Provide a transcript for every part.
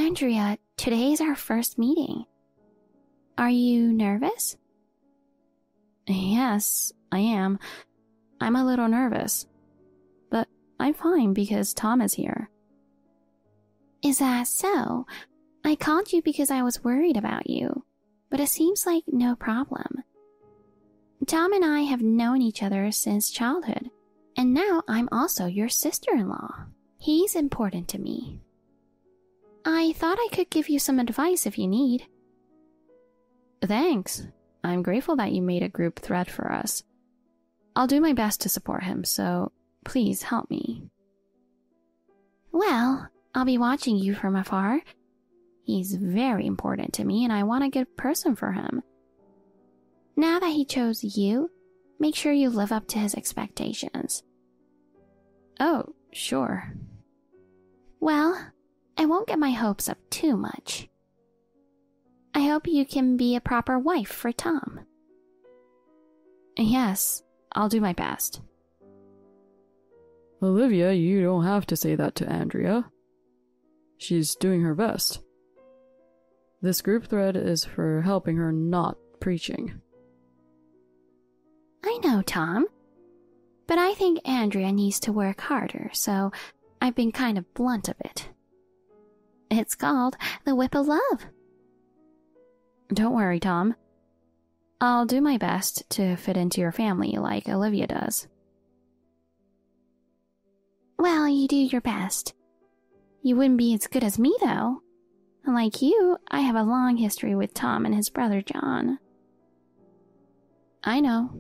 Andrea, today's our first meeting. Are you nervous? Yes, I am. I'm a little nervous. But I'm fine because Tom is here. Is that so? I called you because I was worried about you, but it seems like no problem. Tom and I have known each other since childhood, and now I'm also your sister-in-law. He's important to me. I thought I could give you some advice if you need. Thanks. I'm grateful that you made a group thread for us. I'll do my best to support him, so please help me. Well, I'll be watching you from afar. He's very important to me, and I want a good person for him. Now that he chose you, make sure you live up to his expectations. Oh, sure. Well, I won't get my hopes up too much. I hope you can be a proper wife for Tom. Yes, I'll do my best. Olivia, you don't have to say that to Andrea. She's doing her best. This group thread is for helping her not preaching. I know, Tom. But I think Andrea needs to work harder, so I've been kind of blunt a bit. It's called the whip of love. Don't worry, Tom. I'll do my best to fit into your family like Olivia does. Well, you do your best. You wouldn't be as good as me, though. Like you, I have a long history with Tom and his brother John. I know.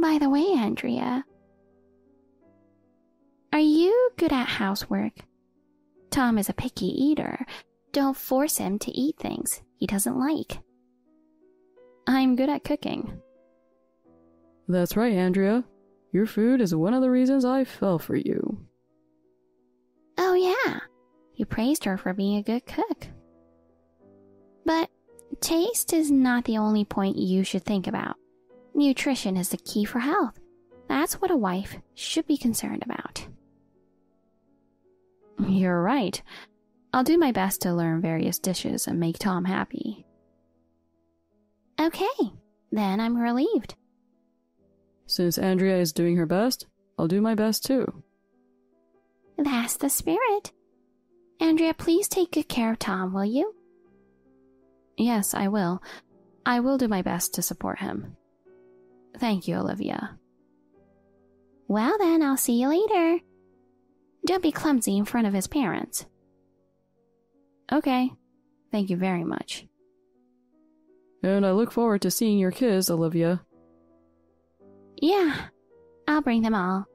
By the way, Andrea, are you good at housework? Tom is a picky eater. Don't force him to eat things he doesn't like. I'm good at cooking. That's right, Andrea. Your food is one of the reasons I fell for you. Oh yeah, you praised her for being a good cook. But taste is not the only point you should think about. Nutrition is the key for health. That's what a wife should be concerned about. You're right. I'll do my best to learn various dishes and make Tom happy. Okay, then I'm relieved. Since Andrea is doing her best, I'll do my best too. That's the spirit. Andrea, please take good care of Tom, will you? Yes, I will. I will do my best to support him. Thank you, Olivia. Well then, I'll see you later. Don't be clumsy in front of his parents. Okay. Thank you very much. And I look forward to seeing your kids, Olivia. Yeah, I'll bring them all.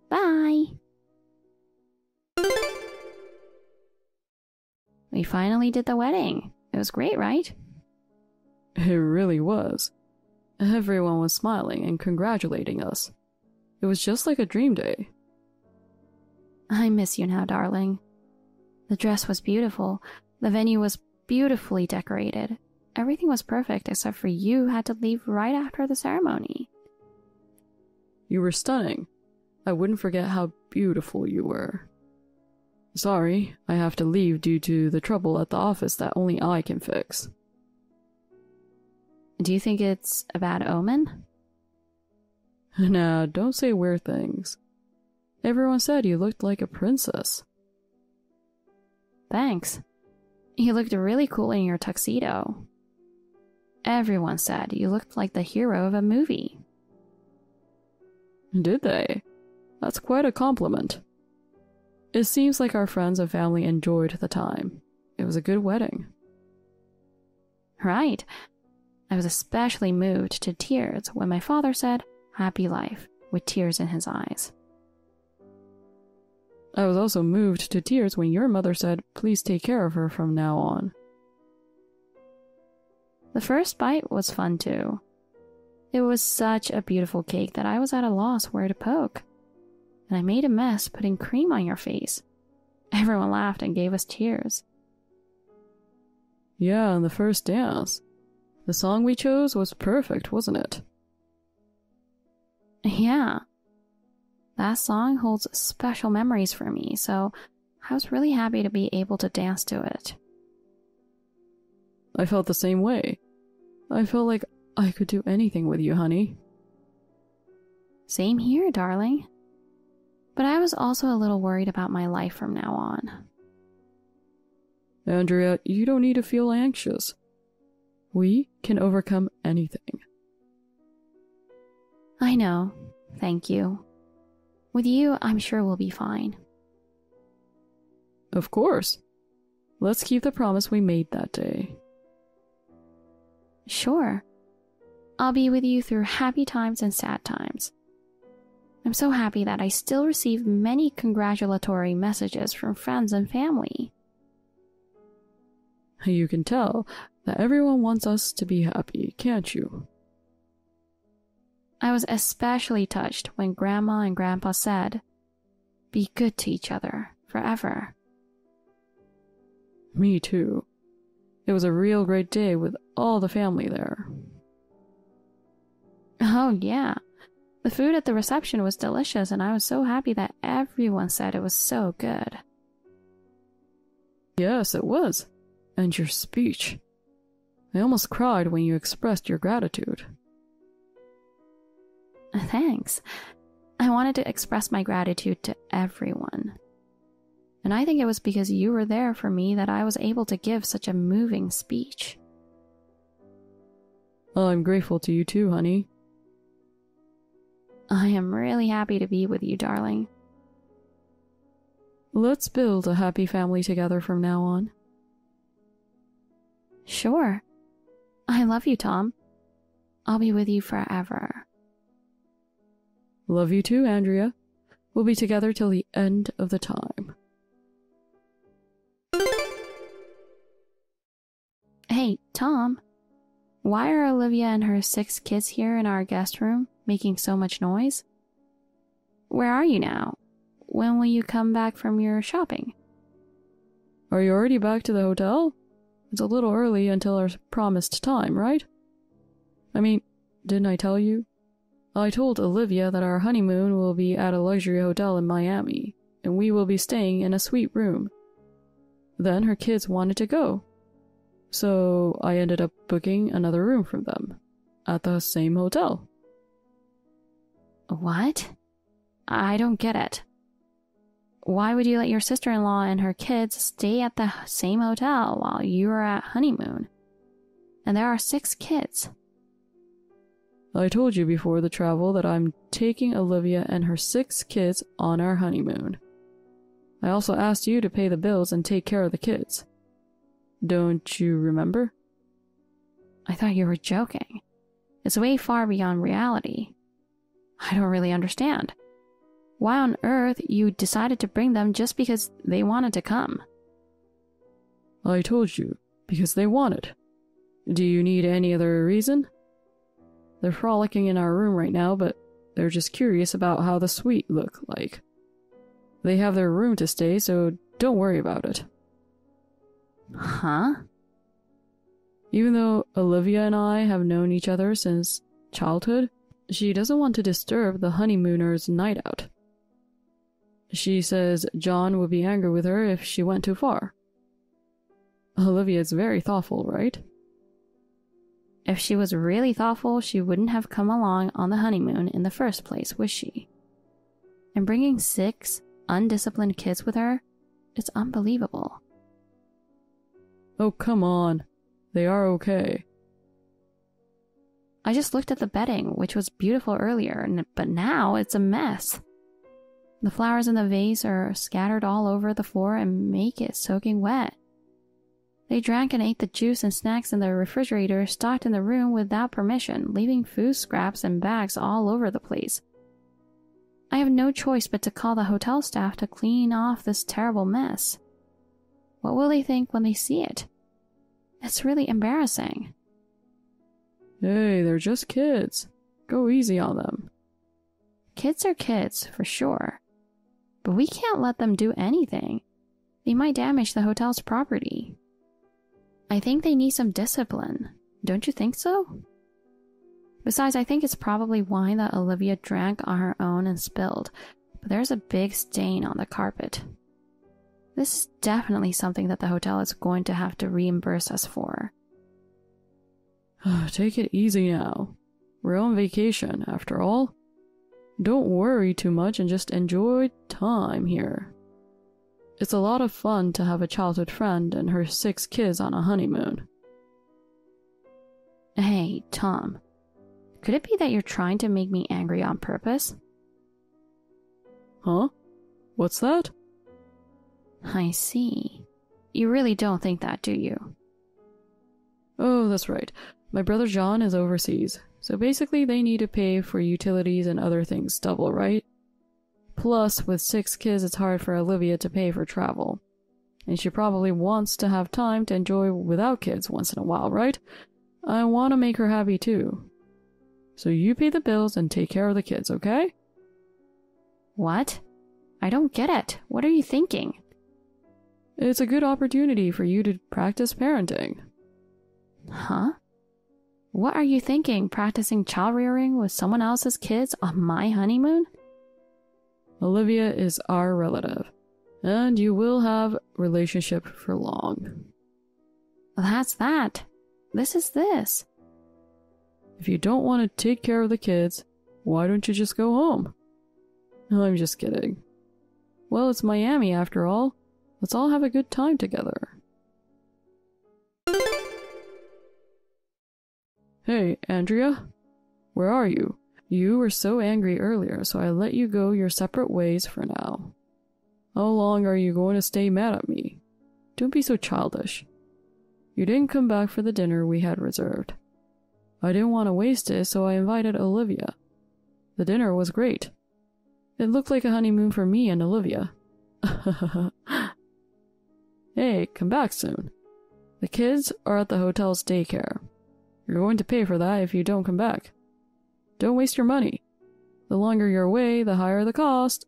Bye. We finally did the wedding. It was great, right? It really was. Everyone was smiling and congratulating us. It was just like a dream day. I miss you now, darling. The dress was beautiful. The venue was beautifully decorated. Everything was perfect except for you had to leave right after the ceremony. You were stunning. I wouldn't forget how beautiful you were. Sorry, I have to leave due to the trouble at the office that only I can fix. Do you think it's a bad omen? Nah, don't say weird things. Everyone said you looked like a princess. Thanks. You looked really cool in your tuxedo. Everyone said you looked like the hero of a movie. Did they? That's quite a compliment. It seems like our friends and family enjoyed the time. It was a good wedding. Right. I was especially moved to tears when my father said, "Happy life," with tears in his eyes. I was also moved to tears when your mother said, "Please take care of her from now on." The first bite was fun too. It was such a beautiful cake that I was at a loss where to poke. And I made a mess putting cream on your face. Everyone laughed and gave us cheers. Yeah, and the first dance. The song we chose was perfect, wasn't it? Yeah. That song holds special memories for me, so I was really happy to be able to dance to it. I felt the same way. I felt like I could do anything with you, honey. Same here, darling. But I was also a little worried about my life from now on. Andrea, you don't need to feel anxious. We can overcome anything. I know. Thank you. With you, I'm sure we'll be fine. Of course. Let's keep the promise we made that day. Sure. I'll be with you through happy times and sad times. I'm so happy that I still receive many congratulatory messages from friends and family. You can tell that everyone wants us to be happy, can't you? I was especially touched when Grandma and Grandpa said, "Be good to each other forever." Me too. It was a real great day with all the family there. Oh yeah. The food at the reception was delicious, and I was so happy that everyone said it was so good. Yes, it was. And your speech. I almost cried when you expressed your gratitude. Thanks. I wanted to express my gratitude to everyone. And I think it was because you were there for me that I was able to give such a moving speech. I'm grateful to you too, honey. I am really happy to be with you, darling. Let's build a happy family together from now on. Sure. I love you, Tom. I'll be with you forever. Love you too, Andrea. We'll be together till the end of the time. Hey, Tom. Why are Olivia and her 6 kids here in our guest room making so much noise? Where are you now? When will you come back from your shopping? Are you already back to the hotel? It's a little early until our promised time, right? I mean, didn't I tell you? I told Olivia that our honeymoon will be at a luxury hotel in Miami, and we will be staying in a suite room. Then her kids wanted to go, so I ended up booking another room for them at the same hotel. What? I don't get it. Why would you let your sister-in-law and her kids stay at the same hotel while you are at honeymoon? And there are 6 kids. I told you before the travel that I'm taking Olivia and her 6 kids on our honeymoon. I also asked you to pay the bills and take care of the kids. Don't you remember? I thought you were joking. It's way far beyond reality. I don't really understand. Why on earth you decided to bring them just because they wanted to come? I told you, because they wanted. Do you need any other reason? They're frolicking in our room right now, but they're just curious about how the suite look like. They have their room to stay, so don't worry about it. Huh? Even though Olivia and I have known each other since childhood, she doesn't want to disturb the honeymooners' night out. She says John would be angry with her if she went too far. Olivia is very thoughtful, right? If she was really thoughtful, she wouldn't have come along on the honeymoon in the first place, would she? And bringing 6 undisciplined kids with her, it's unbelievable. Oh, come on. They are okay. I just looked at the bedding, which was beautiful earlier, but now it's a mess. The flowers in the vase are scattered all over the floor and make it soaking wet. They drank and ate the juice and snacks in the refrigerator stocked in the room without permission, leaving food scraps and bags all over the place. I have no choice but to call the hotel staff to clean off this terrible mess. What will they think when they see it? It's really embarrassing. Hey, they're just kids. Go easy on them. Kids are kids, for sure. But we can't let them do anything. They might damage the hotel's property. I think they need some discipline. Don't you think so? Besides, I think it's probably wine that Olivia drank on her own and spilled, but there's a big stain on the carpet. This is definitely something that the hotel is going to have to reimburse us for. Take it easy now. We're on vacation, after all. Don't worry too much and just enjoy time here. It's a lot of fun to have a childhood friend and her 6 kids on a honeymoon. Hey, Tom. Could it be that you're trying to make me angry on purpose? Huh? What's that? I see. You really don't think that, do you? Oh, that's right. My brother John is overseas, so basically they need to pay for utilities and other things double, right? Plus, with 6 kids, it's hard for Olivia to pay for travel. And she probably wants to have time to enjoy without kids once in a while, right? I want to make her happy too. So you pay the bills and take care of the kids, okay? What? I don't get it. What are you thinking? It's a good opportunity for you to practice parenting. Huh? What are you thinking, practicing child rearing with someone else's kids on my honeymoon? Olivia is our relative, and you will have relationship for long. That's that. This is this. If you don't want to take care of the kids, why don't you just go home? I'm just kidding. Well, it's Miami after all. Let's all have a good time together. Hey, Andrea? Where are you? You were so angry earlier, so I let you go your separate ways for now. How long are you going to stay mad at me? Don't be so childish. You didn't come back for the dinner we had reserved. I didn't want to waste it, so I invited Olivia. The dinner was great. It looked like a honeymoon for me and Olivia. Hey, come back soon. The kids are at the hotel's daycare. You're going to pay for that if you don't come back. Don't waste your money. The longer you're away, the higher the cost.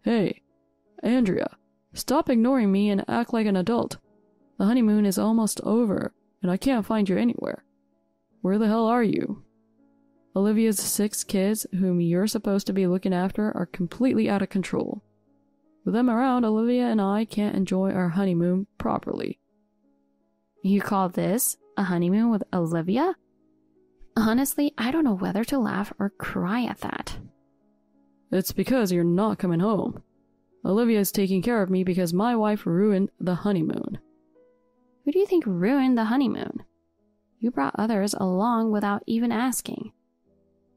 Hey, Andrea, stop ignoring me and act like an adult. The honeymoon is almost over, and I can't find you anywhere. Where the hell are you? Olivia's 6 kids, whom you're supposed to be looking after, are completely out of control. With them around, Olivia and I can't enjoy our honeymoon properly. You call this a honeymoon with Olivia? Honestly, I don't know whether to laugh or cry at that. It's because you're not coming home. Olivia is taking care of me because my wife ruined the honeymoon. Who do you think ruined the honeymoon? You brought others along without even asking.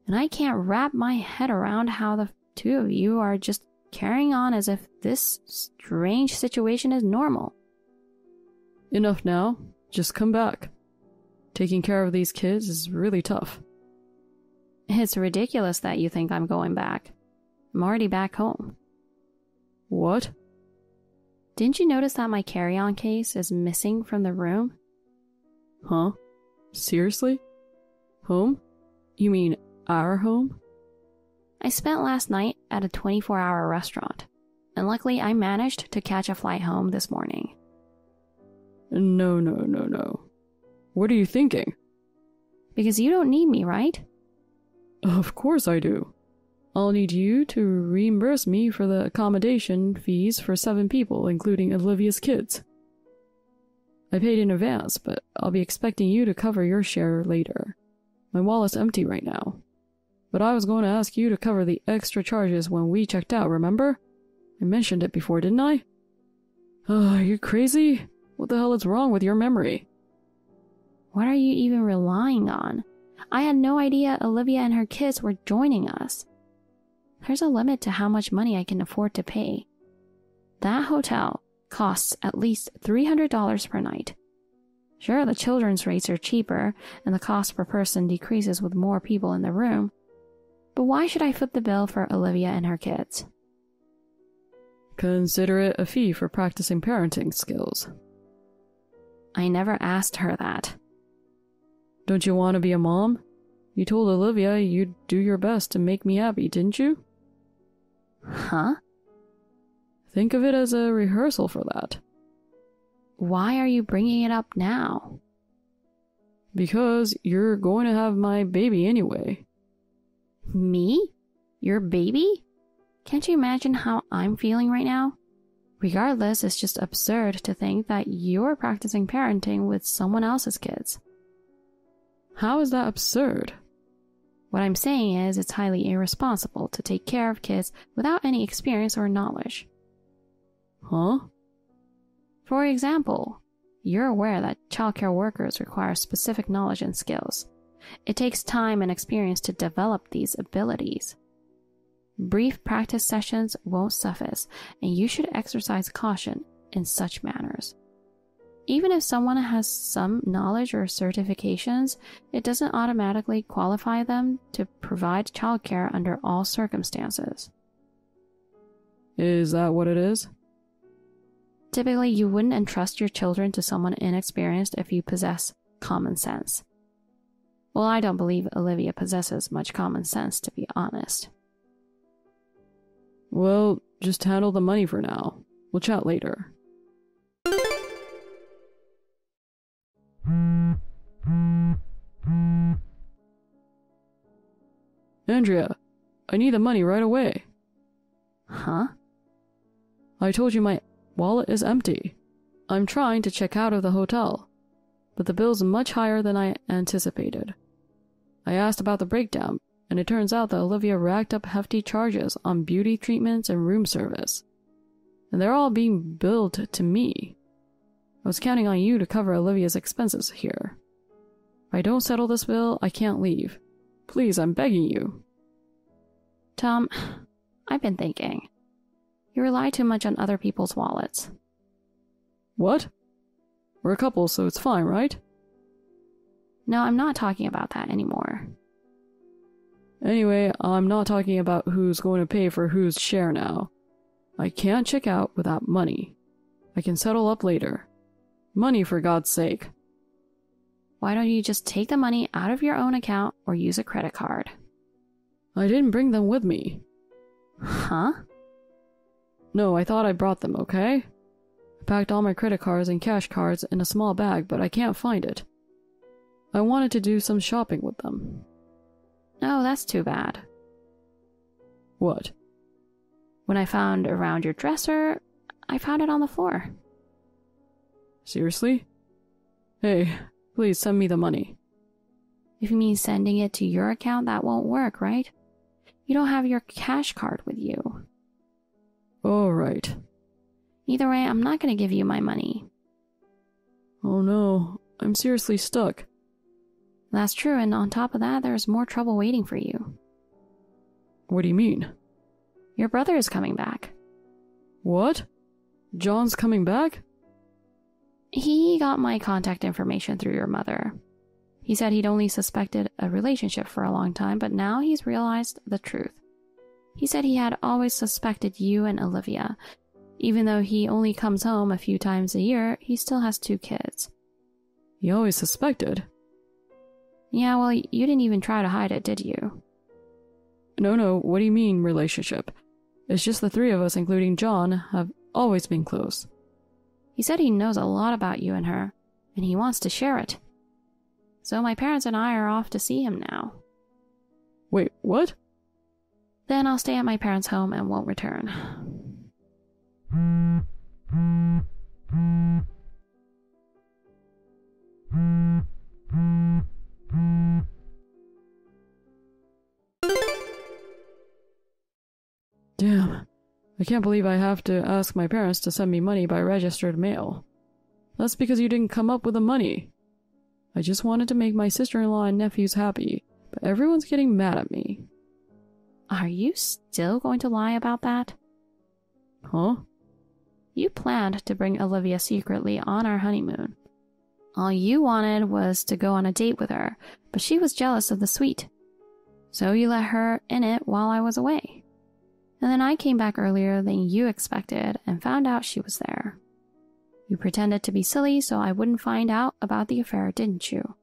And I can't wrap my head around how the 2 of you are just carrying on as if this strange situation is normal. Enough now. Just come back. Taking care of these kids is really tough. It's ridiculous that you think I'm going back. I'm already back home. What? Didn't you notice that my carry-on case is missing from the room? Huh? Seriously? Home? You mean our home? I spent last night at a 24-hour restaurant, and luckily I managed to catch a flight home this morning. No. What are you thinking? Because you don't need me, right? Of course I do. I'll need you to reimburse me for the accommodation fees for 7 people, including Olivia's kids. I paid in advance, but I'll be expecting you to cover your share later. My wallet's empty right now. But I was going to ask you to cover the extra charges when we checked out, remember? I mentioned it before, didn't I? Are you crazy? What the hell is wrong with your memory? What are you even relying on? I had no idea Olivia and her kids were joining us. There's a limit to how much money I can afford to pay. That hotel costs at least $300 per night. Sure, the children's rates are cheaper, and the cost per person decreases with more people in the room. But why should I foot the bill for Olivia and her kids? Consider it a fee for practicing parenting skills. I never asked her that. Don't you want to be a mom? You told Olivia you'd do your best to make me happy, didn't you? Huh? Think of it as a rehearsal for that. Why are you bringing it up now? Because you're going to have my baby anyway. Me? Your baby? Can't you imagine how I'm feeling right now? Regardless, it's just absurd to think that you're practicing parenting with someone else's kids. How is that absurd? What I'm saying is it's highly irresponsible to take care of kids without any experience or knowledge. Huh? For example, you're aware that childcare workers require specific knowledge and skills. It takes time and experience to develop these abilities. Brief practice sessions won't suffice, and you should exercise caution in such matters. Even if someone has some knowledge or certifications, it doesn't automatically qualify them to provide childcare under all circumstances. Is that what it is? Typically, you wouldn't entrust your children to someone inexperienced if you possess common sense. Well, I don't believe Olivia possesses much common sense, to be honest. Well, just handle the money for now. We'll chat later. Andrea, I need the money right away. Huh? I told you my wallet is empty. I'm trying to check out of the hotel, but the bill's much higher than I anticipated. I asked about the breakdown, and it turns out that Olivia racked up hefty charges on beauty treatments and room service. And they're all being billed to me. I was counting on you to cover Olivia's expenses here. If I don't settle this bill, I can't leave. Please, I'm begging you. Tom, I've been thinking. You rely too much on other people's wallets. What? We're a couple, so it's fine, right? No, I'm not talking about that anymore. Anyway, I'm not talking about who's going to pay for whose share now. I can't check out without money. I can settle up later. Money, for God's sake. Why don't you just take the money out of your own account or use a credit card? I didn't bring them with me. Huh? No, I thought I brought them, okay? I packed all my credit cards and cash cards in a small bag, but I can't find it. I wanted to do some shopping with them. Oh, that's too bad. What? When I found around your dresser, I found it on the floor. Seriously? Hey, please send me the money. If you mean sending it to your account, that won't work, right? You don't have your cash card with you. All right. Either way, I'm not going to give you my money. Oh no, I'm seriously stuck. That's true, and on top of that, there's more trouble waiting for you. What do you mean? Your brother is coming back. What? John's coming back? He got my contact information through your mother. He said he'd only suspected a relationship for a long time, but now he's realized the truth. He said he had always suspected you and Olivia. Even though he only comes home a few times a year, he still has 2 kids. He always suspected? Yeah, well, you didn't even try to hide it, did you? No, what do you mean, relationship? It's just the 3 of us, including John, have always been close. He said he knows a lot about you and her, and he wants to share it. So my parents and I are off to see him now. Wait, what? Then I'll stay at my parents' home and won't return. Damn, I can't believe I have to ask my parents to send me money by registered mail. That's because you didn't come up with the money. I just wanted to make my sister-in-law and nephews happy, but everyone's getting mad at me. Are you still going to lie about that? Huh? You planned to bring Olivia secretly on our honeymoon. All you wanted was to go on a date with her, but she was jealous of the suite. So you let her in it while I was away. And then I came back earlier than you expected and found out she was there. You pretended to be silly so I wouldn't find out about the affair, didn't you?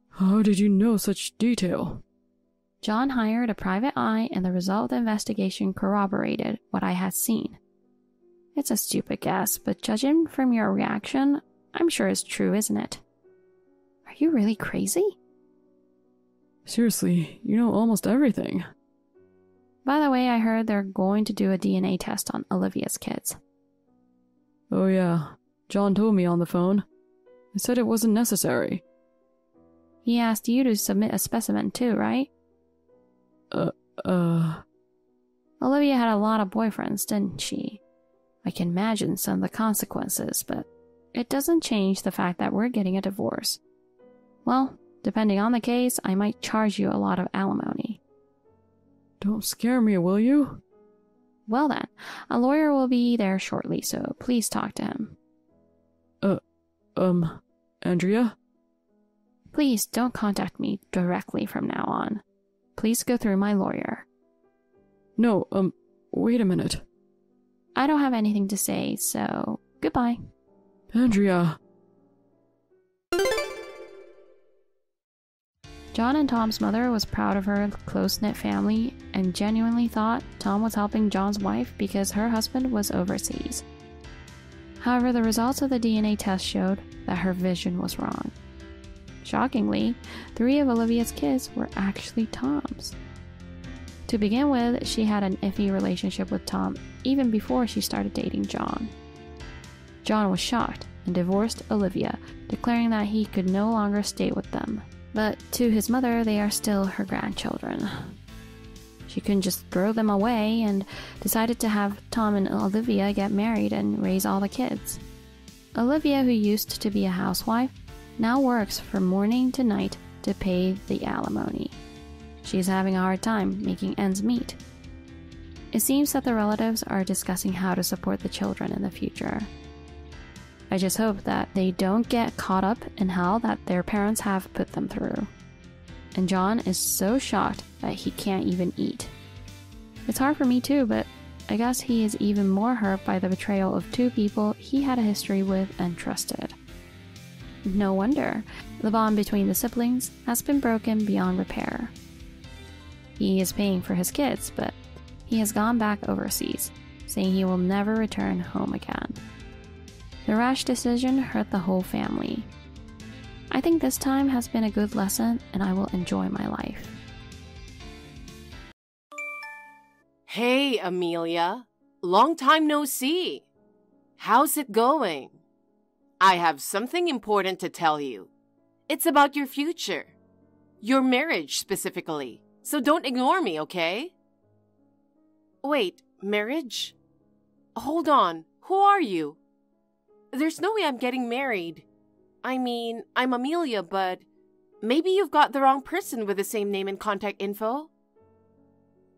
How did you know such detail? John hired a private eye, and the result of the investigation corroborated what I had seen. It's a stupid guess, but judging from your reaction, I'm sure it's true, isn't it? Are you really crazy? Seriously, you know almost everything. By the way, I heard they're going to do a DNA test on Olivia's kids. Oh yeah, John told me on the phone. He said it wasn't necessary. He asked you to submit a specimen too, right? Olivia had a lot of boyfriends, didn't she? I can imagine some of the consequences, but it doesn't change the fact that we're getting a divorce. Well, depending on the case, I might charge you a lot of alimony. Don't scare me, will you? Well then, a lawyer will be there shortly, so please talk to him. Andrea? Please don't contact me directly from now on. Please go through my lawyer. No, wait a minute. I don't have anything to say, so goodbye. Andrea. John and Tom's mother was proud of her close-knit family and genuinely thought Tom was helping John's wife because her husband was overseas. However, the results of the DNA test showed that her vision was wrong. Shockingly, 3 of Olivia's kids were actually Tom's. To begin with, she had an iffy relationship with Tom even before she started dating John. John was shocked and divorced Olivia, declaring that he could no longer stay with them. But to his mother, they are still her grandchildren. She couldn't just throw them away and decided to have Tom and Olivia get married and raise all the kids. Olivia, who used to be a housewife, now works from morning to night to pay the alimony. She's having a hard time making ends meet. It seems that the relatives are discussing how to support the children in the future. I just hope that they don't get caught up in hell that their parents have put them through. And John is so shocked that he can't even eat. It's hard for me too, but I guess he is even more hurt by the betrayal of 2 people he had a history with and trusted. No wonder the bond between the siblings has been broken beyond repair. He is paying for his kids, but he has gone back overseas, saying he will never return home again. The rash decision hurt the whole family. I think this time has been a good lesson and I will enjoy my life. Hey, Amelia. Long time no see. How's it going? I have something important to tell you. It's about your future. Your marriage specifically. So don't ignore me, okay? Wait, marriage? Hold on. Who are you? There's no way I'm getting married. I mean, I'm Amelia, but maybe you've got the wrong person with the same name and contact info.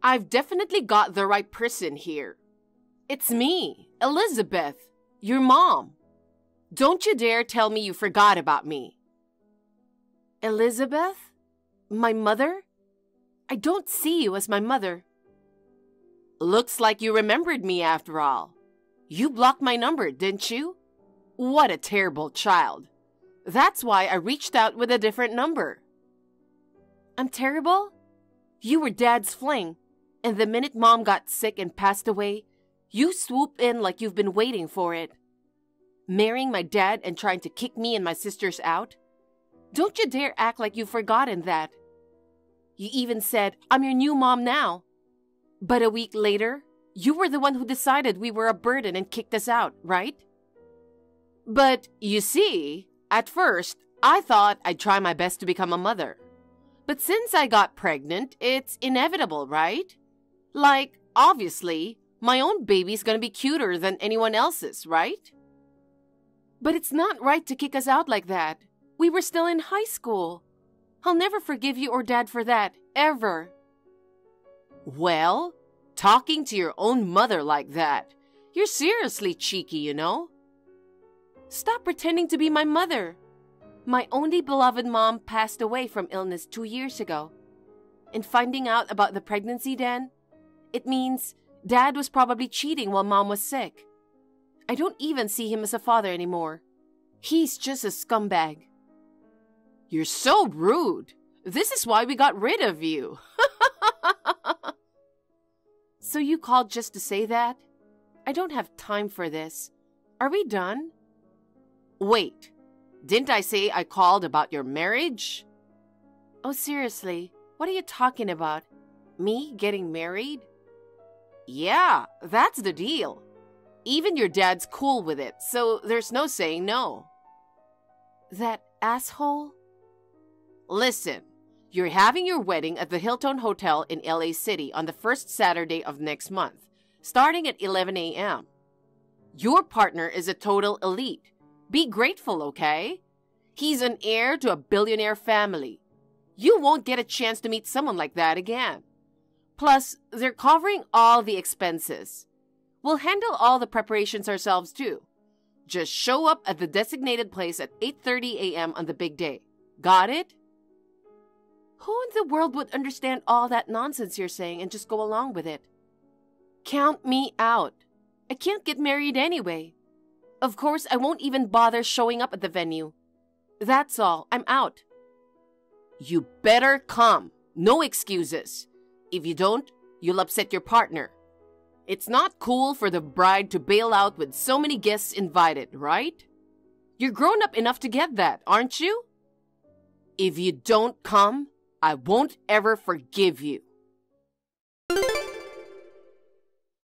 I've definitely got the right person here. It's me, Elizabeth, your mom. Don't you dare tell me you forgot about me. Elizabeth? My mother? I don't see you as my mother. Looks like you remembered me after all. You blocked my number, didn't you? What a terrible child. That's why I reached out with a different number. I'm terrible? You were Dad's fling, and the minute Mom got sick and passed away, you swooped in like you've been waiting for it. Marrying my dad and trying to kick me and my sisters out? Don't you dare act like you've forgotten that. You even said, I'm your new mom now. But a week later, you were the one who decided we were a burden and kicked us out, right? But you see, at first, I thought I'd try my best to become a mother. But since I got pregnant, it's inevitable, right? Like, obviously, my own baby's gonna be cuter than anyone else's, right? But it's not right to kick us out like that. We were still in high school. I'll never forgive you or Dad for that, ever. Well, talking to your own mother like that, you're seriously cheeky, you know? Stop pretending to be my mother. My only beloved mom passed away from illness 2 years ago. And finding out about the pregnancy then, it means Dad was probably cheating while Mom was sick. I don't even see him as a father anymore. He's just a scumbag. You're so rude. This is why we got rid of you. So you called just to say that? I don't have time for this. Are we done? Wait, didn't I say I called about your marriage? Oh, seriously, what are you talking about? Me getting married? Yeah, that's the deal. Even your dad's cool with it, so there's no saying no. That asshole? Listen, you're having your wedding at the Hilton Hotel in LA City on the first Saturday of next month, starting at 11 a.m. Your partner is a total elite. Be grateful, okay? He's an heir to a billionaire family. You won't get a chance to meet someone like that again. Plus, they're covering all the expenses. We'll handle all the preparations ourselves too. Just show up at the designated place at 8:30 a.m. on the big day. Got it? Who in the world would understand all that nonsense you're saying and just go along with it? Count me out. I can't get married anyway. Of course, I won't even bother showing up at the venue. That's all. I'm out. You better come. No excuses. If you don't, you'll upset your partner. It's not cool for the bride to bail out with so many guests invited, right? You're grown up enough to get that, aren't you? If you don't come, I won't ever forgive you.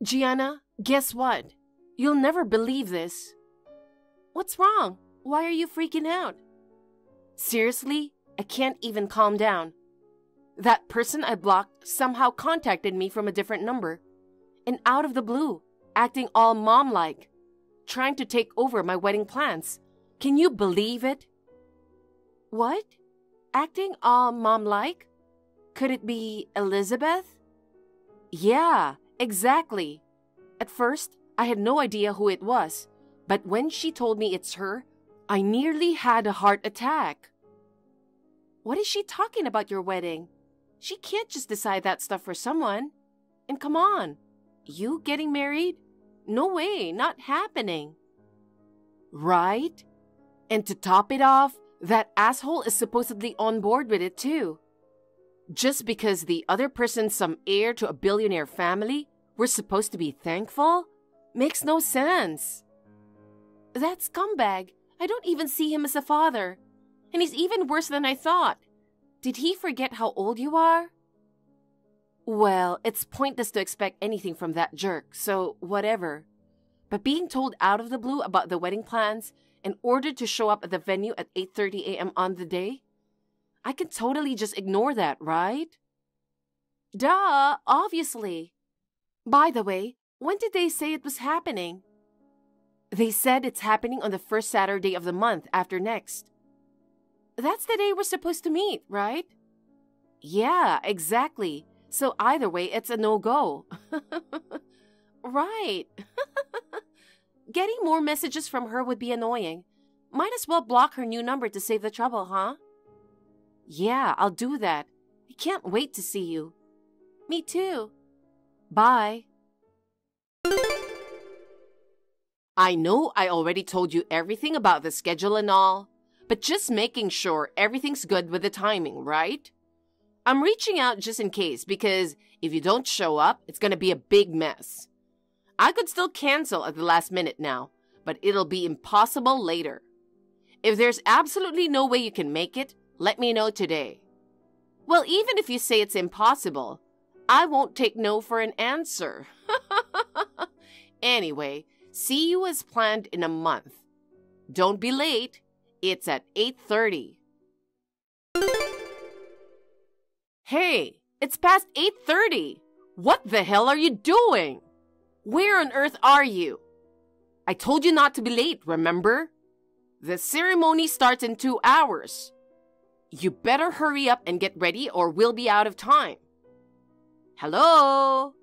Gianna, guess what? You'll never believe this. What's wrong? Why are you freaking out? Seriously, I can't even calm down. That person I blocked somehow contacted me from a different number. And out of the blue, acting all mom-like, trying to take over my wedding plans. Can you believe it? What? Acting all mom-like? Could it be Elizabeth? Yeah, exactly. At first, I had no idea who it was, but when she told me it's her, I nearly had a heart attack. What is she talking about your wedding? She can't just decide that stuff for someone. And come on, you getting married? No way, not happening. Right? And to top it off, that asshole is supposedly on board with it too. Just because the other person's some heir to a billionaire family, we're supposed to be thankful? Makes no sense. That scumbag, I don't even see him as a father. And he's even worse than I thought. Did he forget how old you are? Well, it's pointless to expect anything from that jerk, so whatever. But being told out of the blue about the wedding plans and ordered to show up at the venue at 8:30 a.m. on the day? I can totally just ignore that, right? Duh, obviously. By the way, when did they say it was happening? They said it's happening on the first Saturday of the month after next. That's the day we're supposed to meet, right? Yeah, exactly. So either way, it's a no-go. Right. Getting more messages from her would be annoying. Might as well block her new number to save the trouble, huh? Yeah, I'll do that. I can't wait to see you. Me too. Bye. I know I already told you everything about the schedule and all, but just making sure everything's good with the timing, right? I'm reaching out just in case because if you don't show up, it's going to be a big mess. I could still cancel at the last minute now, but it'll be impossible later. If there's absolutely no way you can make it, let me know today. Well, even if you say it's impossible, I won't take no for an answer. Anyway, see you as planned in a month. Don't be late. It's at 8:30. Hey, it's past 8:30. What the hell are you doing? Where on earth are you? I told you not to be late, remember? The ceremony starts in 2 hours. You better hurry up and get ready or we'll be out of time. Hello?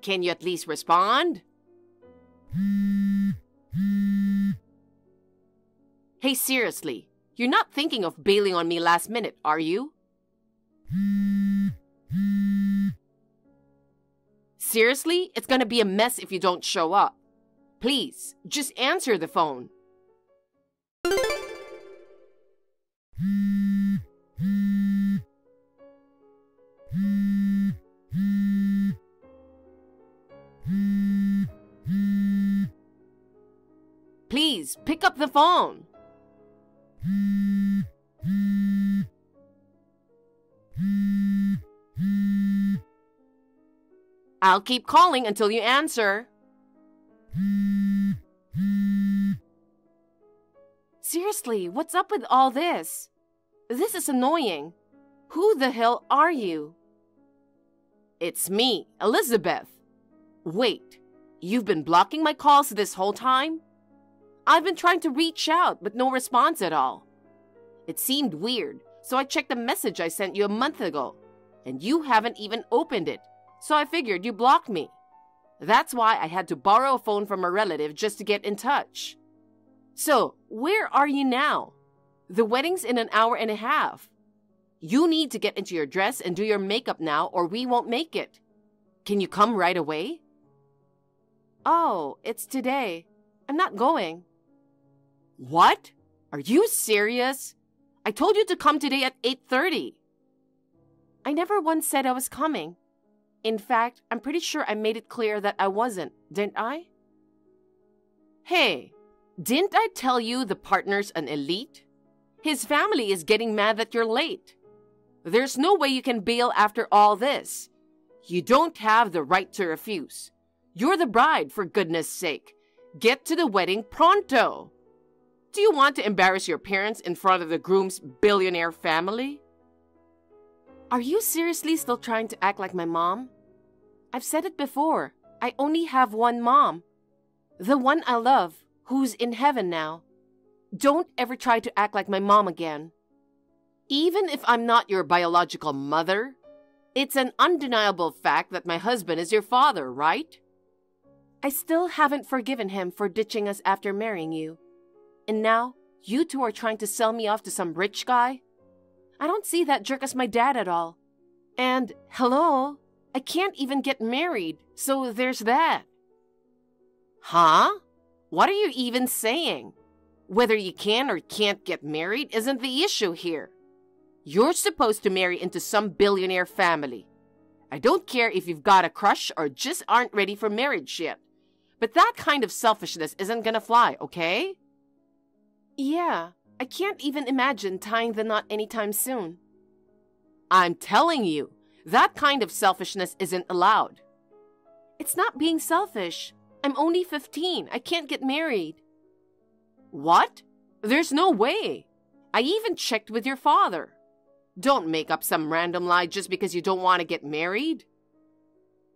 Can you at least respond? Hey, seriously, you're not thinking of bailing on me last minute, are you? Seriously, it's gonna be a mess if you don't show up. Please, just answer the phone. Please, pick up the phone. I'll keep calling until you answer. Seriously, what's up with all this? This is annoying. Who the hell are you? It's me, Elizabeth. Wait, you've been blocking my calls this whole time? I've been trying to reach out, but no response at all. It seemed weird, so I checked the message I sent you a month ago, and you haven't even opened it, so I figured you blocked me. That's why I had to borrow a phone from a relative just to get in touch. So, where are you now? The wedding's in an hour and a half. You need to get into your dress and do your makeup now, or we won't make it. Can you come right away? Oh, it's today. I'm not going. What? Are you serious? I told you to come today at 8:30. I never once said I was coming. In fact, I'm pretty sure I made it clear that I wasn't, didn't I? Hey, didn't I tell you the partner's an elite? His family is getting mad that you're late. There's no way you can bail after all this. You don't have the right to refuse. You're the bride, for goodness sake. Get to the wedding pronto. Do you want to embarrass your parents in front of the groom's billionaire family? Are you seriously still trying to act like my mom? I've said it before. I only have one mom. The one I love, who's in heaven now. Don't ever try to act like my mom again. Even if I'm not your biological mother, it's an undeniable fact that my husband is your father, right? I still haven't forgiven him for ditching us after marrying you. And now, you two are trying to sell me off to some rich guy? I don't see that jerk as my dad at all. And, hello, I can't even get married, so there's that. Huh? What are you even saying? Whether you can or can't get married isn't the issue here. You're supposed to marry into some billionaire family. I don't care if you've got a crush or just aren't ready for marriage yet. But that kind of selfishness isn't gonna fly, okay? Yeah, I can't even imagine tying the knot anytime soon. I'm telling you, that kind of selfishness isn't allowed. It's not being selfish. I'm only 15. I can't get married. What? There's no way. I even checked with your father. Don't make up some random lie just because you don't want to get married.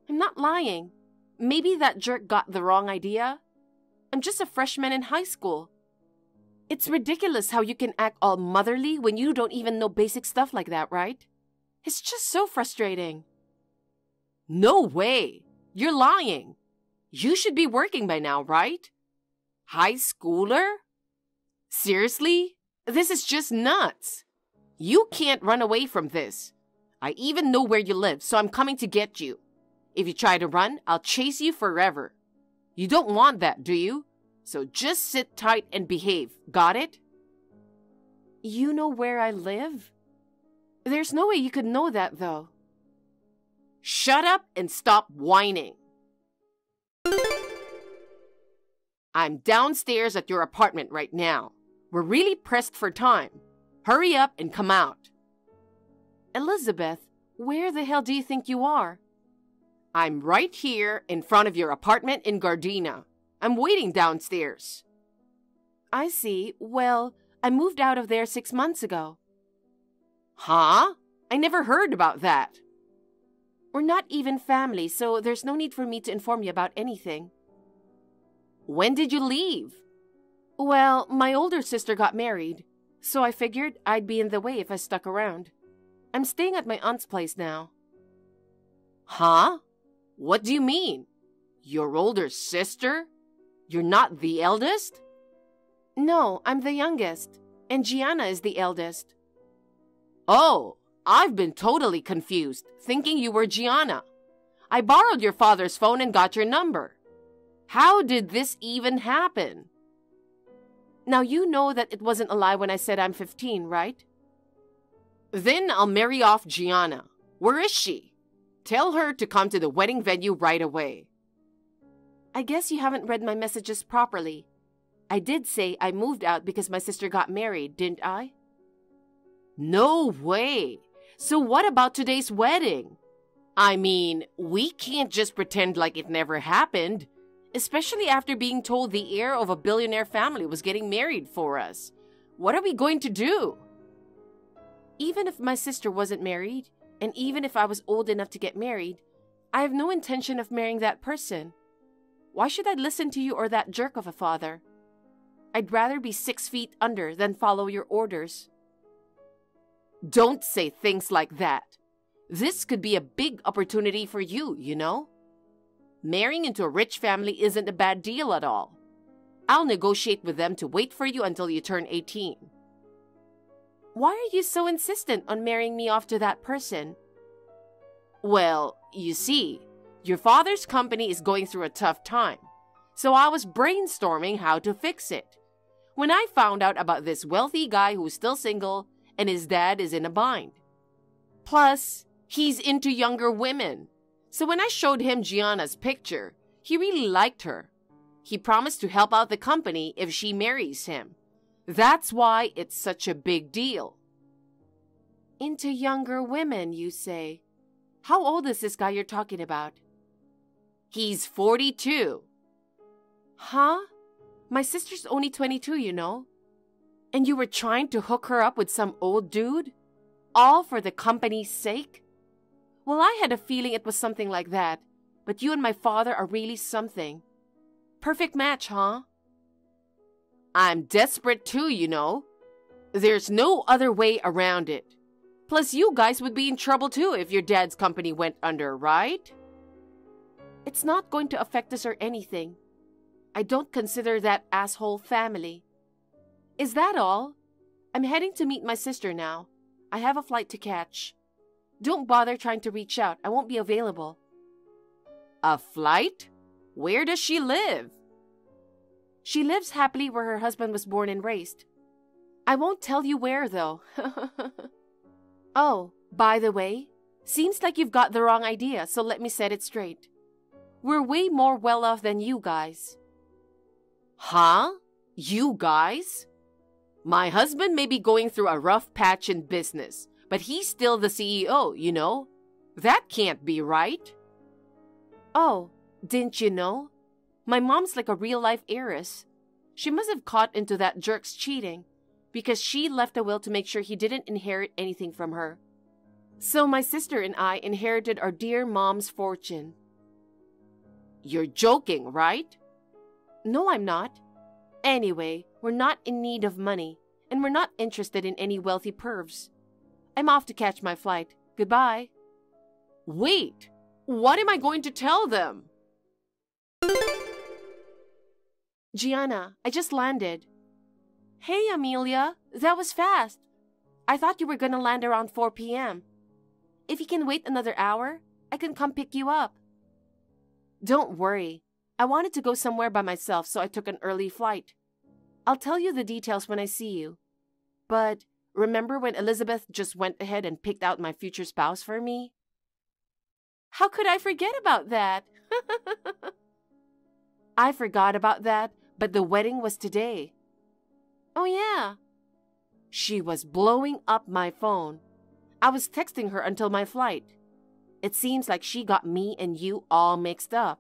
I'm not lying. Maybe that jerk got the wrong idea. I'm just a freshman in high school. It's ridiculous how you can act all motherly when you don't even know basic stuff like that, right? It's just so frustrating. No way. You're lying. You should be working by now, right? High schooler? Seriously? This is just nuts. You can't run away from this. I even know where you live, so I'm coming to get you. If you try to run, I'll chase you forever. You don't want that, do you? So just sit tight and behave. Got it? You know where I live? There's no way you could know that, though. Shut up and stop whining. I'm downstairs at your apartment right now. We're really pressed for time. Hurry up and come out. Elizabeth, where the hell do you think you are? I'm right here in front of your apartment in Gardena. I'm waiting downstairs. I see. Well, I moved out of there 6 months ago. Huh? I never heard about that. We're not even family, so there's no need for me to inform you about anything. When did you leave? Well, my older sister got married, so I figured I'd be in the way if I stuck around. I'm staying at my aunt's place now. Huh? What do you mean? Your older sister? You're not the eldest? No, I'm the youngest, and Gianna is the eldest. Oh, I've been totally confused, thinking you were Gianna. I borrowed your father's phone and got your number. How did this even happen? Now you know that it wasn't a lie when I said I'm 15, right? Then I'll marry off Gianna. Where is she? Tell her to come to the wedding venue right away. I guess you haven't read my messages properly. I did say I moved out because my sister got married, didn't I? No way. So what about today's wedding? I mean, we can't just pretend like it never happened, especially after being told the heir of a billionaire family was getting married for us. What are we going to do? Even if my sister wasn't married, and even if I was old enough to get married, I have no intention of marrying that person. Why should I listen to you or that jerk of a father? I'd rather be 6 feet under than follow your orders. Don't say things like that. This could be a big opportunity for you, you know? Marrying into a rich family isn't a bad deal at all. I'll negotiate with them to wait for you until you turn 18. Why are you so insistent on marrying me off to that person? Well, you see, your father's company is going through a tough time, so I was brainstorming how to fix it. When I found out about this wealthy guy who's still single and his dad is in a bind. Plus, he's into younger women. So when I showed him Gianna's picture, he really liked her. He promised to help out the company if she marries him. That's why it's such a big deal. Into younger women, you say? How old is this guy you're talking about? He's 42. Huh? My sister's only 22, you know. And you were trying to hook her up with some old dude? All for the company's sake? Well, I had a feeling it was something like that, but you and my father are really something. Perfect match, huh? I'm desperate too, you know. There's no other way around it. Plus, you guys would be in trouble too if your dad's company went under, right? It's not going to affect us or anything. I don't consider that asshole family. Is that all? I'm heading to meet my sister now. I have a flight to catch. Don't bother trying to reach out. I won't be available. A flight? Where does she live? She lives happily where her husband was born and raised. I won't tell you where, though. Oh, by the way, seems like you've got the wrong idea, so let me set it straight. We're way more well-off than you guys. Huh? You guys? My husband may be going through a rough patch in business, but he's still the CEO, you know? That can't be right. Oh, didn't you know? My mom's like a real-life heiress. She must have caught into that jerk's cheating, because she left a will to make sure he didn't inherit anything from her. So my sister and I inherited our dear mom's fortune. You're joking, right? No, I'm not. Anyway, we're not in need of money, and we're not interested in any wealthy pervs. I'm off to catch my flight. Goodbye. Wait, what am I going to tell them? Gianna, I just landed. Hey, Amelia, that was fast. I thought you were gonna land around 4 p.m. If you can wait another hour, I can come pick you up. Don't worry. I wanted to go somewhere by myself, so I took an early flight. I'll tell you the details when I see you. But remember when Elizabeth just went ahead and picked out my future spouse for me? How could I forget about that? I forgot about that, but the wedding was today. Oh yeah. She was blowing up my phone. I was texting her until my flight. It seems like she got me and you all mixed up.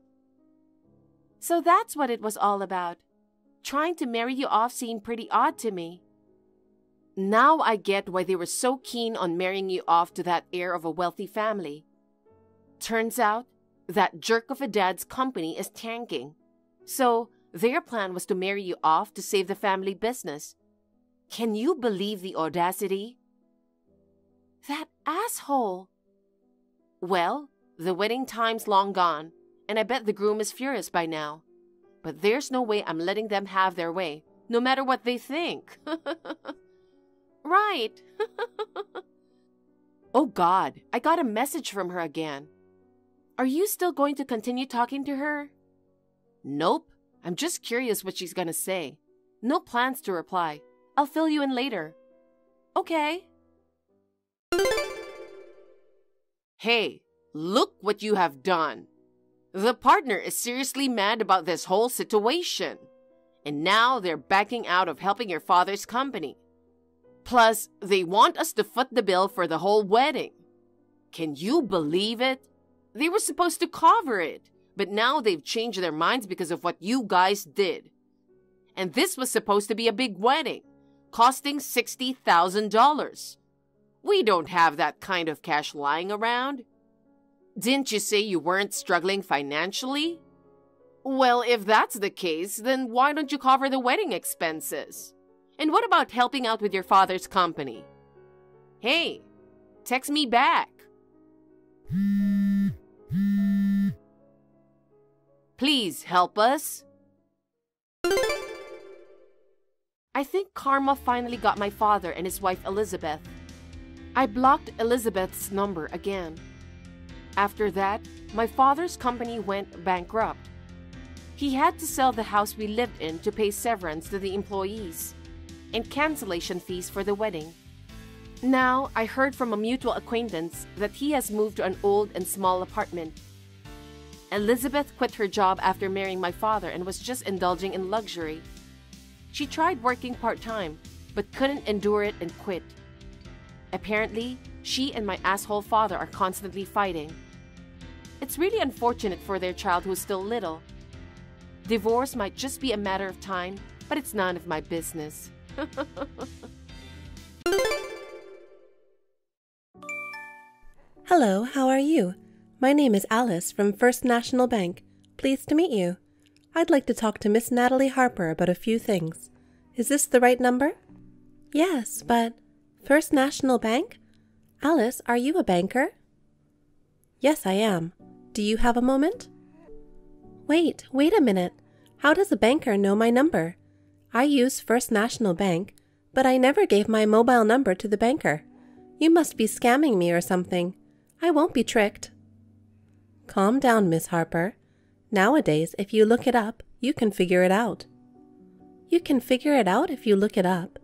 So that's what it was all about. Trying to marry you off seemed pretty odd to me. Now I get why they were so keen on marrying you off to that heir of a wealthy family. Turns out, that jerk of a dad's company is tanking. So, their plan was to marry you off to save the family business. Can you believe the audacity? That asshole! Well, the wedding time's long gone, and I bet the groom is furious by now. But there's no way I'm letting them have their way, no matter what they think. Right. Oh God, I got a message from her again. Are you still going to continue talking to her? Nope. I'm just curious what she's gonna say. No plans to reply. I'll fill you in later. Okay. Hey, look what you have done. The partner is seriously mad about this whole situation. And now they're backing out of helping your father's company. Plus, they want us to foot the bill for the whole wedding. Can you believe it? They were supposed to cover it, but now they've changed their minds because of what you guys did. And this was supposed to be a big wedding, costing $60,000. We don't have that kind of cash lying around. Didn't you say you weren't struggling financially? Well, if that's the case, then why don't you cover the wedding expenses? And what about helping out with your father's company? Hey, text me back. Please help us. I think karma finally got my father and his wife Elizabeth. I blocked Elizabeth's number again. After that, my father's company went bankrupt. He had to sell the house we lived in to pay severance to the employees and cancellation fees for the wedding. Now, I heard from a mutual acquaintance that he has moved to an old and small apartment. Elizabeth quit her job after marrying my father and was just indulging in luxury. She tried working part-time, but couldn't endure it and quit. Apparently, she and my asshole father are constantly fighting. It's really unfortunate for their child who's still little. Divorce might just be a matter of time, but it's none of my business. Hello, how are you? My name is Alice from First National Bank. Pleased to meet you. I'd like to talk to Miss Natalie Harper about a few things. Is this the right number? Yes, but First National Bank? Alice, are you a banker? Yes, I am. Do you have a moment? Wait a minute. How does a banker know my number? I use First National Bank, but I never gave my mobile number to the banker. You must be scamming me or something. I won't be tricked. Calm down, Miss Harper. Nowadays, if you look it up, you can figure it out. You can figure it out if you look it up.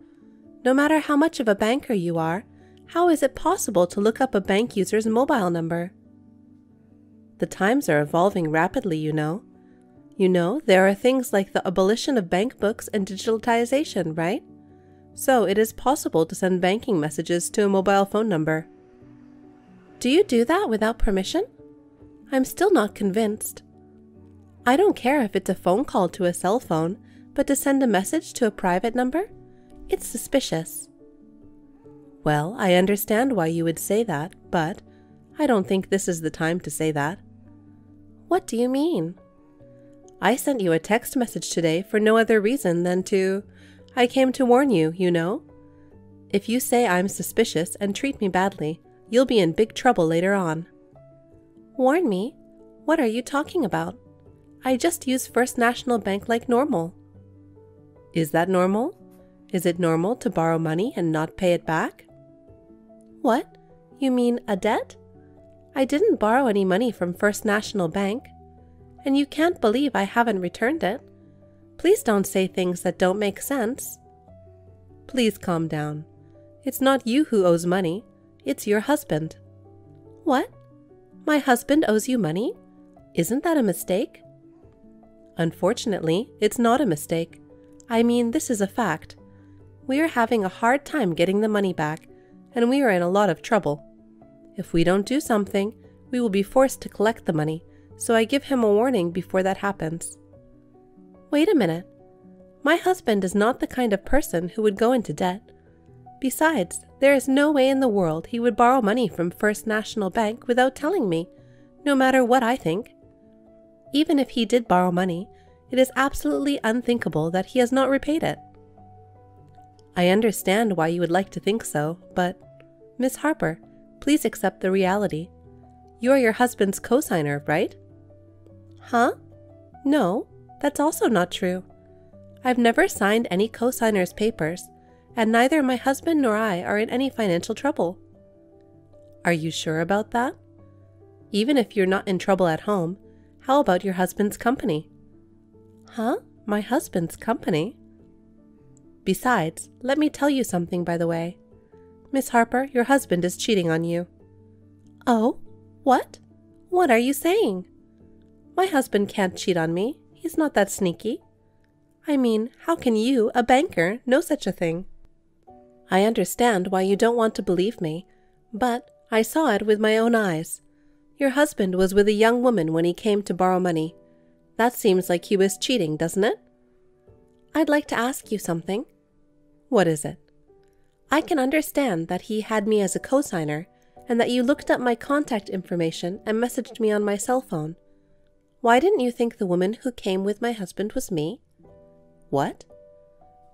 No matter how much of a banker you are, how is it possible to look up a bank user's mobile number? The times are evolving rapidly, you know. You know, there are things like the abolition of bank books and digitalization, right? So it is possible to send banking messages to a mobile phone number. Do you do that without permission? I'm still not convinced. I don't care if it's a phone call to a cell phone, but to send a message to a private number? It's suspicious. Well, I understand why you would say that, but I don't think this is the time to say that. What do you mean? I sent you a text message today for no other reason than I came to warn you, you know. If you say I'm suspicious and treat me badly, you'll be in big trouble later on. Warn me? What are you talking about? I just use First National Bank like normal. Is that normal? Is it normal to borrow money and not pay it back? What? You mean a debt? I didn't borrow any money from First National Bank. And you can't believe I haven't returned it. Please don't say things that don't make sense. Please calm down. It's not you who owes money. It's your husband. What? My husband owes you money? Isn't that a mistake? Unfortunately, it's not a mistake. I mean, this is a fact. We are having a hard time getting the money back, and we are in a lot of trouble. If we don't do something, we will be forced to collect the money, so I give him a warning before that happens. Wait a minute. My husband is not the kind of person who would go into debt. Besides, there is no way in the world he would borrow money from First National Bank without telling me, no matter what I think. Even if he did borrow money, it is absolutely unthinkable that he has not repaid it. I understand why you would like to think so, but, Miss Harper, please accept the reality. You are your husband's co-signer, right? Huh? No, that's also not true. I've never signed any co-signer's papers, and neither my husband nor I are in any financial trouble. Are you sure about that? Even if you're not in trouble at home, how about your husband's company? Huh? My husband's company? Besides, let me tell you something, by the way. Miss Harper, your husband is cheating on you. Oh? What? What are you saying? My husband can't cheat on me. He's not that sneaky. I mean, how can you, a banker, know such a thing? I understand why you don't want to believe me, but I saw it with my own eyes. Your husband was with a young woman when he came to borrow money. That seems like he was cheating, doesn't it? I'd like to ask you something. What is it? I can understand that he had me as a cosigner and that you looked up my contact information and messaged me on my cell phone. Why didn't you think the woman who came with my husband was me? What?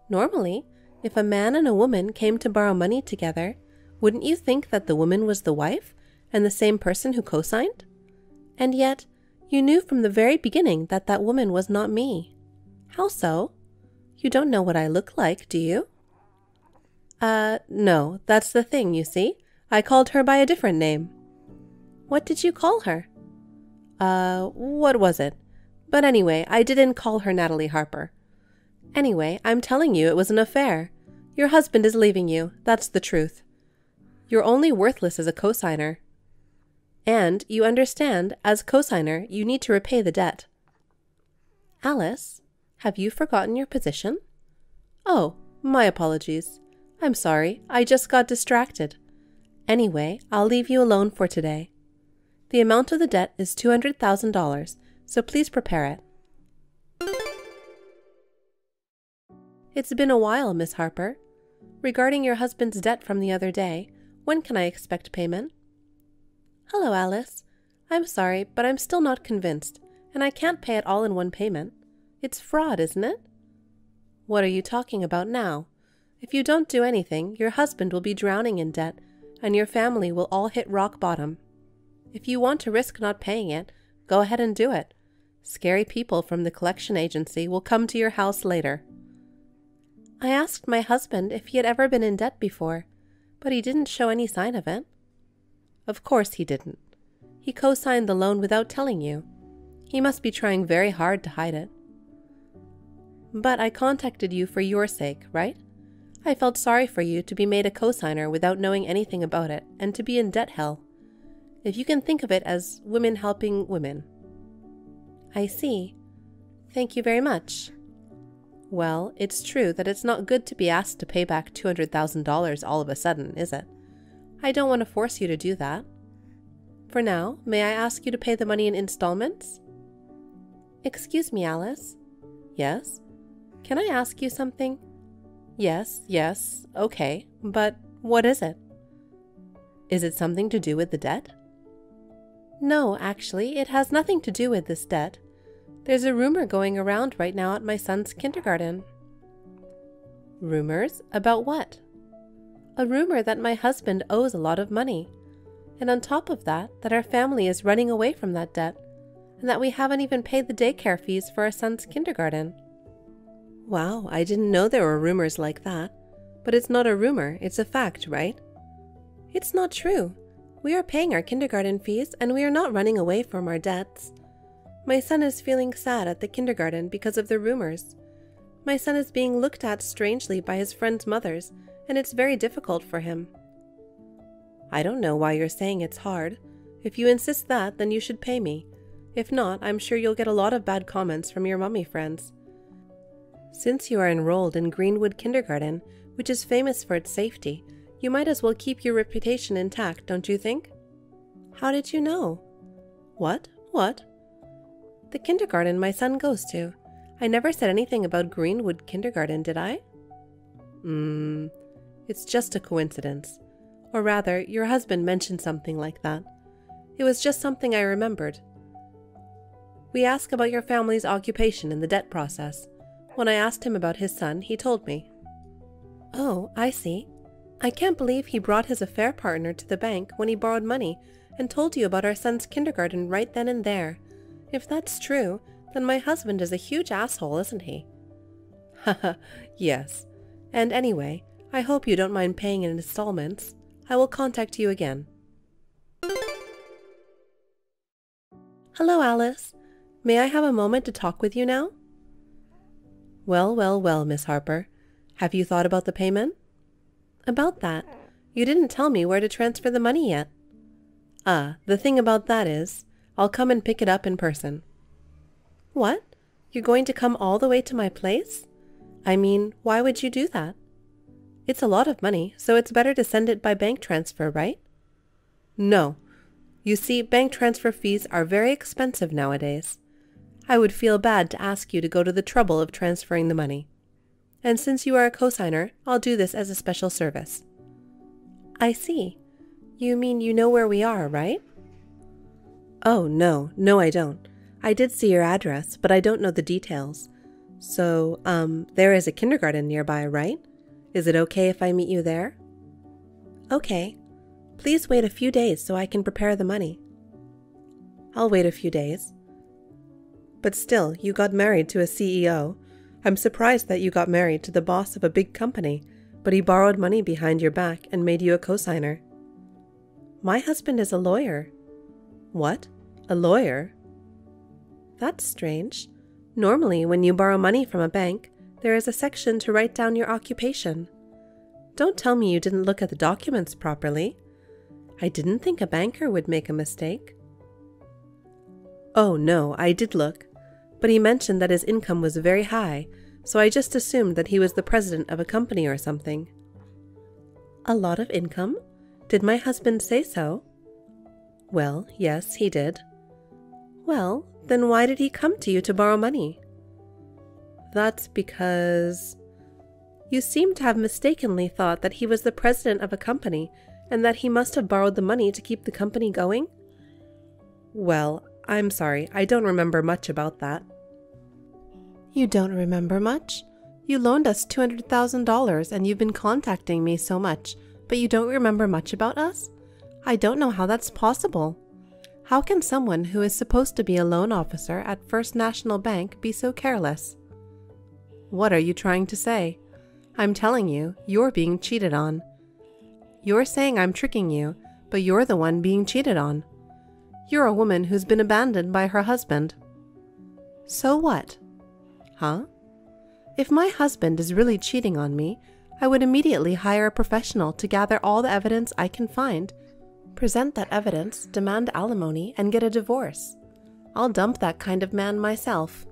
Normally, if a man and a woman came to borrow money together, wouldn't you think that the woman was the wife and the same person who cosigned? And yet, you knew from the very beginning that that woman was not me. How so? You don't know what I look like, do you? No, that's the thing, you see. I called her by a different name. What did you call her? What was it? But anyway, I didn't call her Natalie Harper. Anyway, I'm telling you it was an affair. Your husband is leaving you, that's the truth. You're only worthless as a cosigner. And, you understand, as cosigner, you need to repay the debt. Alice, have you forgotten your position? Oh, my apologies. I'm sorry, I just got distracted. Anyway, I'll leave you alone for today. The amount of the debt is $200,000, so please prepare it. It's been a while, Miss Harper. Regarding your husband's debt from the other day, when can I expect payment? Hello, Alice. I'm sorry, but I'm still not convinced, and I can't pay it all in one payment. It's fraud, isn't it? What are you talking about now? If you don't do anything, your husband will be drowning in debt, and your family will all hit rock bottom. If you want to risk not paying it, go ahead and do it. Scary people from the collection agency will come to your house later. I asked my husband if he had ever been in debt before, but he didn't show any sign of it. Of course he didn't. He co-signed the loan without telling you. He must be trying very hard to hide it. But I contacted you for your sake, right? I felt sorry for you to be made a co-signer without knowing anything about it and to be in debt hell. If you can think of it as women helping women. I see. Thank you very much. Well, it's true that it's not good to be asked to pay back $200,000 all of a sudden, is it? I don't want to force you to do that. For now, may I ask you to pay the money in installments? Excuse me, Alice. Yes? Can I ask you something? Yes, okay, but what is it? Is it something to do with the debt? No, actually, it has nothing to do with this debt. There's a rumor going around right now at my son's kindergarten. Rumors? About what? A rumor that my husband owes a lot of money. And on top of that, that our family is running away from that debt, and that we haven't even paid the daycare fees for our son's kindergarten. Wow, I didn't know there were rumors like that. But it's not a rumor, it's a fact, right? It's not true. We are paying our kindergarten fees and we are not running away from our debts. My son is feeling sad at the kindergarten because of the rumors. My son is being looked at strangely by his friends' mothers, and it's very difficult for him. I don't know why you're saying it's hard. If you insist that, then you should pay me. If not, I'm sure you'll get a lot of bad comments from your mummy friends. Since you are enrolled in Greenwood Kindergarten, which is famous for its safety, you might as well keep your reputation intact, don't you think? How did you know? What? The kindergarten my son goes to. I never said anything about Greenwood Kindergarten, did I? It's just a coincidence. Or rather, your husband mentioned something like that. It was just something I remembered. We asked about your family's occupation in the debt process. When I asked him about his son, he told me. Oh, I see. I can't believe he brought his affair partner to the bank when he borrowed money and told you about our son's kindergarten right then and there. If that's true, then my husband is a huge asshole, isn't he? Haha, yes. And anyway, I hope you don't mind paying in installments. I will contact you again. Hello, Alice. May I have a moment to talk with you now? Well, Miss Harper. Have you thought about the payment? About that, you didn't tell me where to transfer the money yet. The thing about that is, I'll come and pick it up in person. What? You're going to come all the way to my place? I mean, why would you do that? It's a lot of money, so it's better to send it by bank transfer, right? No. You see, bank transfer fees are very expensive nowadays. I would feel bad to ask you to go to the trouble of transferring the money. And since you are a cosigner, I'll do this as a special service. I see. You mean you know where we are, right? Oh, no, I don't. I did see your address, but I don't know the details. So, there is a kindergarten nearby, right? Is it okay if I meet you there? Okay. Please wait a few days so I can prepare the money. I'll wait a few days. But still, you got married to a CEO. I'm surprised that you got married to the boss of a big company, but he borrowed money behind your back and made you a cosigner. My husband is a lawyer. What? A lawyer? That's strange. Normally, when you borrow money from a bank, there is a section to write down your occupation. Don't tell me you didn't look at the documents properly. I didn't think a banker would make a mistake. Oh no, I did look, but he mentioned that his income was very high, so I just assumed that he was the president of a company or something. A lot of income? Did my husband say so? Well, yes, he did. Well, then why did he come to you to borrow money? That's because... You seem to have mistakenly thought that he was the president of a company and that he must have borrowed the money to keep the company going? Well, I'm sorry, I don't remember much about that. You don't remember much? You loaned us $200,000 and you've been contacting me so much, but you don't remember much about us? I don't know how that's possible. How can someone who is supposed to be a loan officer at First National Bank be so careless? What are you trying to say? I'm telling you, you're being cheated on. You're saying I'm tricking you, but you're the one being cheated on. You're a woman who's been abandoned by her husband. So what? Huh? If my husband is really cheating on me, I would immediately hire a professional to gather all the evidence I can find, present that evidence, demand alimony, and get a divorce. I'll dump that kind of man myself.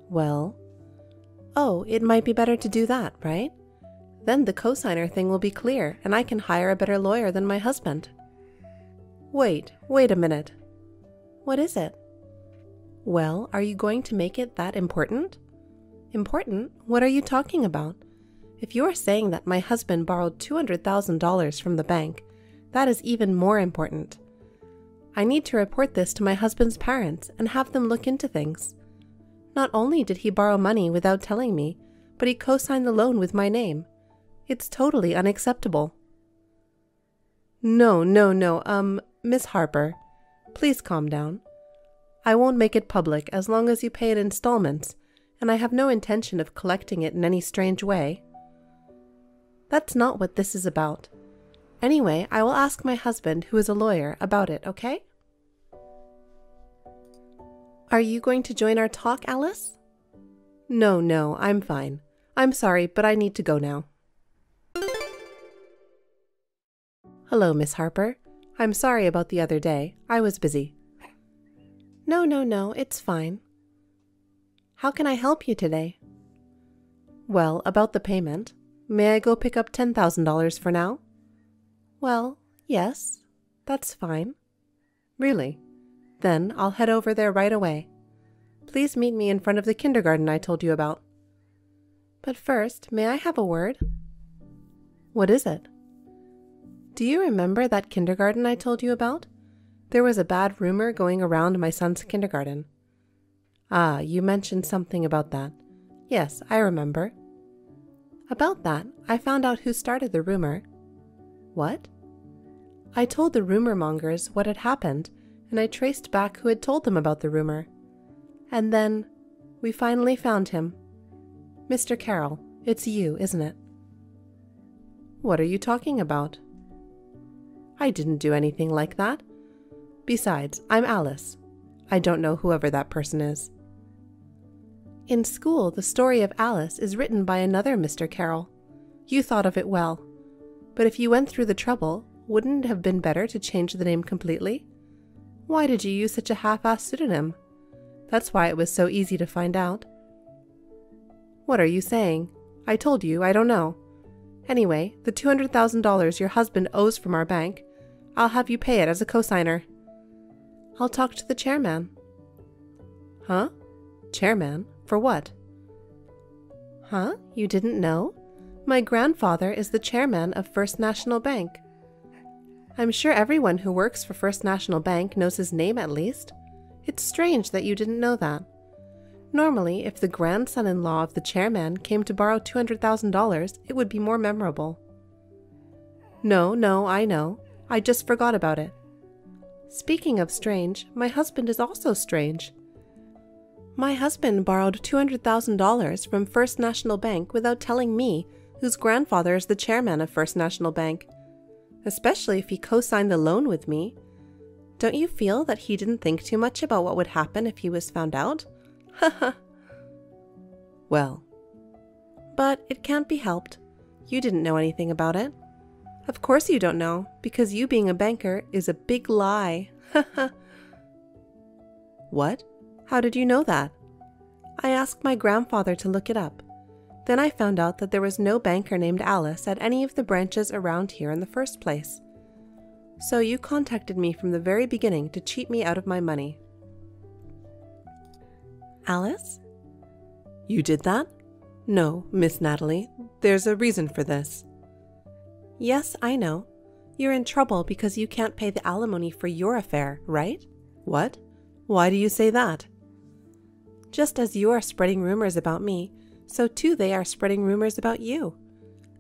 Well... Oh, it might be better to do that, right? Then the cosigner thing will be clear, and I can hire a better lawyer than my husband. Wait a minute. What is it? Well, are you going to make it that important? Important? What are you talking about? If you are saying that my husband borrowed $200,000 from the bank, that is even more important. I need to report this to my husband's parents and have them look into things. Not only did he borrow money without telling me, but he co-signed the loan with my name. It's totally unacceptable. No, Miss Harper, please calm down. I won't make it public as long as you pay it in installments, and I have no intention of collecting it in any strange way. That's not what this is about. Anyway, I will ask my husband, who is a lawyer, about it, okay? Are you going to join our talk, Alice? No, I'm fine. I'm sorry, but I need to go now. Hello, Miss Harper. I'm sorry about the other day. I was busy. No, it's fine. How can I help you today? Well, about the payment. May I go pick up $10,000 for now? Well, yes, that's fine. Really? Then I'll head over there right away. Please meet me in front of the kindergarten I told you about. But first, may I have a word? What is it? Do you remember that kindergarten I told you about? There was a bad rumor going around my son's kindergarten. Ah, you mentioned something about that. Yes, I remember. About that, I found out who started the rumor. What? I told the rumor mongers what had happened, and I traced back who had told them about the rumor. And then, we finally found him. Mr. Carroll, it's you, isn't it? What are you talking about? I didn't do anything like that. Besides, I'm Alice. I don't know whoever that person is. In school, the story of Alice is written by another Mr. Carroll. You thought of it well. But if you went through the trouble, wouldn't it have been better to change the name completely? Why did you use such a half-assed pseudonym? That's why it was so easy to find out. What are you saying? I told you, I don't know. Anyway, the $200,000 your husband owes from our bank, I'll have you pay it as a cosigner. I'll talk to the chairman. Huh? Chairman? For what? Huh? You didn't know? My grandfather is the chairman of First National Bank. I'm sure everyone who works for First National Bank knows his name at least. It's strange that you didn't know that. Normally, if the grandson-in-law of the chairman came to borrow $200,000, it would be more memorable. No, I know. I just forgot about it. Speaking of strange, my husband is also strange. My husband borrowed $200,000 from First National Bank without telling me, whose grandfather is the chairman of First National Bank. Especially if he co-signed the loan with me. Don't you feel that he didn't think too much about what would happen if he was found out? Haha. Well. But it can't be helped. You didn't know anything about it. Of course you don't know, because you being a banker is a big lie. Haha. What? How did you know that? I asked my grandfather to look it up. Then I found out that there was no banker named Alice at any of the branches around here in the first place. So you contacted me from the very beginning to cheat me out of my money. Alice? You did that? No, Miss Natalie. There's a reason for this. Yes, I know. You're in trouble because you can't pay the alimony for your affair, right? What? Why do you say that? Just as you are spreading rumors about me, so too they are spreading rumors about you.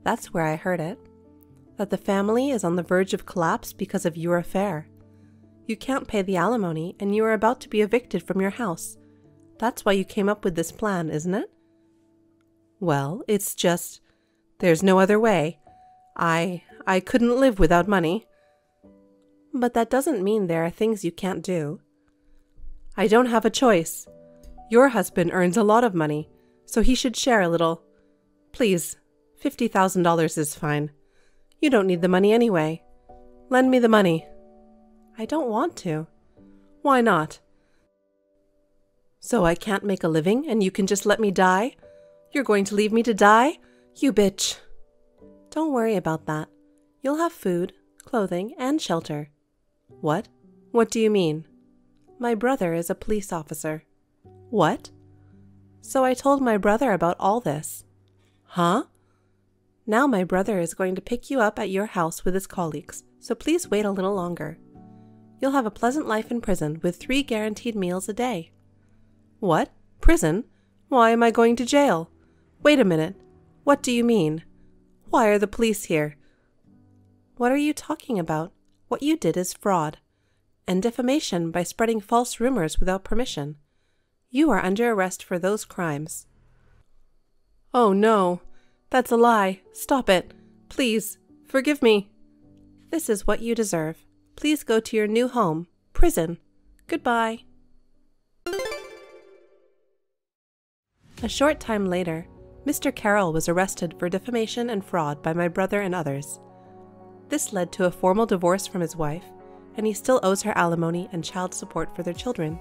That's where I heard it. That the family is on the verge of collapse because of your affair. You can't pay the alimony and you are about to be evicted from your house. That's why you came up with this plan, isn't it? Well, it's just, there's no other way. I couldn't live without money. But that doesn't mean there are things you can't do. I don't have a choice. Your husband earns a lot of money, so he should share a little. Please, $50,000 is fine. You don't need the money anyway. Lend me the money. I don't want to. Why not? So I can't make a living and you can just let me die? You're going to leave me to die? You bitch. Don't worry about that. You'll have food, clothing, and shelter. What? What do you mean? My brother is a police officer. What? So I told my brother about all this. Huh? Now my brother is going to pick you up at your house with his colleagues, so please wait a little longer. You'll have a pleasant life in prison with 3 guaranteed meals a day. What? Prison? Why am I going to jail? Wait a minute. What do you mean? Why are the police here? What are you talking about? What you did is fraud and defamation by spreading false rumors without permission. You are under arrest for those crimes. Oh no, that's a lie. Stop it. Please, forgive me. This is what you deserve. Please go to your new home, prison. Goodbye. A short time later, Mr. Carroll was arrested for defamation and fraud by my brother and others. This led to a formal divorce from his wife, and he still owes her alimony and child support for their children.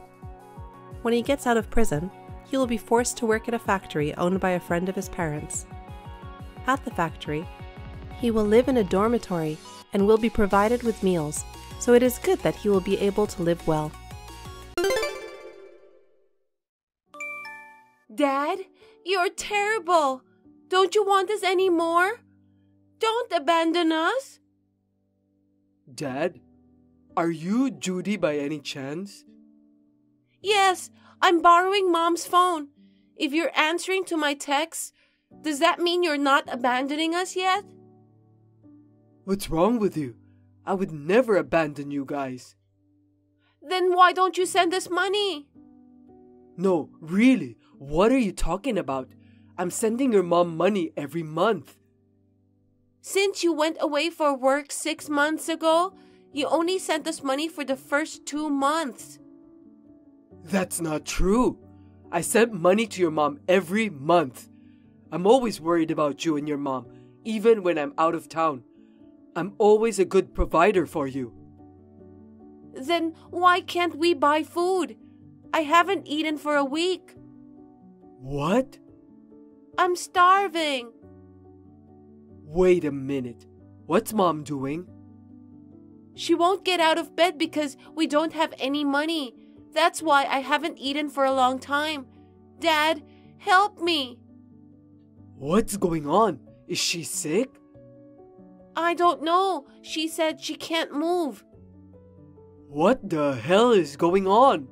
When he gets out of prison, he will be forced to work at a factory owned by a friend of his parents. At the factory, he will live in a dormitory and will be provided with meals, so it is good that he will be able to live well. Dad, you're terrible. Don't you want us anymore? Don't abandon us. Dad, are you Judy by any chance? Yes, I'm borrowing Mom's phone. If you're answering to my texts, does that mean you're not abandoning us yet? What's wrong with you? I would never abandon you guys. Then why don't you send us money? No, really, what are you talking about? I'm sending your mom money every month. Since you went away for work 6 months ago, you only sent us money for the first 2 months. That's not true. I sent money to your mom every month. I'm always worried about you and your mom, even when I'm out of town. I'm always a good provider for you. Then why can't we buy food? I haven't eaten for a week. What? I'm starving. Wait a minute. What's Mom doing? She won't get out of bed because we don't have any money. That's why I haven't eaten for a long time. Dad, help me. What's going on? Is she sick? I don't know. She said she can't move. What the hell is going on?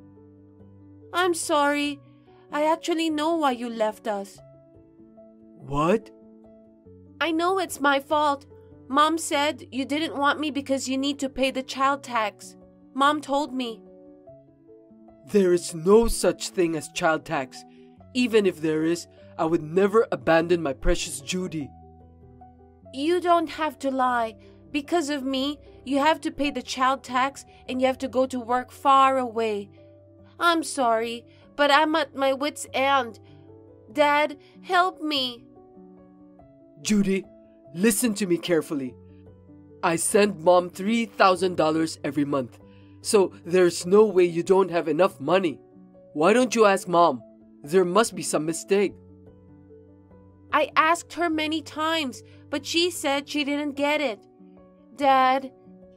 I'm sorry. I actually know why you left us. What? I know it's my fault. Mom said you didn't want me because you need to pay the child tax. Mom told me. There is no such thing as child tax. Even if there is, I would never abandon my precious Judy. You don't have to lie. Because of me, you have to pay the child tax and you have to go to work far away. I'm sorry, but I'm at my wit's end. Dad, help me. Judy, listen to me carefully. I send Mom $3,000 every month, so there's no way you don't have enough money. Why don't you ask Mom? There must be some mistake. I asked her many times, but she said she didn't get it. Dad,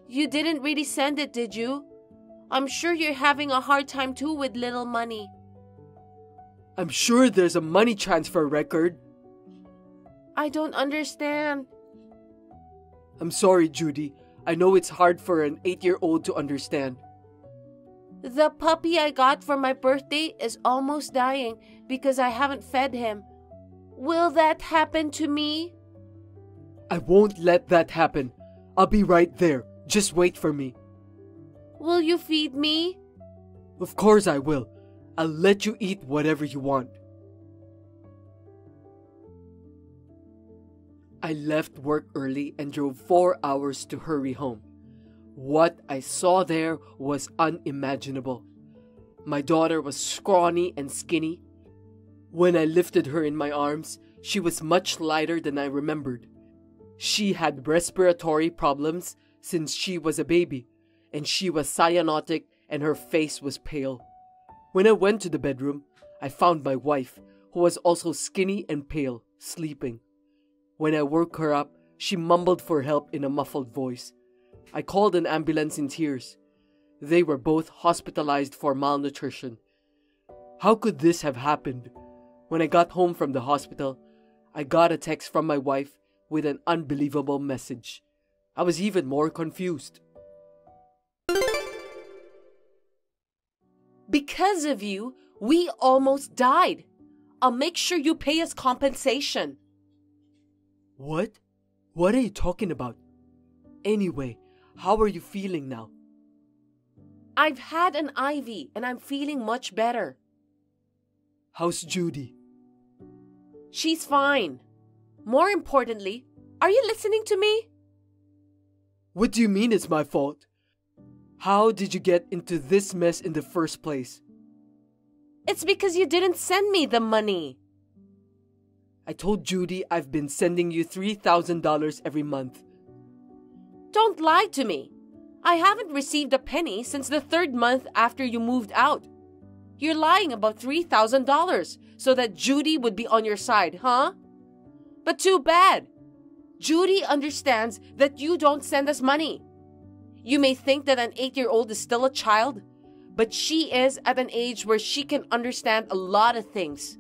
you didn't really send it, did you? I'm sure you're having a hard time too with little money. I'm sure there's a money transfer record. I don't understand. I'm sorry, Judy. I know it's hard for an 8-year-old to understand. The puppy I got for my birthday is almost dying because I haven't fed him. Will that happen to me? I won't let that happen. I'll be right there. Just wait for me. Will you feed me? Of course I will. I'll let you eat whatever you want. I left work early and drove 4 hours to hurry home. What I saw there was unimaginable. My daughter was scrawny and skinny. When I lifted her in my arms, she was much lighter than I remembered. She had respiratory problems since she was a baby, and she was cyanotic and her face was pale. When I went to the bedroom, I found my wife, who was also skinny and pale, sleeping. When I woke her up, she mumbled for help in a muffled voice. I called an ambulance in tears. They were both hospitalized for malnutrition. How could this have happened? When I got home from the hospital, I got a text from my wife with an unbelievable message. I was even more confused. Because of you, we almost died. I'll make sure you pay us compensation. What? What are you talking about? Anyway, how are you feeling now? I've had an IV and I'm feeling much better. How's Judy? She's fine. More importantly, are you listening to me? What do you mean it's my fault? How did you get into this mess in the first place? It's because you didn't send me the money. I told Judy I've been sending you $3,000 every month. Don't lie to me. I haven't received a penny since the 3rd month after you moved out. You're lying about $3,000 so that Judy would be on your side, huh? But too bad. Judy understands that you don't send us money. You may think that an 8-year-old is still a child, but she is at an age where she can understand a lot of things.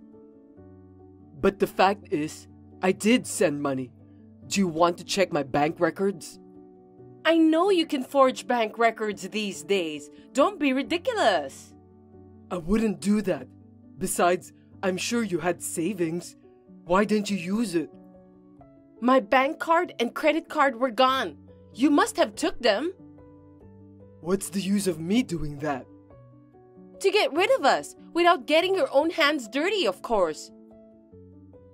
But the fact is, I did send money. Do you want to check my bank records? I know you can forge bank records these days. Don't be ridiculous. I wouldn't do that. Besides, I'm sure you had savings. Why didn't you use it? My bank card and credit card were gone. You must have took them. What's the use of me doing that? To get rid of us, without getting your own hands dirty, of course.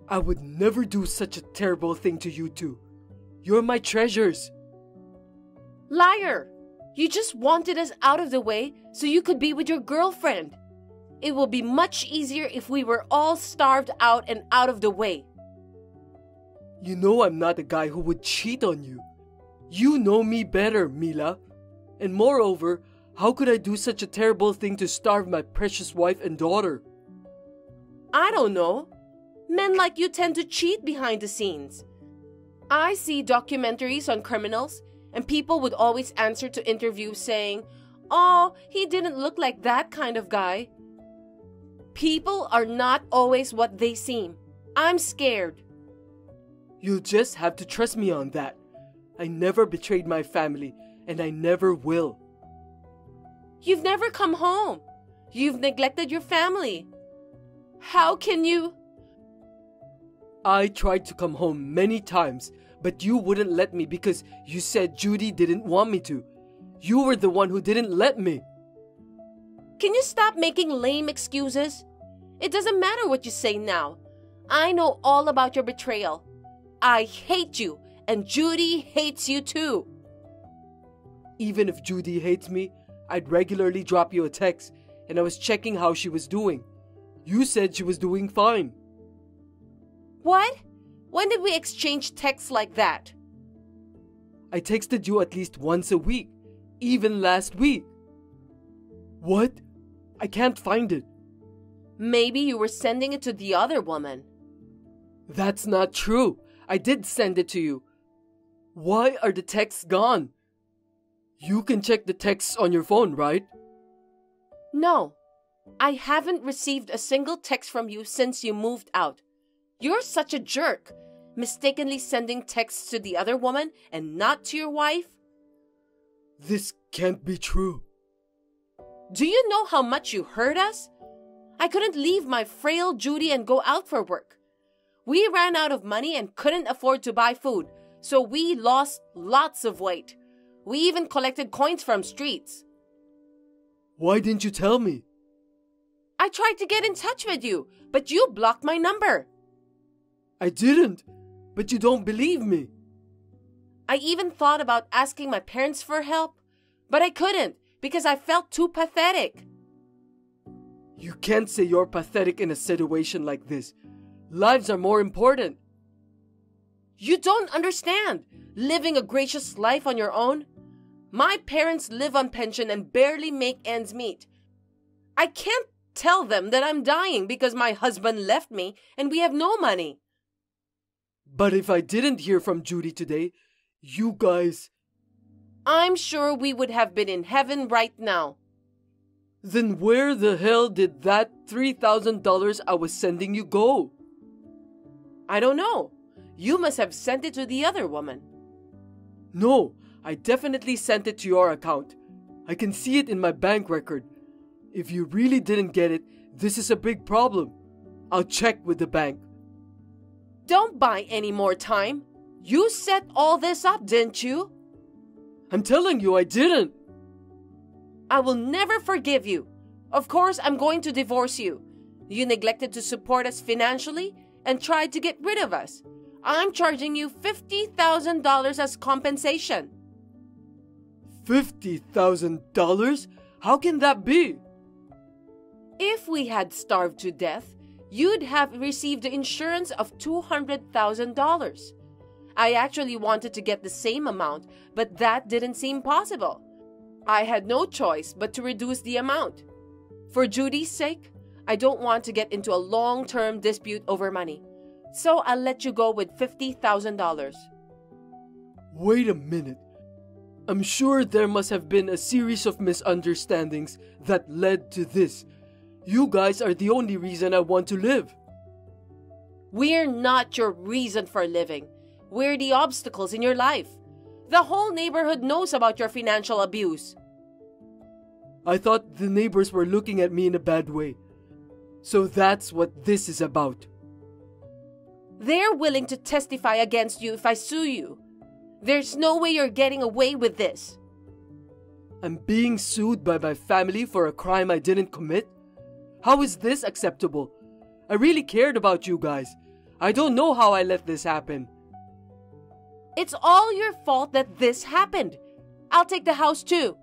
I would never do such a terrible thing to you two. You're my treasures. Liar! You just wanted us out of the way so you could be with your girlfriend. It will be much easier if we were all starved out and out of the way. You know I'm not a guy who would cheat on you. You know me better, Mila. And moreover, how could I do such a terrible thing to starve my precious wife and daughter? I don't know. Men like you tend to cheat behind the scenes. I see documentaries on criminals, and people would always answer to interviews saying, "Oh, he didn't look like that kind of guy." People are not always what they seem. I'm scared. You'll just have to trust me on that. I never betrayed my family, and I never will. You've never come home. You've neglected your family. How can you? I tried to come home many times, but you wouldn't let me because you said Judy didn't want me to. You were the one who didn't let me. Can you stop making lame excuses? It doesn't matter what you say now. I know all about your betrayal. I hate you, and Judy hates you too. Even if Judy hates me, I'd regularly drop you a text, and I was checking how she was doing. You said she was doing fine. What? When did we exchange texts like that? I texted you at least once a week, even last week. What? I can't find it. Maybe you were sending it to the other woman. That's not true. I did send it to you. Why are the texts gone? You can check the texts on your phone, right? No, I haven't received a single text from you since you moved out. You're such a jerk, mistakenly sending texts to the other woman and not to your wife. This can't be true. Do you know how much you hurt us? I couldn't leave my frail Judy and go out for work. We ran out of money and couldn't afford to buy food, so we lost lots of weight. We even collected coins from streets. Why didn't you tell me? I tried to get in touch with you, but you blocked my number. I didn't, but you don't believe me. I even thought about asking my parents for help, but I couldn't because I felt too pathetic. You can't say you're pathetic in a situation like this. Lives are more important. You don't understand. Living a gracious life on your own. My parents live on pension and barely make ends meet. I can't tell them that I'm dying because my husband left me and we have no money. But if I didn't hear from Judy today, you guys... I'm sure we would have been in heaven right now. Then where the hell did that $3,000 I was sending you go? I don't know. You must have sent it to the other woman. No, I definitely sent it to your account. I can see it in my bank record. If you really didn't get it, this is a big problem. I'll check with the bank. Don't buy any more time. You set all this up, didn't you? I'm telling you, I didn't. I will never forgive you. Of course, I'm going to divorce you. You neglected to support us financially and tried to get rid of us. I'm charging you $50,000 as compensation. $50,000? How can that be? If we had starved to death, you'd have received the insurance of $200,000. I actually wanted to get the same amount, but that didn't seem possible. I had no choice but to reduce the amount. For Judy's sake, I don't want to get into a long-term dispute over money. So I'll let you go with $50,000. Wait a minute. I'm sure there must have been a series of misunderstandings that led to this. You guys are the only reason I want to live. We're not your reason for living. We're the obstacles in your life. The whole neighborhood knows about your financial abuse. I thought the neighbors were looking at me in a bad way. So that's what this is about. They're willing to testify against you if I sue you. There's no way you're getting away with this. I'm being sued by my family for a crime I didn't commit? How is this acceptable? I really cared about you guys. I don't know how I let this happen. It's all your fault that this happened. I'll take the house too.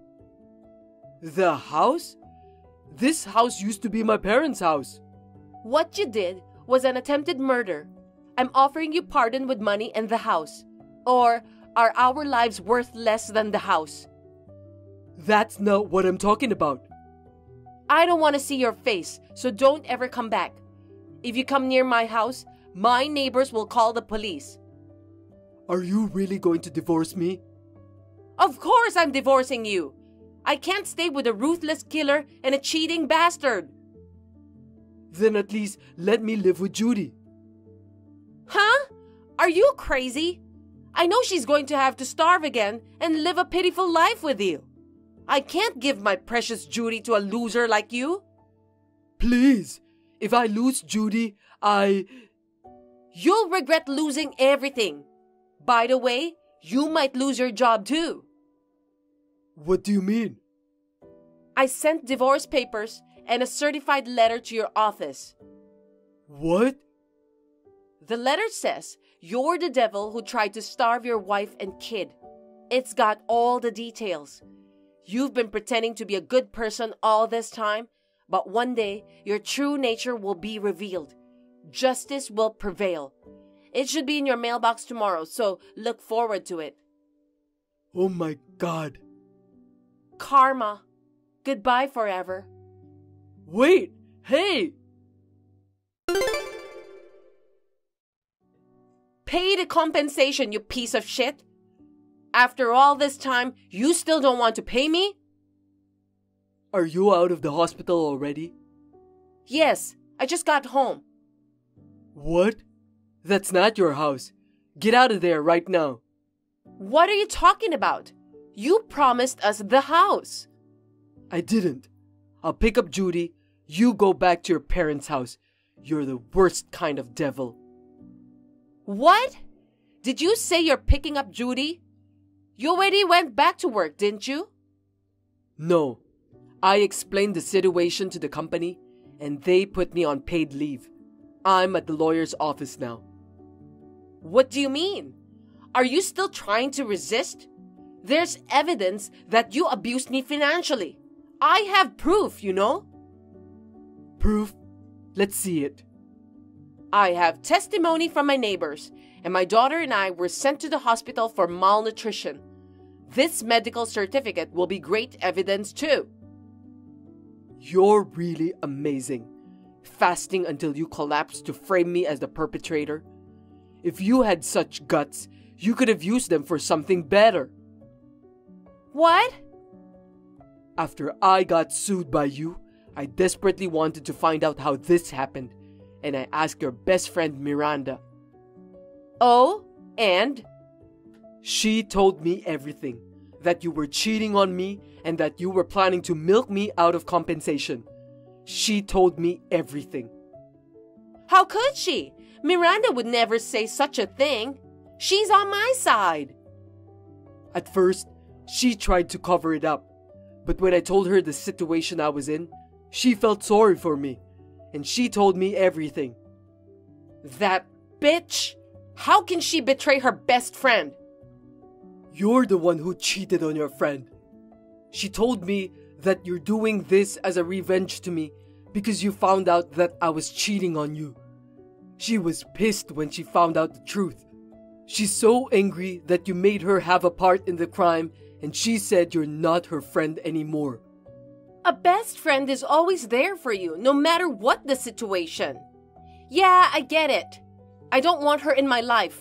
The house? This house used to be my parents' house. What you did was an attempted murder. I'm offering you pardon with money and the house. Or are our lives worth less than the house? That's not what I'm talking about. I don't want to see your face, so don't ever come back. If you come near my house, my neighbors will call the police. Are you really going to divorce me? Of course I'm divorcing you. I can't stay with a ruthless killer and a cheating bastard. Then at least let me live with Judy. Huh? Are you crazy? I know she's going to have to starve again and live a pitiful life with you. I can't give my precious Judy to a loser like you. Please, if I lose Judy, You'll regret losing everything. By the way, you might lose your job too. What do you mean? I sent divorce papers and a certified letter to your office. What? The letter says you're the devil who tried to starve your wife and kid. It's got all the details. You've been pretending to be a good person all this time, but one day your true nature will be revealed. Justice will prevail. It should be in your mailbox tomorrow, so look forward to it. Oh my God. Karma. Goodbye forever. Wait! Hey! Pay the compensation, you piece of shit. After all this time, you still don't want to pay me? Are you out of the hospital already? Yes, I just got home. What? That's not your house. Get out of there right now. What are you talking about? You promised us the house. I didn't. I'll pick up Judy. You go back to your parents' house. You're the worst kind of devil. What? Did you say you're picking up Judy? You already went back to work, didn't you? No. I explained the situation to the company, and they put me on paid leave. I'm at the lawyer's office now. What do you mean? Are you still trying to resist? There's evidence that you abused me financially. I have proof, you know. Proof? Let's see it. I have testimony from my neighbors, and my daughter and I were sent to the hospital for malnutrition. This medical certificate will be great evidence too. You're really amazing. Fasting until you collapsed to frame me as the perpetrator. If you had such guts, you could have used them for something better. What? After I got sued by you, I desperately wanted to find out how this happened, and I asked your best friend Miranda. Oh, and? She told me everything, that you were cheating on me and that you were planning to milk me out of compensation. She told me everything. How could she? Miranda would never say such a thing. She's on my side. At first, she tried to cover it up, but when I told her the situation I was in, she felt sorry for me, and she told me everything. That bitch! How can she betray her best friend? You're the one who cheated on your friend. She told me that you're doing this as a revenge to me because you found out that I was cheating on you. She was pissed when she found out the truth. She's so angry that you made her have a part in the crime, and she said you're not her friend anymore. A best friend is always there for you, no matter what the situation. Yeah, I get it. I don't want her in my life.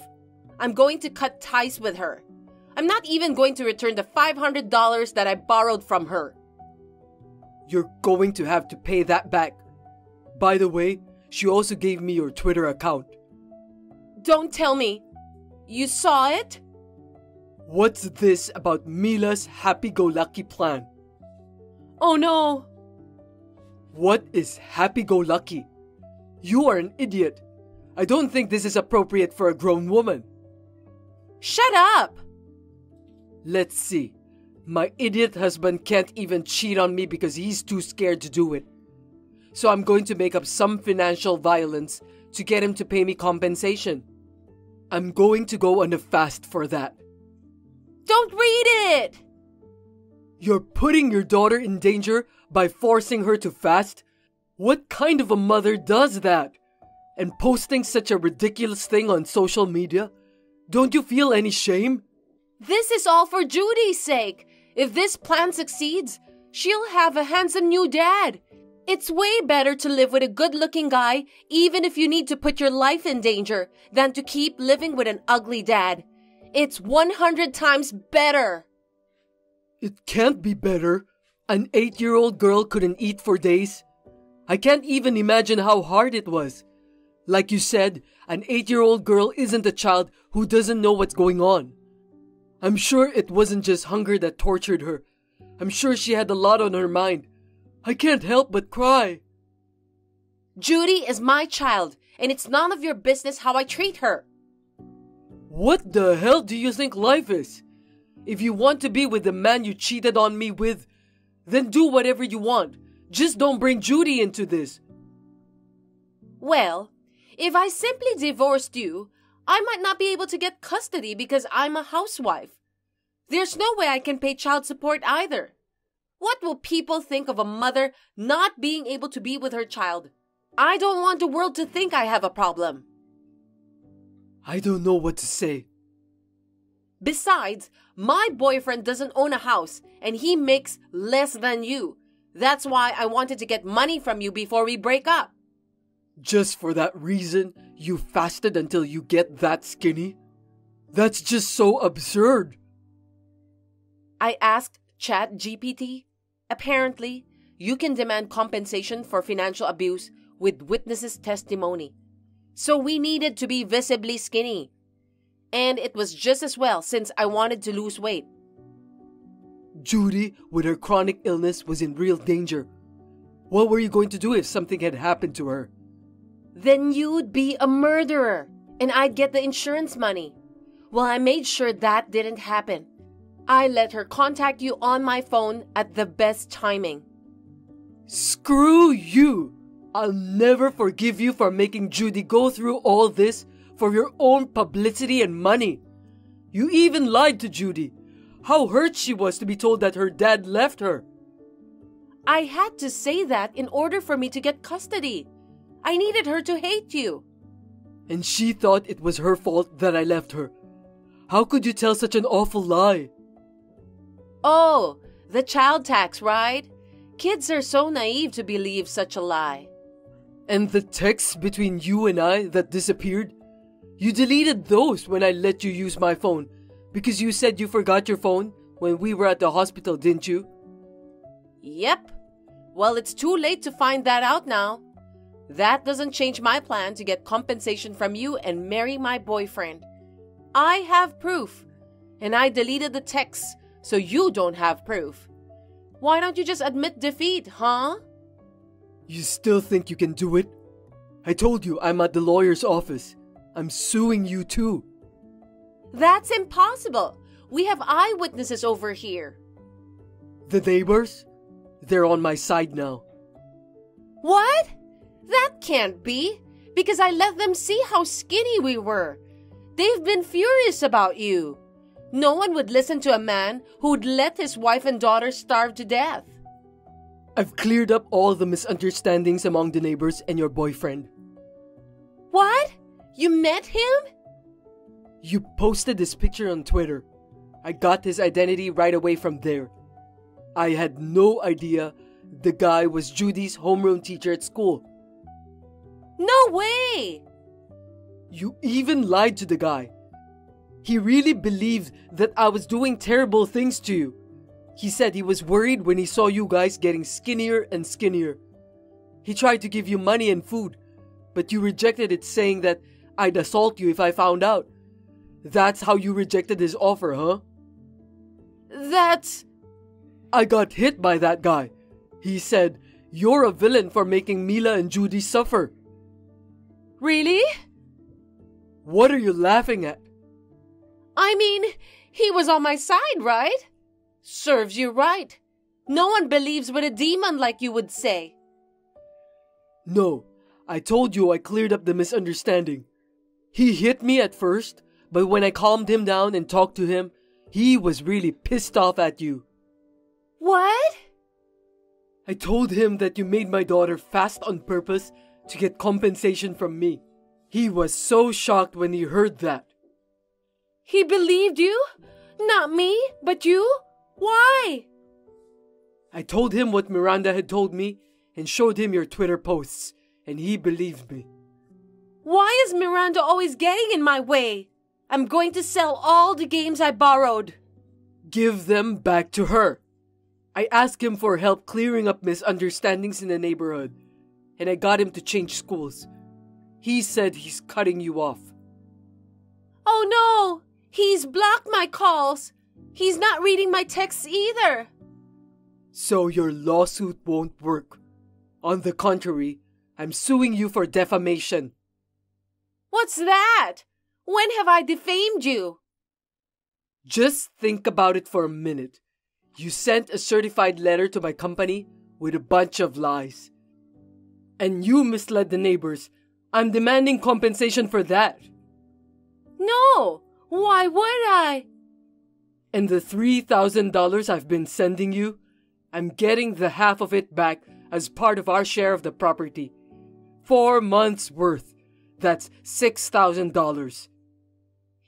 I'm going to cut ties with her. I'm not even going to return the $500 that I borrowed from her. You're going to have to pay that back. By the way, she also gave me your Twitter account. Don't tell me. You saw it? What's this about Mila's happy-go-lucky plan? Oh no. What is happy-go-lucky? You are an idiot. I don't think this is appropriate for a grown woman. Shut up! Let's see. My idiot husband can't even cheat on me because he's too scared to do it. So I'm going to make up some financial violence to get him to pay me compensation. I'm going to go on a fast for that. Don't read it! You're putting your daughter in danger by forcing her to fast? What kind of a mother does that? And posting such a ridiculous thing on social media? Don't you feel any shame? This is all for Judy's sake. If this plan succeeds, she'll have a handsome new dad. It's way better to live with a good-looking guy, even if you need to put your life in danger, than to keep living with an ugly dad. It's 100 times better. It can't be better. An 8-year-old girl couldn't eat for days. I can't even imagine how hard it was. Like you said, an 8-year-old girl isn't a child who doesn't know what's going on. I'm sure it wasn't just hunger that tortured her. I'm sure she had a lot on her mind. I can't help but cry. Judy is my child, and it's none of your business how I treat her. What the hell do you think life is? If you want to be with the man you cheated on me with, then do whatever you want. Just don't bring Judy into this. Well, if I simply divorced you, I might not be able to get custody because I'm a housewife. There's no way I can pay child support either. What will people think of a mother not being able to be with her child? I don't want the world to think I have a problem. I don't know what to say. Besides, my boyfriend doesn't own a house and he makes less than you. That's why I wanted to get money from you before we break up. Just for that reason, you fasted until you get that skinny? That's just so absurd. I asked ChatGPT. Apparently, you can demand compensation for financial abuse with witnesses' testimony. So we needed to be visibly skinny. And it was just as well since I wanted to lose weight. Judy, with her chronic illness, was in real danger. What were you going to do if something had happened to her? Then you'd be a murderer, and I'd get the insurance money. Well, I made sure that didn't happen. I let her contact you on my phone at the best timing. Screw you! I'll never forgive you for making Judy go through all this for your own publicity and money. You even lied to Judy. How hurt she was to be told that her dad left her. I had to say that in order for me to get custody. I needed her to hate you. And she thought it was her fault that I left her. How could you tell such an awful lie? Oh, the child tax, right? Kids are so naive to believe such a lie. And the texts between you and I that disappeared? You deleted those when I let you use my phone because you said you forgot your phone when we were at the hospital, didn't you? Yep. Well, it's too late to find that out now. That doesn't change my plan to get compensation from you and marry my boyfriend. I have proof, and I deleted the texts so you don't have proof. Why don't you just admit defeat, huh? You still think you can do it? I told you I'm at the lawyer's office. I'm suing you too. That's impossible. We have eyewitnesses over here. The neighbors? They're on my side now. What? That can't be, because I let them see how skinny we were. They've been furious about you. No one would listen to a man who'd let his wife and daughter starve to death. I've cleared up all the misunderstandings among the neighbors and your boyfriend. What? You met him? You posted this picture on Twitter. I got his identity right away from there. I had no idea the guy was Judy's homeroom teacher at school. No way! You even lied to the guy. He really believed that I was doing terrible things to you. He said he was worried when he saw you guys getting skinnier and skinnier. He tried to give you money and food, but you rejected it, saying that I'd assault you if I found out. That's how you rejected his offer, huh? I got hit by that guy. He said, "You're a villain for making Mila and Judy suffer." Really? What are you laughing at? I mean, he was on my side, right? Serves you right. No one believes what a demon like you would say. No, I told you I cleared up the misunderstanding. He hit me at first, but when I calmed him down and talked to him, he was really pissed off at you. What? I told him that you made my daughter fast on purpose to get compensation from me. He was so shocked when he heard that. He believed you? Not me, but you? Why? I told him what Miranda had told me and showed him your Twitter posts, and he believed me. Why is Miranda always getting in my way? I'm going to sell all the games I borrowed. Give them back to her. I asked him for help clearing up misunderstandings in the neighborhood, and I got him to change schools. He said he's cutting you off. Oh no! He's blocked my calls. He's not reading my texts either. So your lawsuit won't work. On the contrary, I'm suing you for defamation. What's that? When have I defamed you? Just think about it for a minute. You sent a certified letter to my company with a bunch of lies. And you misled the neighbors. I'm demanding compensation for that. No! Why would I? And the $3,000 I've been sending you, I'm getting the half of it back as part of our share of the property. 4 months worth. That's $6,000.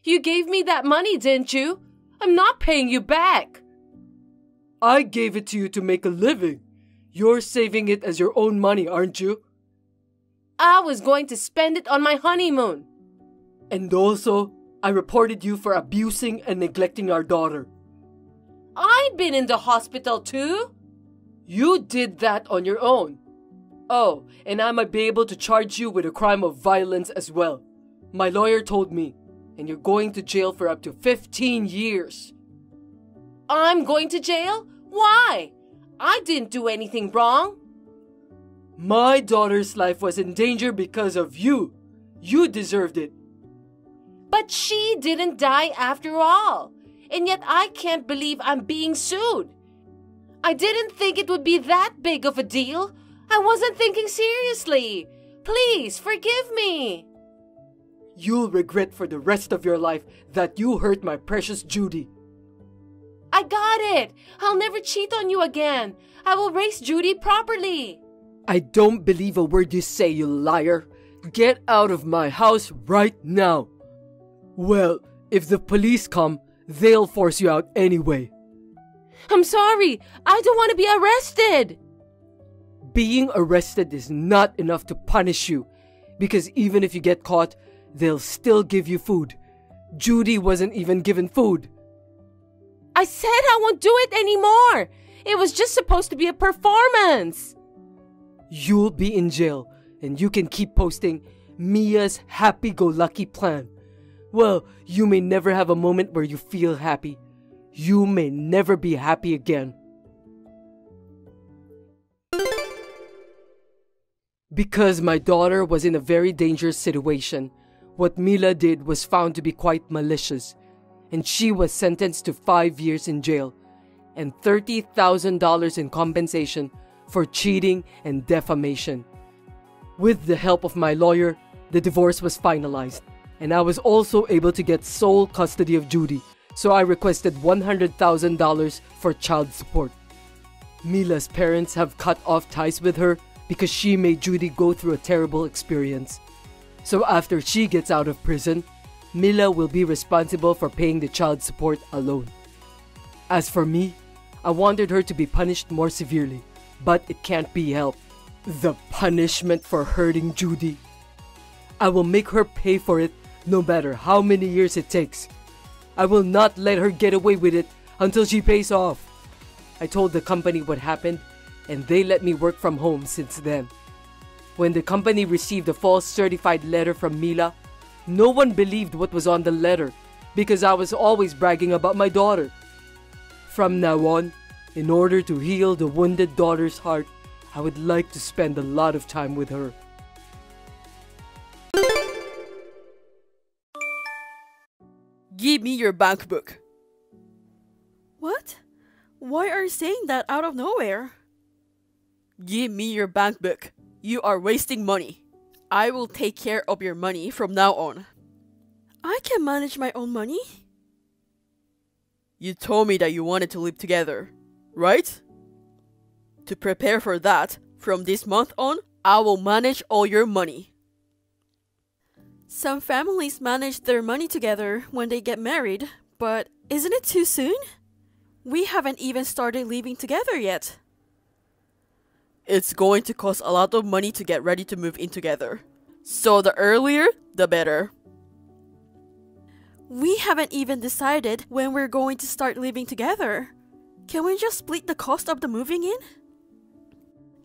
You gave me that money, didn't you? I'm not paying you back. I gave it to you to make a living. You're saving it as your own money, aren't you? I was going to spend it on my honeymoon. And also, I reported you for abusing and neglecting our daughter. I've been in the hospital too. You did that on your own. Oh, and I might be able to charge you with a crime of violence as well. My lawyer told me, and you're going to jail for up to 15 years. I'm going to jail? Why? I didn't do anything wrong. My daughter's life was in danger because of you. You deserved it. But she didn't die after all. And yet I can't believe I'm being sued. I didn't think it would be that big of a deal. I wasn't thinking seriously. Please forgive me. You'll regret for the rest of your life that you hurt my precious Judy. I got it. I'll never cheat on you again. I will raise Judy properly. I don't believe a word you say, you liar. Get out of my house right now. Well, if the police come, they'll force you out anyway. I'm sorry. I don't want to be arrested. Being arrested is not enough to punish you, because even if you get caught, they'll still give you food. Judy wasn't even given food. I said I won't do it anymore. It was just supposed to be a performance. You'll be in jail, and you can keep posting Mia's happy-go-lucky plan. Well, you may never have a moment where you feel happy. You may never be happy again. Because my daughter was in a very dangerous situation, what Mila did was found to be quite malicious, and she was sentenced to 5 years in jail and $30,000 in compensation for cheating and defamation. With the help of my lawyer, the divorce was finalized, and I was also able to get sole custody of Judy, so I requested $100,000 for child support. Mila's parents have cut off ties with her because she made Judy go through a terrible experience. So after she gets out of prison, Mila will be responsible for paying the child support alone. As for me, I wanted her to be punished more severely, but it can't be helped. The punishment for hurting Judy. I will make her pay for it no matter how many years it takes. I will not let her get away with it until she pays off. I told the company what happened, and they let me work from home since then. When the company received a false certified letter from Mila, no one believed what was on the letter because I was always bragging about my daughter. From now on, in order to heal the wounded daughter's heart, I would like to spend a lot of time with her. Give me your bank book. What? Why are you saying that out of nowhere? Give me your bank book. You are wasting money. I will take care of your money from now on. I can manage my own money. You told me that you wanted to live together, right? To prepare for that, from this month on, I will manage all your money. Some families manage their money together when they get married, but isn't it too soon? We haven't even started living together yet. It's going to cost a lot of money to get ready to move in together. So the earlier, the better. We haven't even decided when we're going to start living together. Can we just split the cost of the moving in?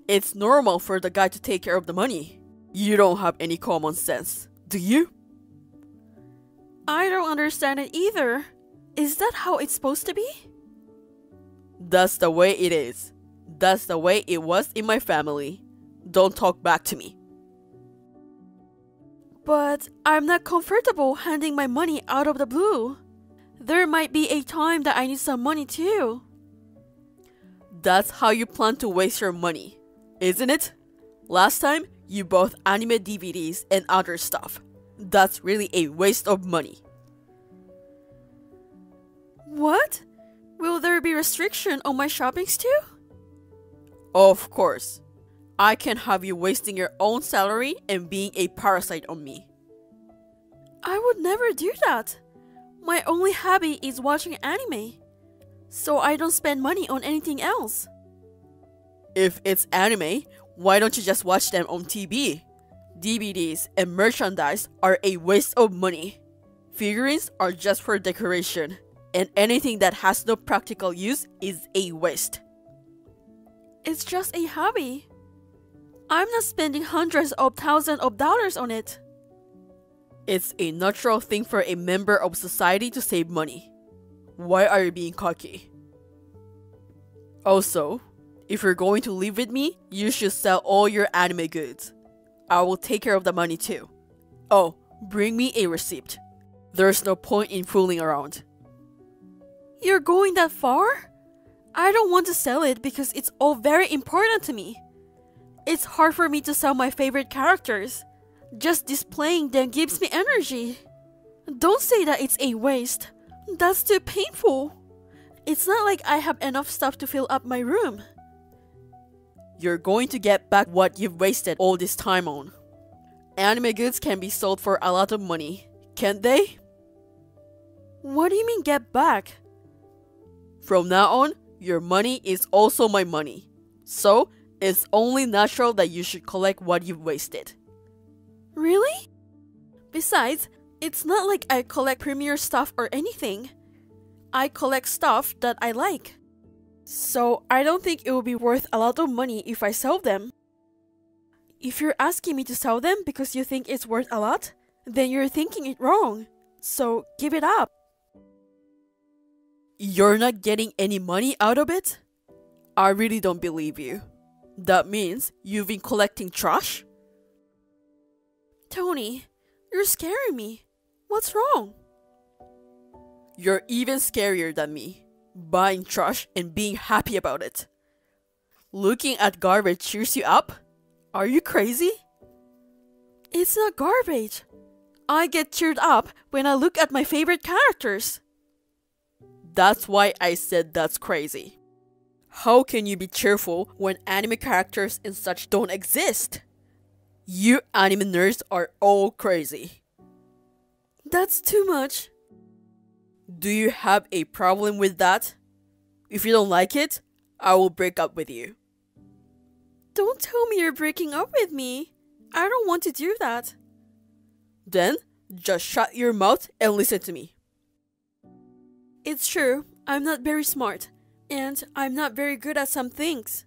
It's normal for the guy to take care of the money. You don't have any common sense, do you? I don't understand it either. Is that how it's supposed to be? That's the way it is. That's the way it was in my family. Don't talk back to me. But I'm not comfortable handing my money out of the blue. There might be a time that I need some money too. That's how you plan to waste your money, isn't it? Last time, you bought anime DVDs and other stuff. That's really a waste of money. What? Will there be restriction on my shoppings too? Of course. I can't have you wasting your own salary and being a parasite on me. I would never do that. My only hobby is watching anime, so I don't spend money on anything else. If it's anime, why don't you just watch them on TV? DVDs and merchandise are a waste of money. Figurines are just for decoration, and anything that has no practical use is a waste. It's just a hobby. I'm not spending hundreds of thousands of dollars on it. It's a natural thing for a member of society to save money. Why are you being cocky? Also, if you're going to live with me, you should sell all your anime goods. I will take care of the money too. Oh, bring me a receipt. There's no point in fooling around. You're going that far? I don't want to sell it because it's all very important to me. It's hard for me to sell my favorite characters. Just displaying them gives me energy. Don't say that it's a waste. That's too painful. It's not like I have enough stuff to fill up my room. You're going to get back what you've wasted all this time on. Anime goods can be sold for a lot of money, can't they? What do you mean get back? From now on, your money is also my money. So, it's only natural that you should collect what you've wasted. Really? Besides, it's not like I collect premier stuff or anything. I collect stuff that I like. So I don't think it will be worth a lot of money if I sell them. If you're asking me to sell them because you think it's worth a lot, then you're thinking it wrong. So give it up. You're not getting any money out of it? I really don't believe you. That means you've been collecting trash? Tony, you're scaring me. What's wrong? You're even scarier than me, buying trash and being happy about it. Looking at garbage cheers you up? Are you crazy? It's not garbage. I get cheered up when I look at my favorite characters. That's why I said that's crazy. How can you be cheerful when anime characters and such don't exist? You anime nerds are all crazy. That's too much. Do you have a problem with that? If you don't like it, I will break up with you. Don't tell me you're breaking up with me. I don't want to do that. Then, just shut your mouth and listen to me. It's true, I'm not very smart, and I'm not very good at some things.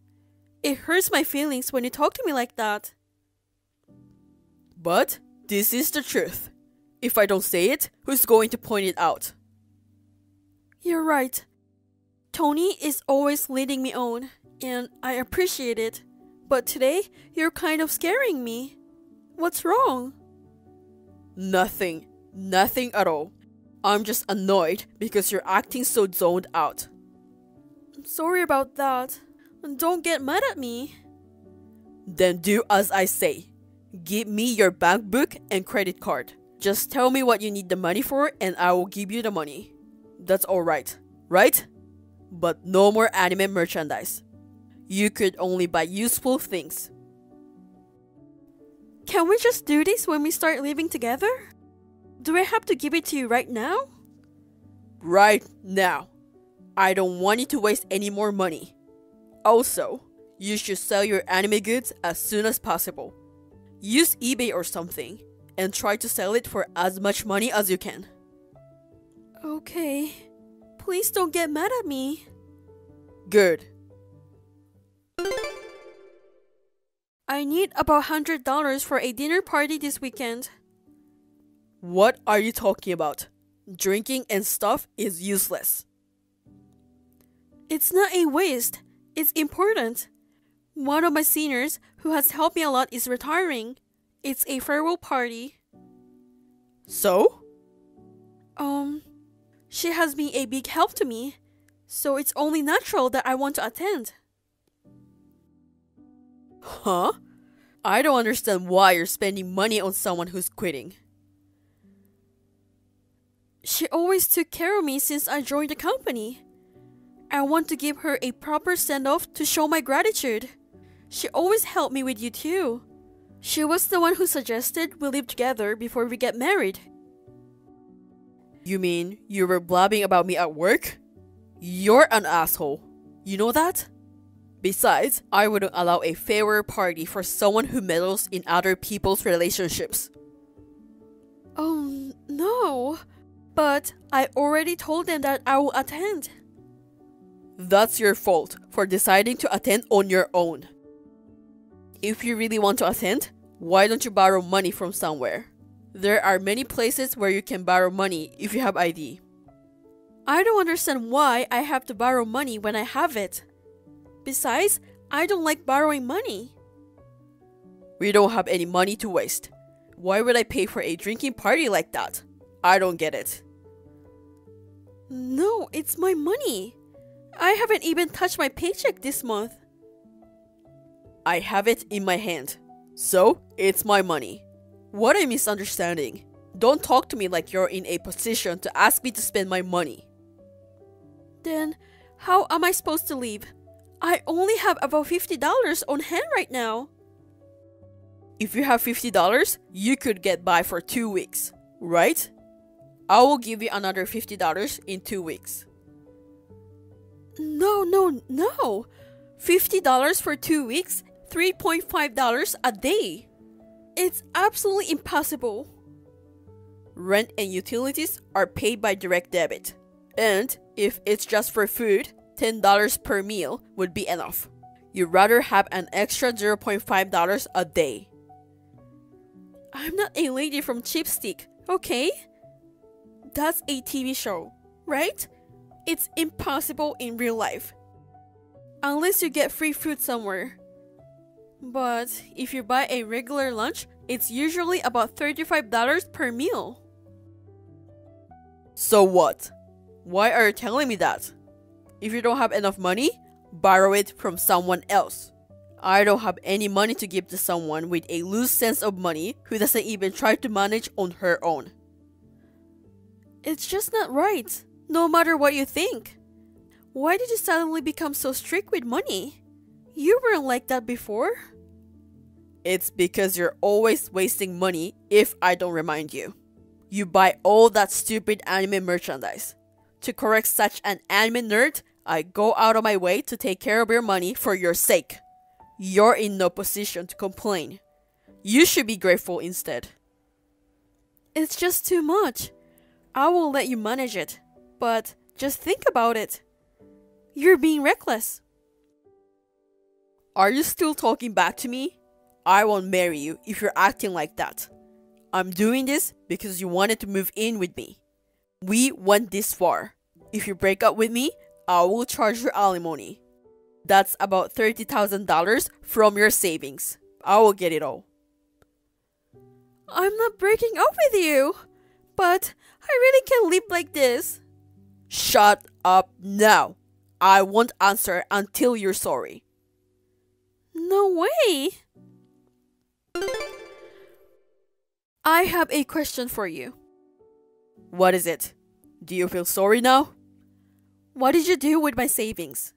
It hurts my feelings when you talk to me like that. But this is the truth. If I don't say it, who's going to point it out? You're right. Tony is always leading me on, and I appreciate it. But today, you're kind of scaring me. What's wrong? Nothing. Nothing at all. I'm just annoyed because you're acting so zoned out. I'm sorry about that. Don't get mad at me. Then do as I say. Give me your bank book and credit card. Just tell me what you need the money for and I will give you the money. That's alright, right? But no more anime merchandise. You could only buy useful things. Can we just do this when we start living together? Do I have to give it to you right now? Right now. I don't want you to waste any more money. Also, you should sell your anime goods as soon as possible. Use eBay or something and try to sell it for as much money as you can. Okay. Please don't get mad at me. Good. I need about $100 for a dinner party this weekend. What are you talking about? Drinking and stuff is useless. It's not a waste. It's important. One of my seniors who has helped me a lot is retiring. It's a farewell party. So? She has been a big help to me, so it's only natural that I want to attend. Huh? I don't understand why you're spending money on someone who's quitting. She always took care of me since I joined the company. I want to give her a proper send-off to show my gratitude. She always helped me with you too. She was the one who suggested we live together before we get married. You mean you were blabbing about me at work? You're an asshole. You know that? Besides, I wouldn't allow a farewell party for someone who meddles in other people's relationships. Oh, no. But I already told them that I will attend. That's your fault for deciding to attend on your own. If you really want to attend, why don't you borrow money from somewhere? There are many places where you can borrow money if you have ID. I don't understand why I have to borrow money when I have it. Besides, I don't like borrowing money. We don't have any money to waste. Why would I pay for a drinking party like that? I don't get it. No, it's my money. I haven't even touched my paycheck this month. I have it in my hand. So, it's my money. What a misunderstanding. Don't talk to me like you're in a position to ask me to spend my money. Then, how am I supposed to leave? I only have about $50 on hand right now. If you have $50, you could get by for 2 weeks, right? I will give you another $50 in 2 weeks. No. $50 for 2 weeks, $3.5 a day. It's absolutely impossible. Rent and utilities are paid by direct debit. And if it's just for food, $10 per meal would be enough. You'd rather have an extra $0.5 a day. I'm not a lady from Chipstick, okay? That's a TV show, right? It's impossible in real life. Unless you get free food somewhere. But if you buy a regular lunch, it's usually about $35 per meal. So what? Why are you telling me that? If you don't have enough money, borrow it from someone else. I don't have any money to give to someone with a loose sense of money who doesn't even try to manage on her own. It's just not right, no matter what you think. Why did you suddenly become so strict with money? You weren't like that before. It's because you're always wasting money if I don't remind you. You buy all that stupid anime merchandise. To correct such an anime nerd, I go out of my way to take care of your money for your sake. You're in no position to complain. You should be grateful instead. It's just too much. I will let you manage it, but just think about it. You're being reckless. Are you still talking back to me? I won't marry you if you're acting like that. I'm doing this because you wanted to move in with me. We went this far. If you break up with me, I will charge you alimony. That's about $30,000 from your savings. I will get it all. I'm not breaking up with you, but I really can't live like this. Shut up now. I won't answer until you're sorry. No way. I have a question for you. What is it? Do you feel sorry now? What did you do with my savings?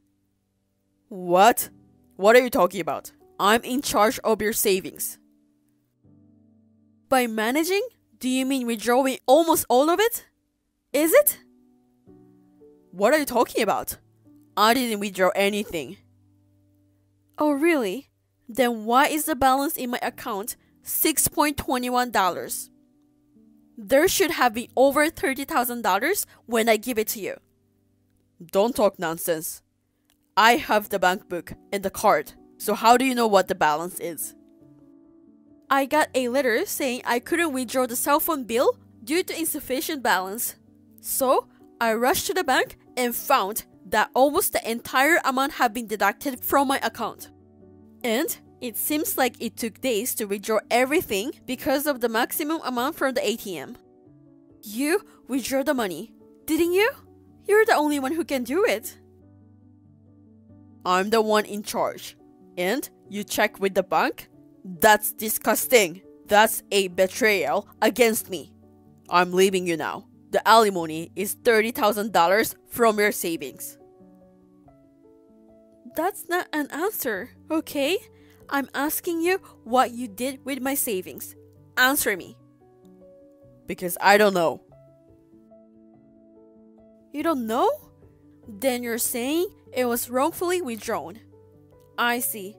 What? What are you talking about? I'm in charge of your savings. By managing, do you mean withdrawing almost all of it? Is it? What are you talking about? I didn't withdraw anything. Oh, really? Then why is the balance in my account $6.21? There should have been over $30,000 when I give it to you. Don't talk nonsense. I have the bank book and the card, so how do you know what the balance is? I got a letter saying I couldn't withdraw the cell phone bill due to insufficient balance. So, I rushed to the bank and found that almost the entire amount had been deducted from my account. And it seems like it took days to withdraw everything because of the maximum amount from the ATM. You withdrew the money, didn't you? You're the only one who can do it. I'm the one in charge. And you check with the bank? That's disgusting. That's a betrayal against me. I'm leaving you now. The alimony is $30,000 from your savings. That's not an answer, okay? I'm asking you what you did with my savings. Answer me. Because I don't know. You don't know? Then you're saying it was wrongfully withdrawn. I see.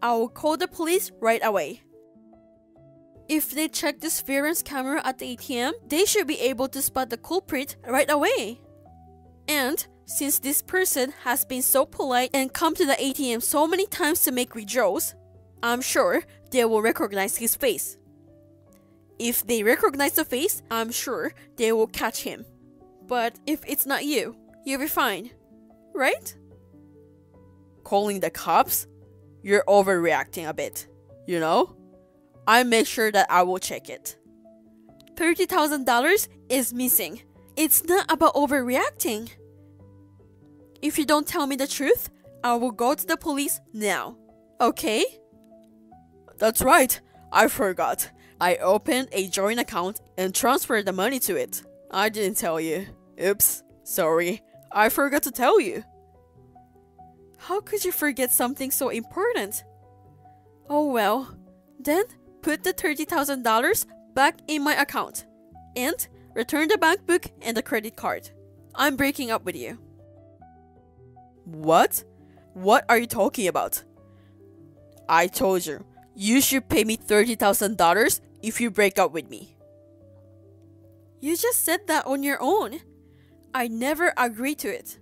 I will call the police right away. If they check the surveillance camera at the ATM, they should be able to spot the culprit right away. And since this person has been so polite and come to the ATM so many times to make withdrawals, I'm sure they will recognize his face. If they recognize the face, I'm sure they will catch him. But if it's not you, you'll be fine, right? Calling the cops? You're overreacting a bit, you know? I make sure that I will check it. $30,000 is missing. It's not about overreacting. If you don't tell me the truth, I will go to the police now. Okay? That's right. I forgot. I opened a joint account and transferred the money to it. I didn't tell you. Oops. Sorry. I forgot to tell you. How could you forget something so important? Oh well. Then put the $30,000 back in my account and return the bank book and the credit card. I'm breaking up with you. What? What are you talking about? I told you, you should pay me $30,000 if you break up with me. You just said that on your own. I never agreed to it.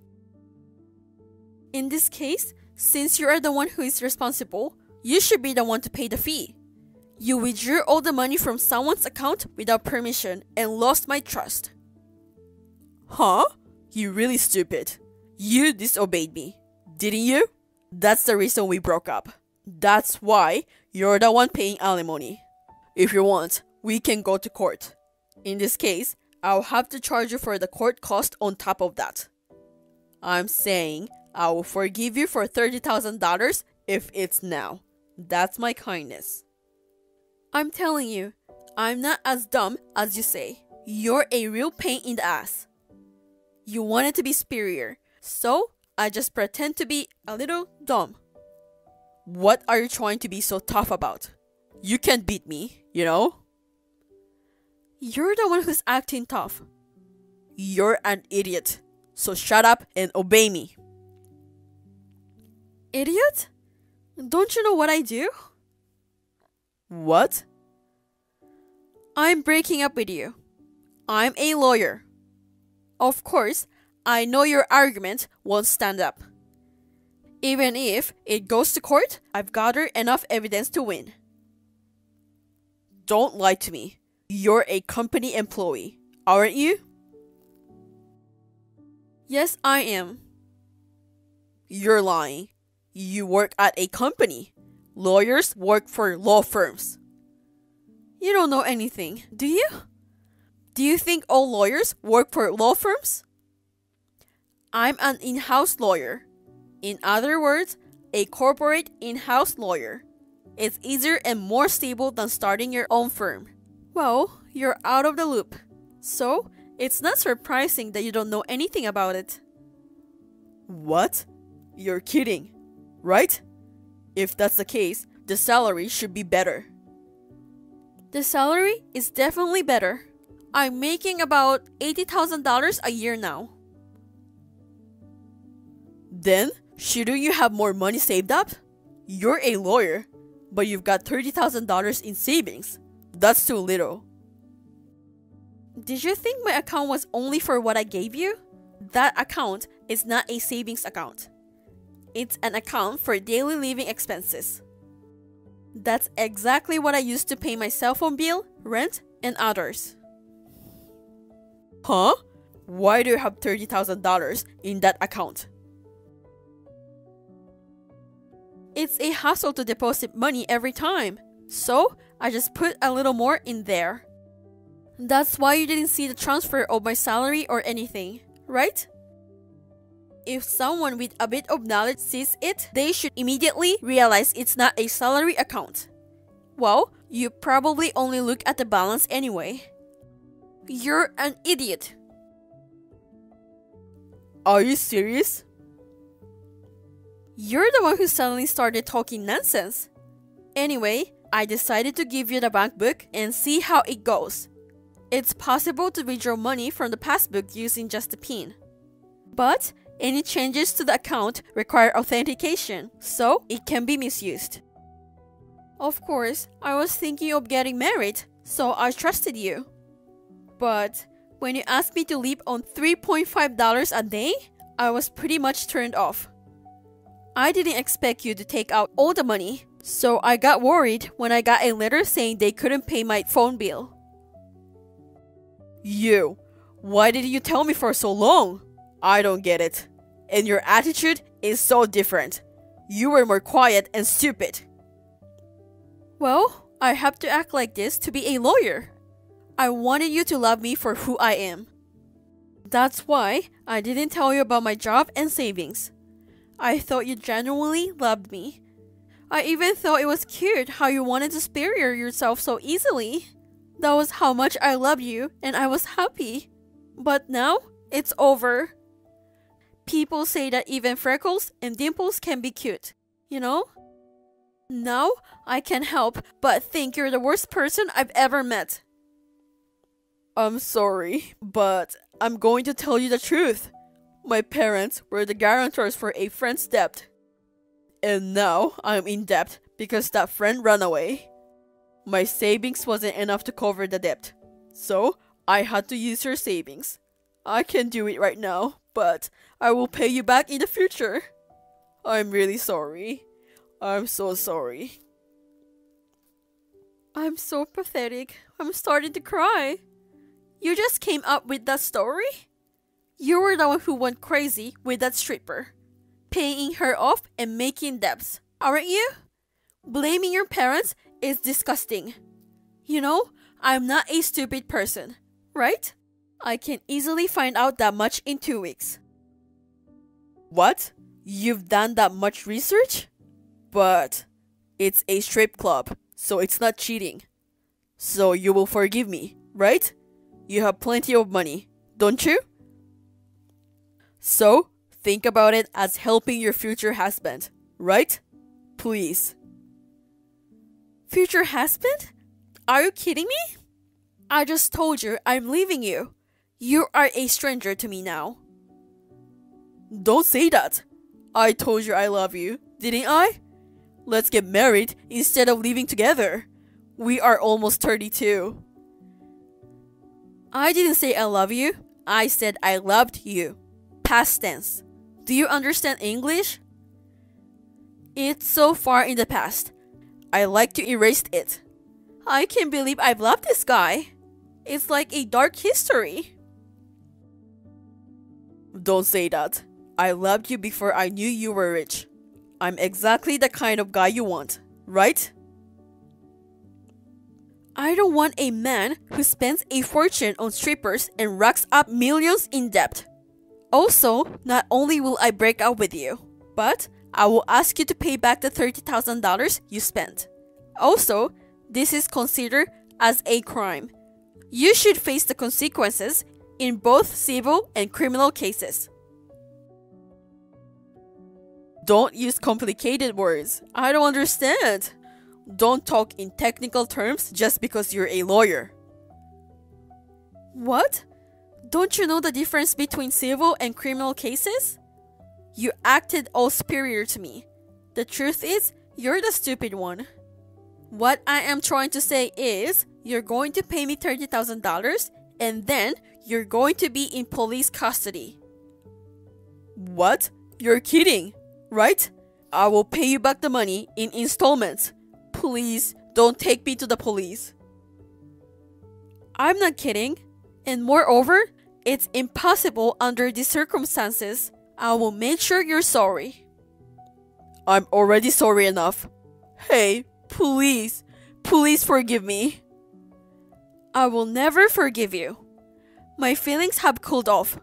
In this case, since you are the one who is responsible, you should be the one to pay the fee. You withdrew all the money from someone's account without permission and lost my trust. Huh? You really stupid. You disobeyed me, didn't you? That's the reason we broke up. That's why you're the one paying alimony. If you want, we can go to court. In this case, I'll have to charge you for the court cost on top of that. I'm saying I will forgive you for $30,000 if it's now. That's my kindness. I'm telling you, I'm not as dumb as you say. You're a real pain in the ass. You wanted to be superior, so I just pretend to be a little dumb. What are you trying to be so tough about? You can't beat me, you know? You're the one who's acting tough. You're an idiot, so shut up and obey me. Idiot? Don't you know what I do? What? I'm breaking up with you. I'm a lawyer. Of course, I know your argument won't stand up. Even if it goes to court, I've gathered enough evidence to win. Don't lie to me. You're a company employee, aren't you? Yes, I am. You're lying. You work at a company. Lawyers work for law firms. You don't know anything, do you? Do you think all lawyers work for law firms? I'm an in-house lawyer. In other words, a corporate in-house lawyer. It's easier and more stable than starting your own firm. Well, you're out of the loop. So, it's not surprising that you don't know anything about it. What? You're kidding, right? If that's the case, the salary should be better. The salary is definitely better. I'm making about $80,000 a year now. Then, shouldn't you have more money saved up? You're a lawyer, but you've got $30,000 in savings. That's too little. Did you think my account was only for what I gave you? That account is not a savings account. It's an account for daily living expenses. That's exactly what I used to pay my cell phone bill, rent, and others. Huh? Why do you have $30,000 in that account? It's a hassle to deposit money every time, so I just put a little more in there. That's why you didn't see the transfer of my salary or anything, right? If someone with a bit of knowledge sees it, they should immediately realize it's not a salary account. Well, you probably only look at the balance anyway. You're an idiot. Are you serious? You're the one who suddenly started talking nonsense. Anyway, I decided to give you the bank book and see how it goes. It's possible to withdraw money from the passbook using just the PIN. But any changes to the account require authentication, so it can be misused. Of course, I was thinking of getting married, so I trusted you. But when you asked me to live on $3.5 a day, I was pretty much turned off. I didn't expect you to take out all the money, so I got worried when I got a letter saying they couldn't pay my phone bill. You, why didn't you tell me for so long? I don't get it. And your attitude is so different. You were more quiet and stupid. Well, I have to act like this to be a lawyer. I wanted you to love me for who I am. That's why I didn't tell you about my job and savings. I thought you genuinely loved me. I even thought it was cute how you wanted to spare yourself so easily. That was how much I loved you and I was happy. But now, it's over. People say that even freckles and dimples can be cute, you know? Now, I can't help but think you're the worst person I've ever met. I'm sorry, but I'm going to tell you the truth. My parents were the guarantors for a friend's debt. And now I'm in debt because that friend ran away. My savings wasn't enough to cover the debt, so I had to use your savings. I can't do it right now, but I will pay you back in the future. I'm really sorry. I'm so sorry. I'm so pathetic. I'm starting to cry. You just came up with that story? You were the one who went crazy with that stripper, paying her off and making debts, aren't you? Blaming your parents is disgusting. You know, I'm not a stupid person, right? I can easily find out that much in 2 weeks. What? You've done that much research? But it's a strip club, so it's not cheating. So you will forgive me, right? You have plenty of money, don't you? So, think about it as helping your future husband, right? Please. Future husband? Are you kidding me? I just told you I'm leaving you. You are a stranger to me now. Don't say that. I told you I love you, didn't I? Let's get married instead of living together. We are almost 32. I didn't say I love you. I said I loved you. Past tense. Do you understand English? It's so far in the past. I like to erase it. I can't believe I've loved this guy. It's like a dark history. Don't say that. I loved you before I knew you were rich. I'm exactly the kind of guy you want, right? I don't want a man who spends a fortune on strippers and racks up millions in debt. Also, not only will I break up with you, but I will ask you to pay back the $30,000 you spent. Also, this is considered as a crime. You should face the consequences in both civil and criminal cases. Don't use complicated words. I don't understand. Don't talk in technical terms just because you're a lawyer. What? Don't you know the difference between civil and criminal cases? You acted all superior to me. The truth is, you're the stupid one. What I am trying to say is, you're going to pay me $30,000 and then you're going to be in police custody. What? You're kidding, right? I will pay you back the money in installments. Please don't take me to the police. I'm not kidding. And moreover, it's impossible under these circumstances. I will make sure you're sorry. I'm already sorry enough. Hey, please forgive me. I will never forgive you. My feelings have cooled off,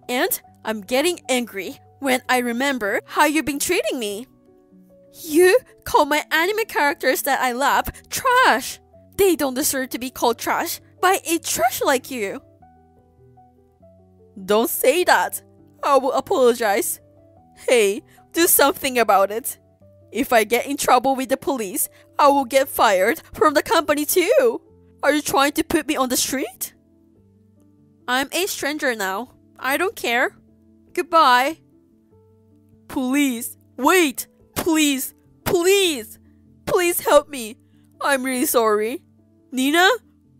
and I'm getting angry when I remember how you've been treating me. You call my anime characters that I love trash. They don't deserve to be called trash by a trash like you. Don't say that. I will apologize. Hey, do something about it. If I get in trouble with the police, I will get fired from the company too. Are you trying to put me on the street? I'm a stranger now. I don't care. Goodbye. Please, wait. Please help me. I'm really sorry. Nina,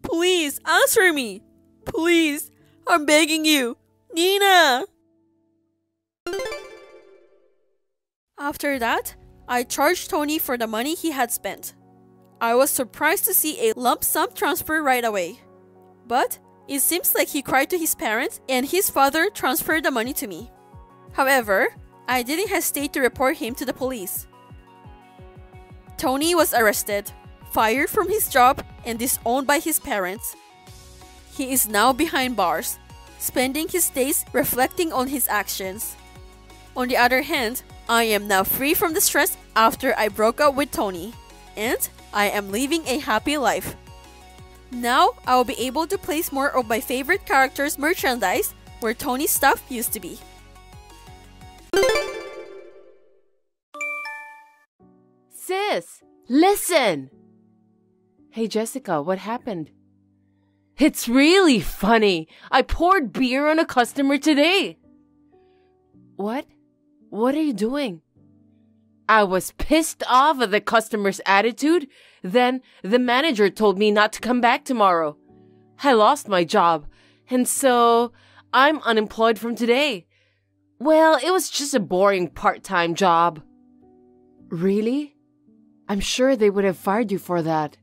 please answer me. Please, I'm begging you. Nina! After that, I charged Tony for the money he had spent. I was surprised to see a lump sum transfer right away. But it seems like he cried to his parents and his father transferred the money to me. However, I didn't hesitate to report him to the police. Tony was arrested, fired from his job, and disowned by his parents. He is now behind bars, spending his days reflecting on his actions. On the other hand, I am now free from the stress after I broke up with Tony, and I am living a happy life. Now, I will be able to place more of my favorite characters' merchandise where Tony's stuff used to be. Sis, listen! Hey Jessica, what happened? It's really funny. I poured beer on a customer today. What? What are you doing? I was pissed off at the customer's attitude. Then the manager told me not to come back tomorrow. I lost my job, and so I'm unemployed from today. Well, it was just a boring part-time job. Really? I'm sure they would have fired you for that.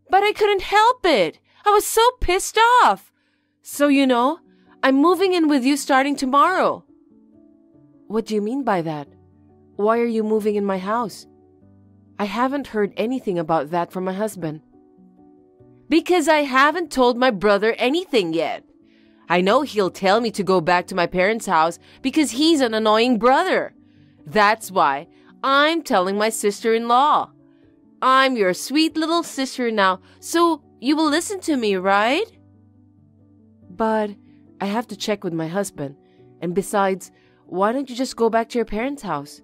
But I couldn't help it. I was so pissed off. So, I'm moving in with you starting tomorrow. What do you mean by that? Why are you moving in my house? I haven't heard anything about that from my husband. Because I haven't told my brother anything yet. I know he'll tell me to go back to my parents' house because he's an annoying brother. That's why I'm telling my sister-in-law. I'm your sweet little sister now, so you will listen to me, right? But I have to check with my husband. And besides, why don't you just go back to your parents' house?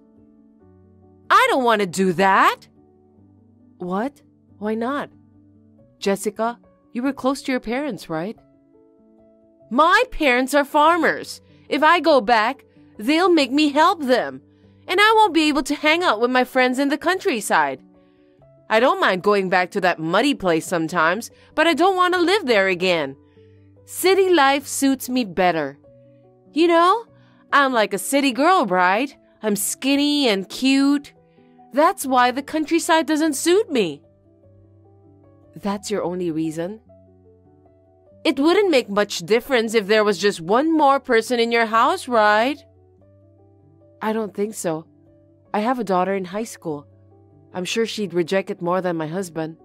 I don't want to do that. What? Why not? Jessica, you were close to your parents, right? My parents are farmers. If I go back, they'll make me help them. And I won't be able to hang out with my friends in the countryside. I don't mind going back to that muddy place sometimes, but I don't want to live there again. City life suits me better. I'm like a city girl, right? I'm skinny and cute. That's why the countryside doesn't suit me. That's your only reason? It wouldn't make much difference if there was just one more person in your house, right? I don't think so. I have a daughter in high school. I'm sure she'd reject it more than my husband.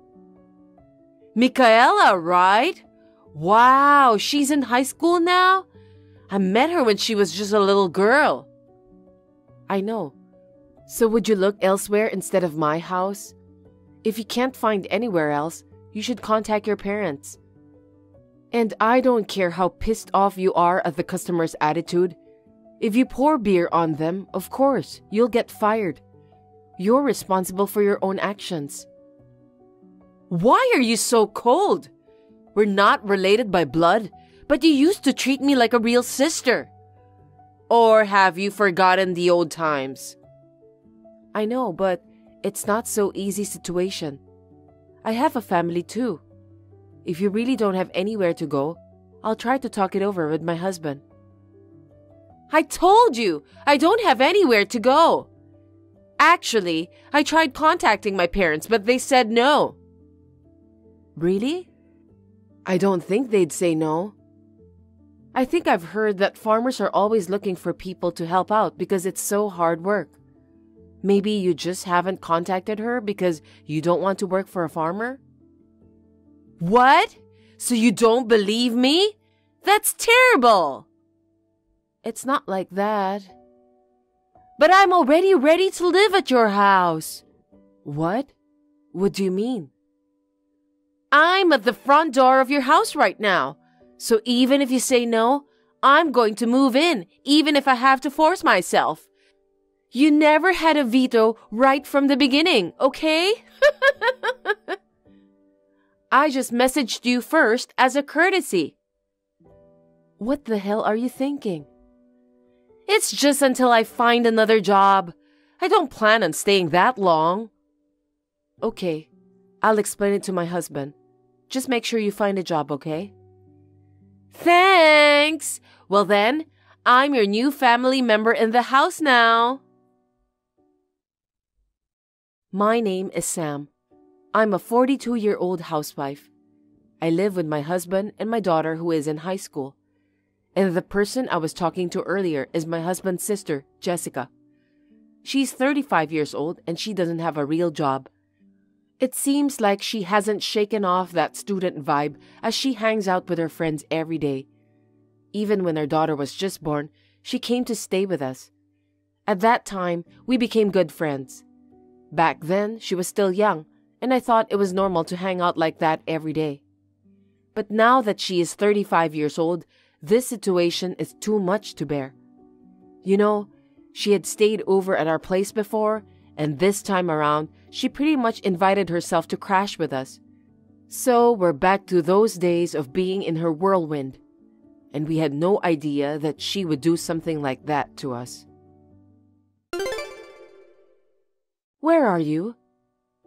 Michaela, right? Wow, she's in high school now? I met her when she was just a little girl. I know. So would you look elsewhere instead of my house? If you can't find anywhere else, you should contact your parents. And I don't care how pissed off you are at the customer's attitude. If you pour beer on them, of course, you'll get fired. You're responsible for your own actions. Why are you so cold? We're not related by blood, but you used to treat me like a real sister. Or have you forgotten the old times? I know, but it's not so easy situation. I have a family too. if you really don't have anywhere to go, I'll try to talk it over with my husband. I told you, I don't have anywhere to go. Actually, I tried contacting my parents, but they said no. Really? I don't think they'd say no. I think I've heard that farmers are always looking for people to help out because it's so hard work. Maybe you just haven't contacted her because you don't want to work for a farmer? What? So you don't believe me? That's terrible! It's not like that. But I'm already ready to live at your house. What? What do you mean? I'm at the front door of your house right now. So even if you say no, I'm going to move in, even if I have to force myself. You never had a veto right from the beginning, okay? I just messaged you first as a courtesy. What the hell are you thinking? It's just until I find another job. I don't plan on staying that long. Okay, I'll explain it to my husband. Just make sure you find a job, okay? Thanks! Well then, I'm your new family member in the house now. My name is Sam. I'm a 42-year-old housewife. I live with my husband and my daughter who is in high school. And the person I was talking to earlier is my husband's sister, Jessica. She's 35 years old and she doesn't have a real job. It seems like she hasn't shaken off that student vibe as she hangs out with her friends every day. Even when her daughter was just born, she came to stay with us. At that time, we became good friends. Back then, she was still young, and I thought it was normal to hang out like that every day. But now that she is 35 years old, this situation is too much to bear. You know, she had stayed over at our place before, and this time around, she pretty much invited herself to crash with us. So we're back to those days of being in her whirlwind, and we had no idea that she would do something like that to us. Where are you?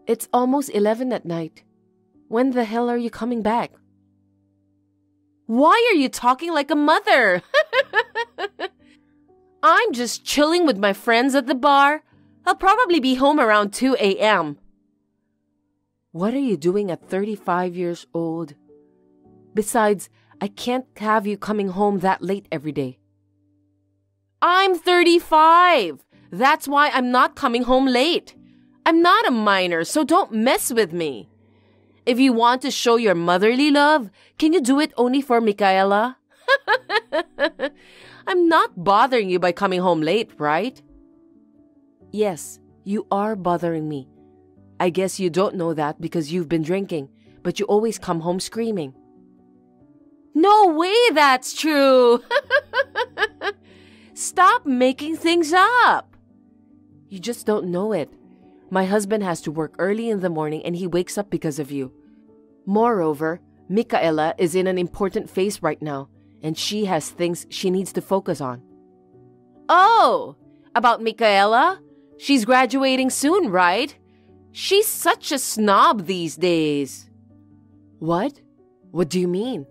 It's almost 11 at night. When the hell are you coming back? Why are you talking like a mother? I'm just chilling with my friends at the bar. I'll probably be home around 2 a.m. What are you doing at 35 years old? Besides, I can't have you coming home that late every day. I'm 35. That's why I'm not coming home late. I'm not a minor, so don't mess with me. If you want to show your motherly love, can you do it only for Michaela? I'm not bothering you by coming home late, right? Yes, you are bothering me. I guess you don't know that because you've been drinking, but you always come home screaming. No way that's true! Stop making things up! You just don't know it. My husband has to work early in the morning and he wakes up because of you. Moreover, Michaela is in an important phase right now, and she has things she needs to focus on. Oh! About Michaela? She's graduating soon, right? She's such a snob these days. What? What do you mean?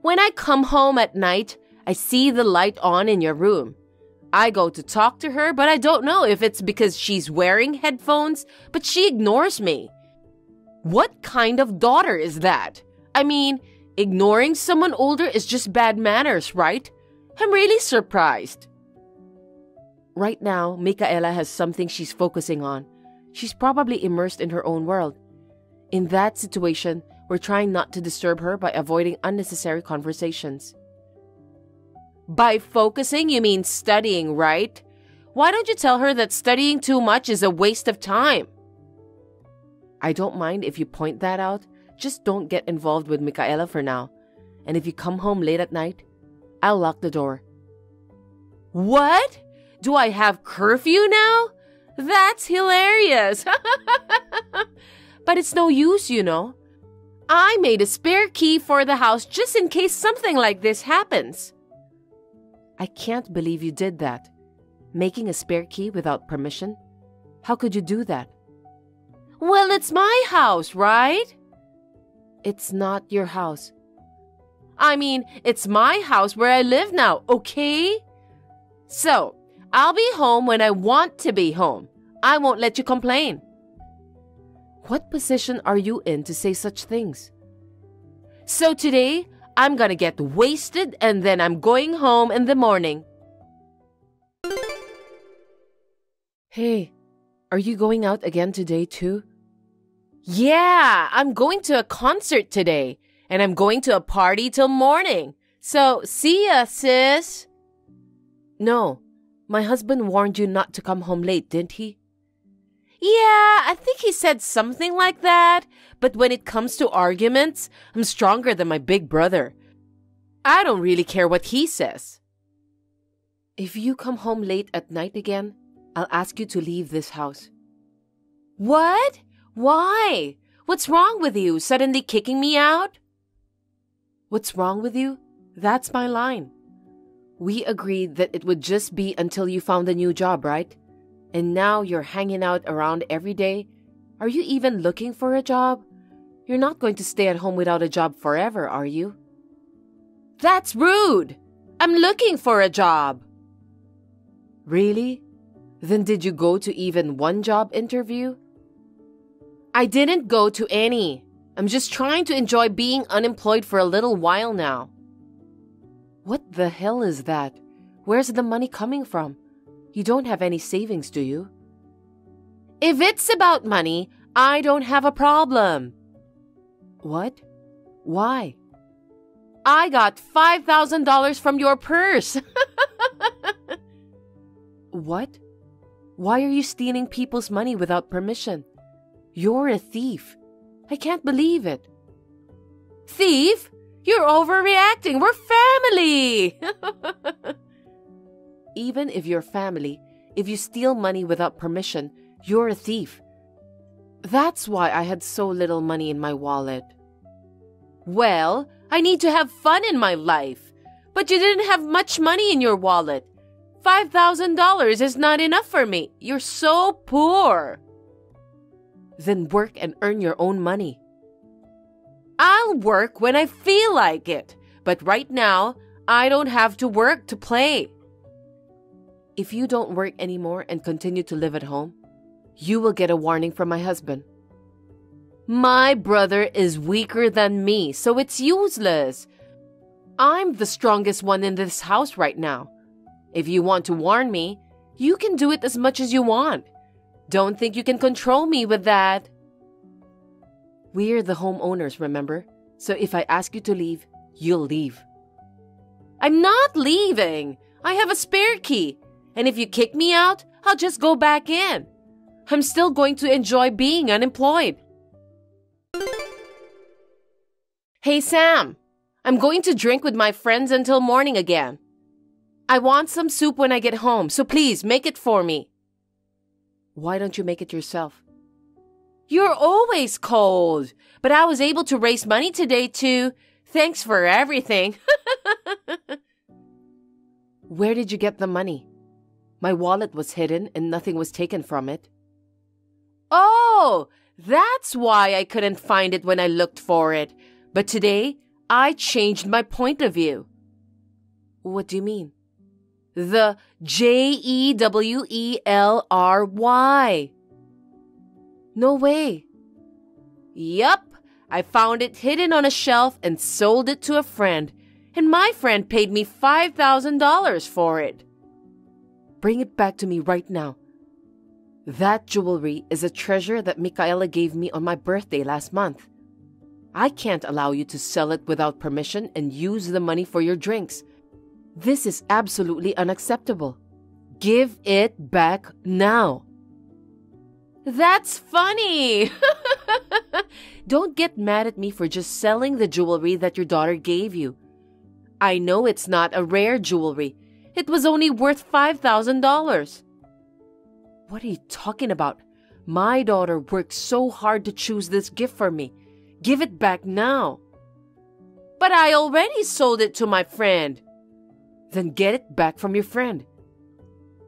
When I come home at night, I see the light on in your room. I go to talk to her, but I don't know if it's because she's wearing headphones, but she ignores me. What kind of daughter is that? I mean, ignoring someone older is just bad manners, right? I'm really surprised. Right now, Michaela has something she's focusing on. She's probably immersed in her own world. In that situation, we're trying not to disturb her by avoiding unnecessary conversations. By focusing, you mean studying, right? Why don't you tell her that studying too much is a waste of time? I don't mind if you point that out. Just don't get involved with Michaela for now. And if you come home late at night, I'll lock the door. What? Do I have curfew now? That's hilarious. But it's no use, you know. I made a spare key for the house just in case something like this happens. I can't believe you did that. Making a spare key without permission? How could you do that? Well, it's my house, right? It's not your house. I mean, it's my house where I live now, okay? So, I'll be home when I want to be home. I won't let you complain. What position are you in to say such things? So today, I'm gonna get wasted and then I'm going home in the morning. Hey, are you going out again today too? Yeah, I'm going to a concert today. And I'm going to a party till morning. So, see ya, sis. No, my husband warned you not to come home late, didn't he? Yeah, I think he said something like that. But when it comes to arguments, I'm stronger than my big brother. I don't really care what he says. If you come home late at night again, I'll ask you to leave this house. What? Why? What's wrong with you? Suddenly kicking me out? What's wrong with you? That's my line. We agreed that it would just be until you found a new job, right? And now you're hanging out around every day. Are you even looking for a job? You're not going to stay at home without a job forever, are you? That's rude. I'm looking for a job. Really? Then did you go to even one job interview? I didn't go to any. I'm just trying to enjoy being unemployed for a little while now. What the hell is that? Where's the money coming from? You don't have any savings, do you? If it's about money, I don't have a problem. What? Why? I got $5,000 from your purse. What? Why are you stealing people's money without permission? You're a thief. I can't believe it. Thief? You're overreacting. We're family. Even if you're family, if you steal money without permission, you're a thief. That's why I had so little money in my wallet. Well, I need to have fun in my life. But you didn't have much money in your wallet. $5,000 is not enough for me. You're so poor. Then work and earn your own money. I'll work when I feel like it, but right now, I don't have to work to play. If you don't work anymore and continue to live at home, you will get a warning from my husband. My brother is weaker than me, so it's useless. I'm the strongest one in this house right now. If you want to warn me, you can do it as much as you want. Don't think you can control me with that. We're the homeowners, remember? So if I ask you to leave, you'll leave. I'm not leaving. I have a spare key. And if you kick me out, I'll just go back in. I'm still going to enjoy being unemployed. Hey, Sam. I'm going to drink with my friends until morning again. I want some soup when I get home, so please make it for me. Why don't you make it yourself? You're always cold, but I was able to raise money today too. Thanks for everything. Where did you get the money? My wallet was hidden and nothing was taken from it. Oh, that's why I couldn't find it when I looked for it. But today, I changed my point of view. What do you mean? The JEWELRY. No way. Yup, I found it hidden on a shelf and sold it to a friend. And my friend paid me $5,000 for it. Bring it back to me right now. That jewelry is a treasure that Michaela gave me on my birthday last month. I can't allow you to sell it without permission and use the money for your drinks. This is absolutely unacceptable. Give it back now. That's funny. Don't get mad at me for just selling the jewelry that your daughter gave you. I know it's not a rare jewelry. It was only worth $5,000. What are you talking about? My daughter worked so hard to choose this gift for me. Give it back now. But I already sold it to my friend. Then get it back from your friend.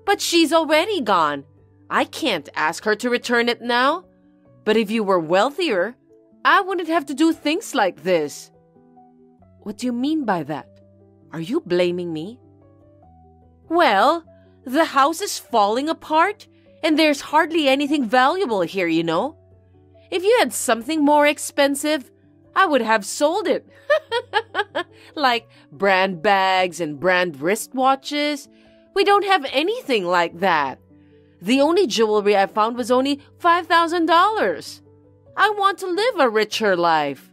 But she's already gone. I can't ask her to return it now. But if you were wealthier, I wouldn't have to do things like this. What do you mean by that? Are you blaming me? Well, the house is falling apart and there's hardly anything valuable here, you know. If you had something more expensive, I would have sold it. Like brand bags and brand wristwatches. We don't have anything like that. The only jewelry I found was only $5,000. I want to live a richer life.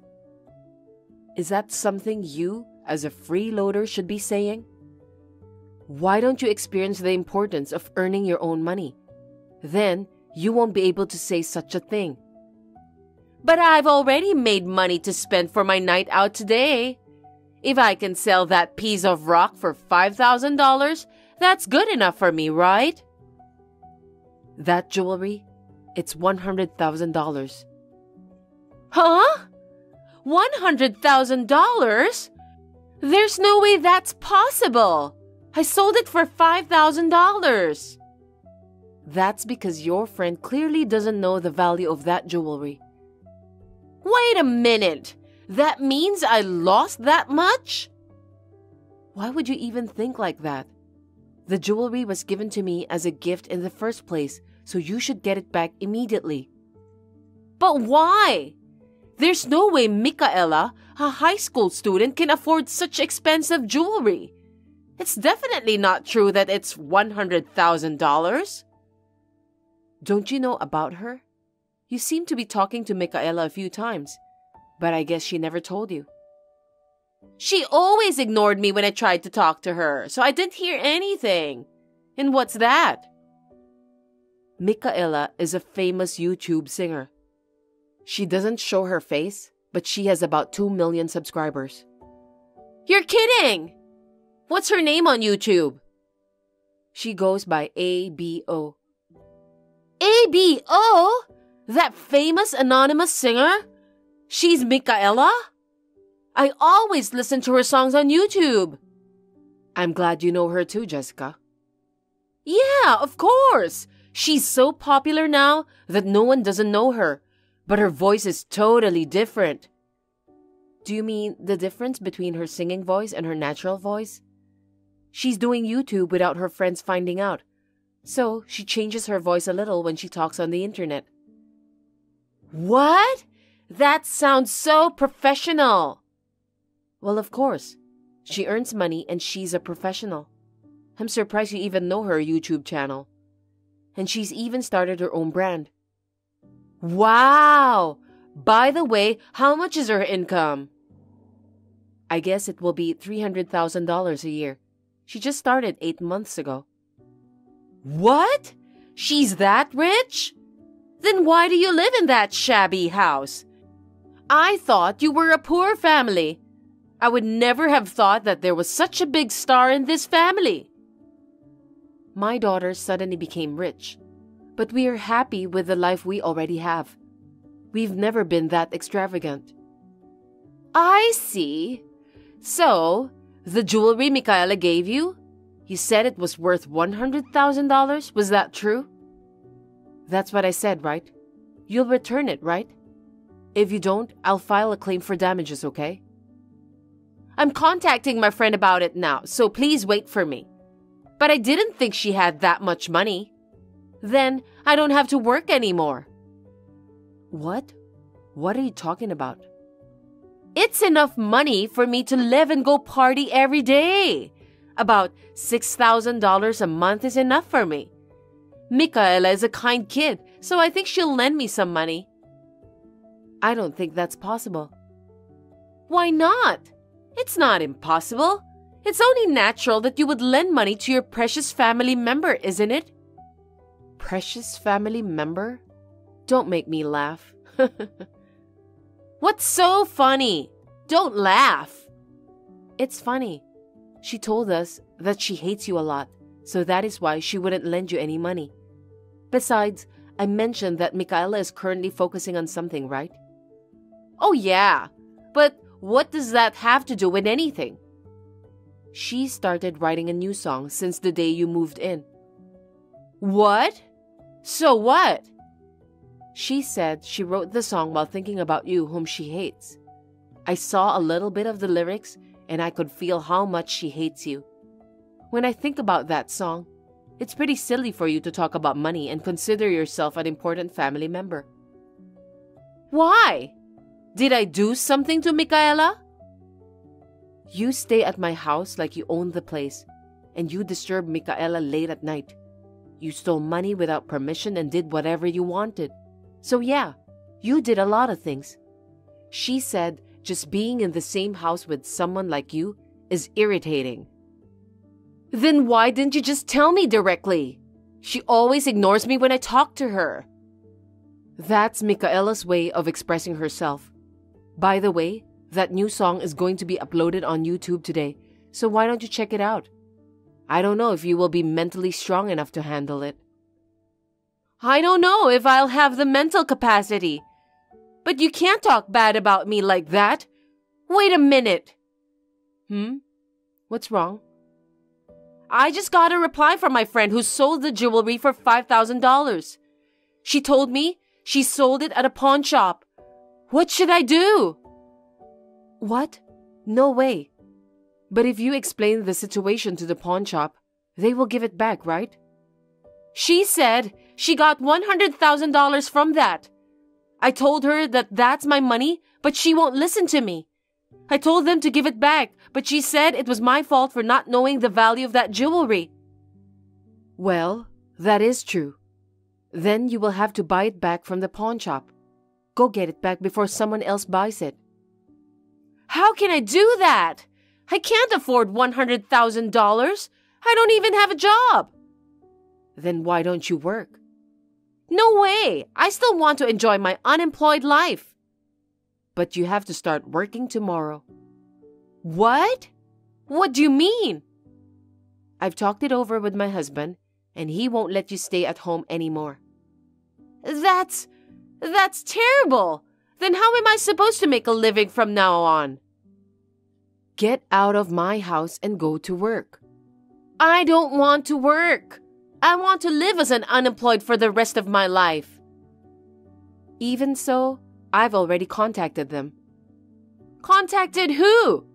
Is that something you, as a freeloader, should be saying? Why don't you experience the importance of earning your own money? Then you won't be able to say such a thing. But I've already made money to spend for my night out today. If I can sell that piece of rock for $5,000, that's good enough for me, right? That jewelry, it's $100,000. Huh? $100,000? There's no way that's possible. I sold it for $5,000. That's because your friend clearly doesn't know the value of that jewelry. Wait a minute. That means I lost that much? Why would you even think like that? The jewelry was given to me as a gift in the first place, so you should get it back immediately. But why? There's no way Micaela, a high school student, can afford such expensive jewelry. It's definitely not true that it's $100,000. Don't you know about her? You seem to be talking to Micaela a few times, but I guess she never told you. She always ignored me when I tried to talk to her, so I didn't hear anything. And what's that? Micaela is a famous YouTube singer. She doesn't show her face, but she has about 2 million subscribers. You're kidding! What's her name on YouTube? She goes by ABO. ABO? That famous anonymous singer? She's Micaela? I always listen to her songs on YouTube. I'm glad you know her too, Jessica. Yeah, of course. She's so popular now that no one doesn't know her, but her voice is totally different. Do you mean the difference between her singing voice and her natural voice? She's doing YouTube without her friends finding out, so she changes her voice a little when she talks on the internet. What? That sounds so professional. Well, of course. She earns money and she's a professional. I'm surprised you even know her YouTube channel. And she's even started her own brand. Wow! By the way, how much is her income? I guess it will be $300,000 a year. She just started 8 months ago. What? She's that rich? Then why do you live in that shabby house? I thought you were a poor family. I would never have thought that there was such a big star in this family. My daughter suddenly became rich, but we are happy with the life we already have. We've never been that extravagant. I see. So, the jewelry Micaela gave you? You said it was worth $100,000? Was that true? That's what I said, right? You'll return it, right? If you don't, I'll file a claim for damages, okay? I'm contacting my friend about it now, so please wait for me. But I didn't think she had that much money. Then I don't have to work anymore. What? What are you talking about? It's enough money for me to live and go party every day. About $6,000 a month is enough for me. Micaela is a kind kid, so I think she'll lend me some money. I don't think that's possible. Why not? It's not impossible. It's only natural that you would lend money to your precious family member, isn't it? Precious family member? Don't make me laugh. What's so funny? Don't laugh. It's funny. She told us that she hates you a lot, so that is why she wouldn't lend you any money. Besides, I mentioned that Micaela is currently focusing on something, right? Oh yeah, but what does that have to do with anything? She started writing a new song since the day you moved in. What? So what? She said she wrote the song while thinking about you whom she hates. I saw a little bit of the lyrics and I could feel how much she hates you. When I think about that song, it's pretty silly for you to talk about money and consider yourself an important family member. Why? Did I do something to Micaela? You stay at my house like you own the place, and you disturb Micaela late at night. You stole money without permission and did whatever you wanted. So yeah, you did a lot of things. She said just being in the same house with someone like you is irritating. Then why didn't you just tell me directly? She always ignores me when I talk to her. That's Micaela's way of expressing herself. By the way, that new song is going to be uploaded on YouTube today, so why don't you check it out? I don't know if you will be mentally strong enough to handle it. I don't know if I'll have the mental capacity. But you can't talk bad about me like that. Wait a minute. What's wrong? I just got a reply from my friend who sold the jewelry for $5,000. She told me she sold it at a pawn shop. What should I do? What? No way. But if you explain the situation to the pawn shop, they will give it back, right? She said she got $100,000 from that. I told her that that's my money, but she won't listen to me. I told them to give it back, but she said it was my fault for not knowing the value of that jewelry. Well, that is true. Then you will have to buy it back from the pawn shop. Go get it back before someone else buys it. How can I do that? I can't afford $100,000. I don't even have a job. Then why don't you work? No way! I still want to enjoy my unemployed life. But you have to start working tomorrow. What? What do you mean? I've talked it over with my husband, and he won't let you stay at home anymore. That's terrible. Then how am I supposed to make a living from now on? Get out of my house and go to work. I don't want to work. I want to live as an unemployed for the rest of my life. Even so, I've already contacted them. Contacted who?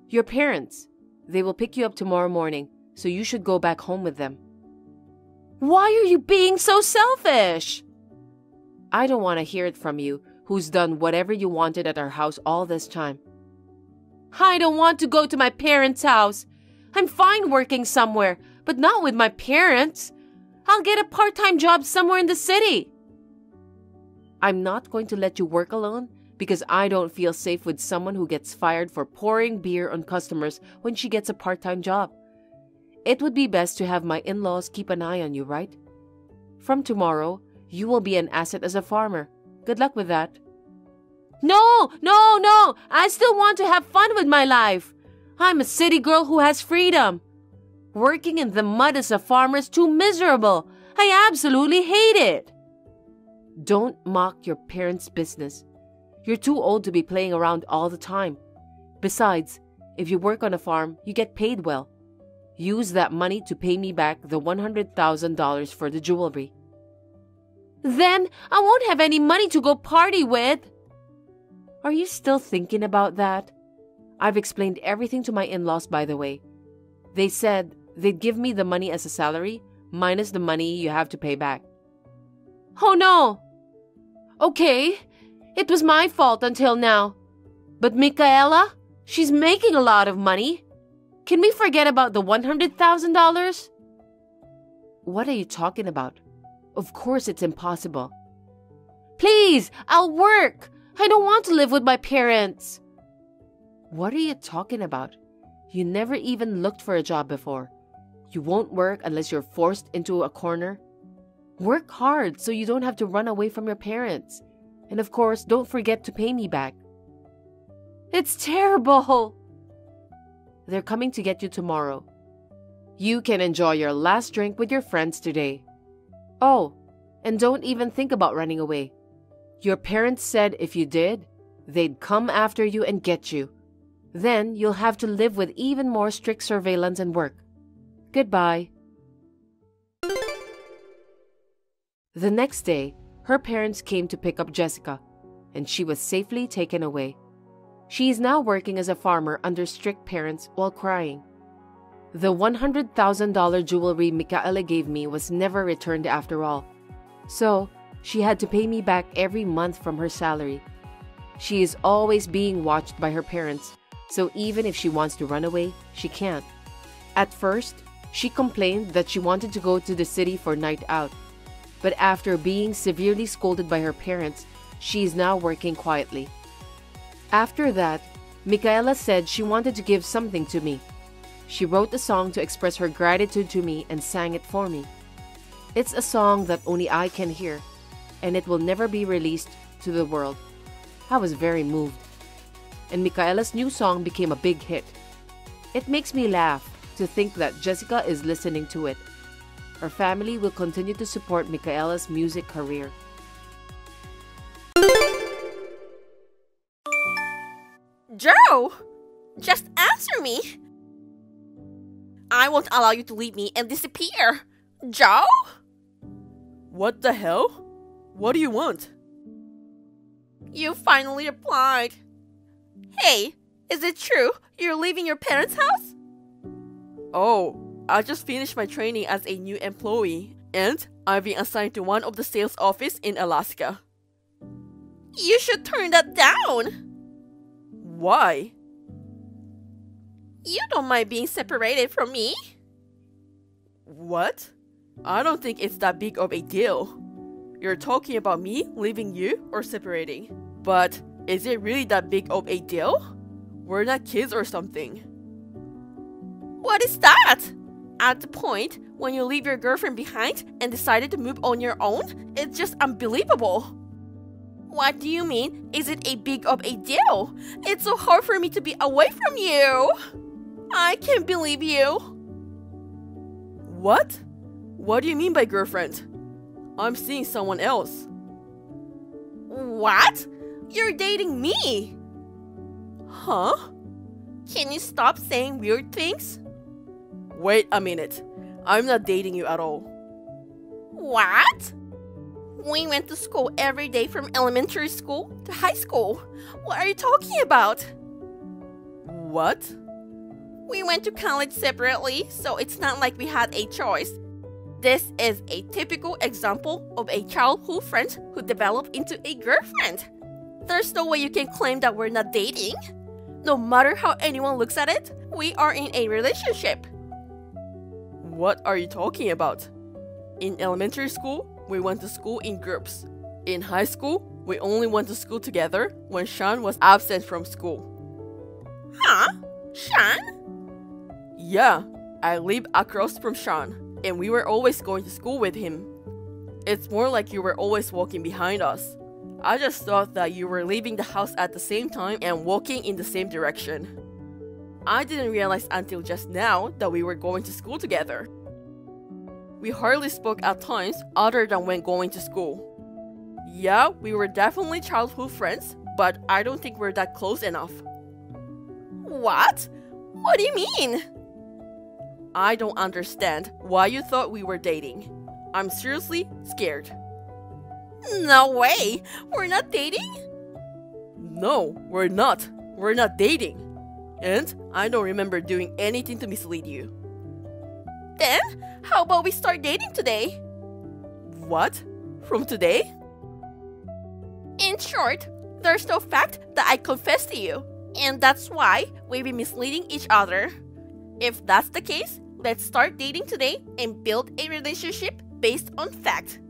Your parents. They will pick you up tomorrow morning, so you should go back home with them. Why are you being so selfish? I don't want to hear it from you, who's done whatever you wanted at our house all this time. I don't want to go to my parents' house. I'm fine working somewhere, but not with my parents. I'll get a part-time job somewhere in the city. I'm not going to let you work alone because I don't feel safe with someone who gets fired for pouring beer on customers when she gets a part-time job. It would be best to have my in-laws keep an eye on you, right? From tomorrow, you will be an asset as a farmer. Good luck with that. No! I still want to have fun with my life. I'm a city girl who has freedom. Working in the mud as a farmer is too miserable. I absolutely hate it. Don't mock your parents' business. You're too old to be playing around all the time. Besides, if you work on a farm, you get paid well. Use that money to pay me back the $100,000 for the jewelry. Then I won't have any money to go party with. Are you still thinking about that? I've explained everything to my in-laws, by the way. They said they'd give me the money as a salary, minus the money you have to pay back. Oh no! Okay, it was my fault until now. But Micaela, she's making a lot of money. Can we forget about the $100,000? What are you talking about? Of course it's impossible. Please, I'll work. I don't want to live with my parents. What are you talking about? You never even looked for a job before. You won't work unless you're forced into a corner. Work hard so you don't have to run away from your parents. And of course, don't forget to pay me back. It's terrible. They're coming to get you tomorrow. You can enjoy your last drink with your friends today. Oh, and don't even think about running away. Your parents said if you did, they'd come after you and get you. Then you'll have to live with even more strict surveillance and work. Goodbye. The next day, her parents came to pick up Jessica, and she was safely taken away. She is now working as a farmer under strict parents while crying. The $100,000 jewelry Micaela gave me was never returned after all, so she had to pay me back every month from her salary. She is always being watched by her parents, so even if she wants to run away, she can't. At first, she complained that she wanted to go to the city for night out, but after being severely scolded by her parents, she is now working quietly. After that, Micaela said she wanted to give something to me. She wrote a song to express her gratitude to me and sang it for me. It's a song that only I can hear, and it will never be released to the world. I was very moved, and Micaela's new song became a big hit. It makes me laugh to think that Jessica is listening to it. Her family will continue to support Micaela's music career. Joe! Just answer me! I won't allow you to leave me and disappear! Joe? What the hell? What do you want? You finally replied. Hey, is it true you're leaving your parents' house? Oh, I just finished my training as a new employee, and I've been assigned to one of the sales office in Alaska. You should turn that down! Why? You don't mind being separated from me? What? I don't think it's that big of a deal. You're talking about me leaving you or separating. But is it really that big of a deal? We're not kids or something. What is that? At the point when you leave your girlfriend behind and decided to move on your own, it's just unbelievable. What do you mean, is it a big of a deal? It's so hard for me to be away from you. I can't believe you. What? What do you mean by girlfriend? I'm seeing someone else. What? You're dating me? Huh? Can you stop saying weird things? Wait a minute. I'm not dating you at all. What? We went to school every day from elementary school to high school. What are you talking about? What? We went to college separately, so it's not like we had a choice. This is a typical example of a childhood friend who developed into a girlfriend. There's no way you can claim that we're not dating. No matter how anyone looks at it, we are in a relationship. What are you talking about? In elementary school, we went to school in groups. In high school, we only went to school together when Sean was absent from school. Huh? Sean? Yeah, I live across from Sean, and we were always going to school with him. It's more like you were always walking behind us. I just thought that you were leaving the house at the same time and walking in the same direction. I didn't realize until just now that we were going to school together. We hardly spoke at times other than when going to school. Yeah, we were definitely childhood friends, but I don't think we're that close enough. What? What do you mean? I don't understand why you thought we were dating. I'm seriously scared. No way! We're not dating? No, we're not. We're not dating. And I don't remember doing anything to mislead you. Then, how about we start dating today? What? From today? In short, there's no fact that I confessed to you, and that's why we've been misleading each other. If that's the case, let's start dating today and build a relationship based on fact.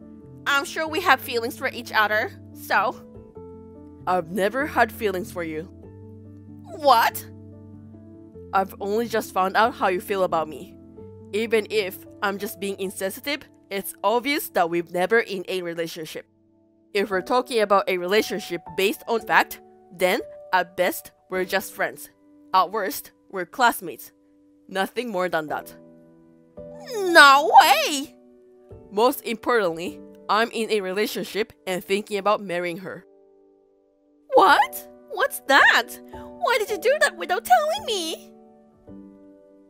I'm sure we have feelings for each other, so... I've never had feelings for you. What? I've only just found out how you feel about me. Even if I'm just being insensitive, it's obvious that we've never in a relationship. If we're talking about a relationship based on fact, then at best, we're just friends. At worst, we're classmates. Nothing more than that. No way! Most importantly, I'm in a relationship and thinking about marrying her. What? What's that? Why did you do that without telling me?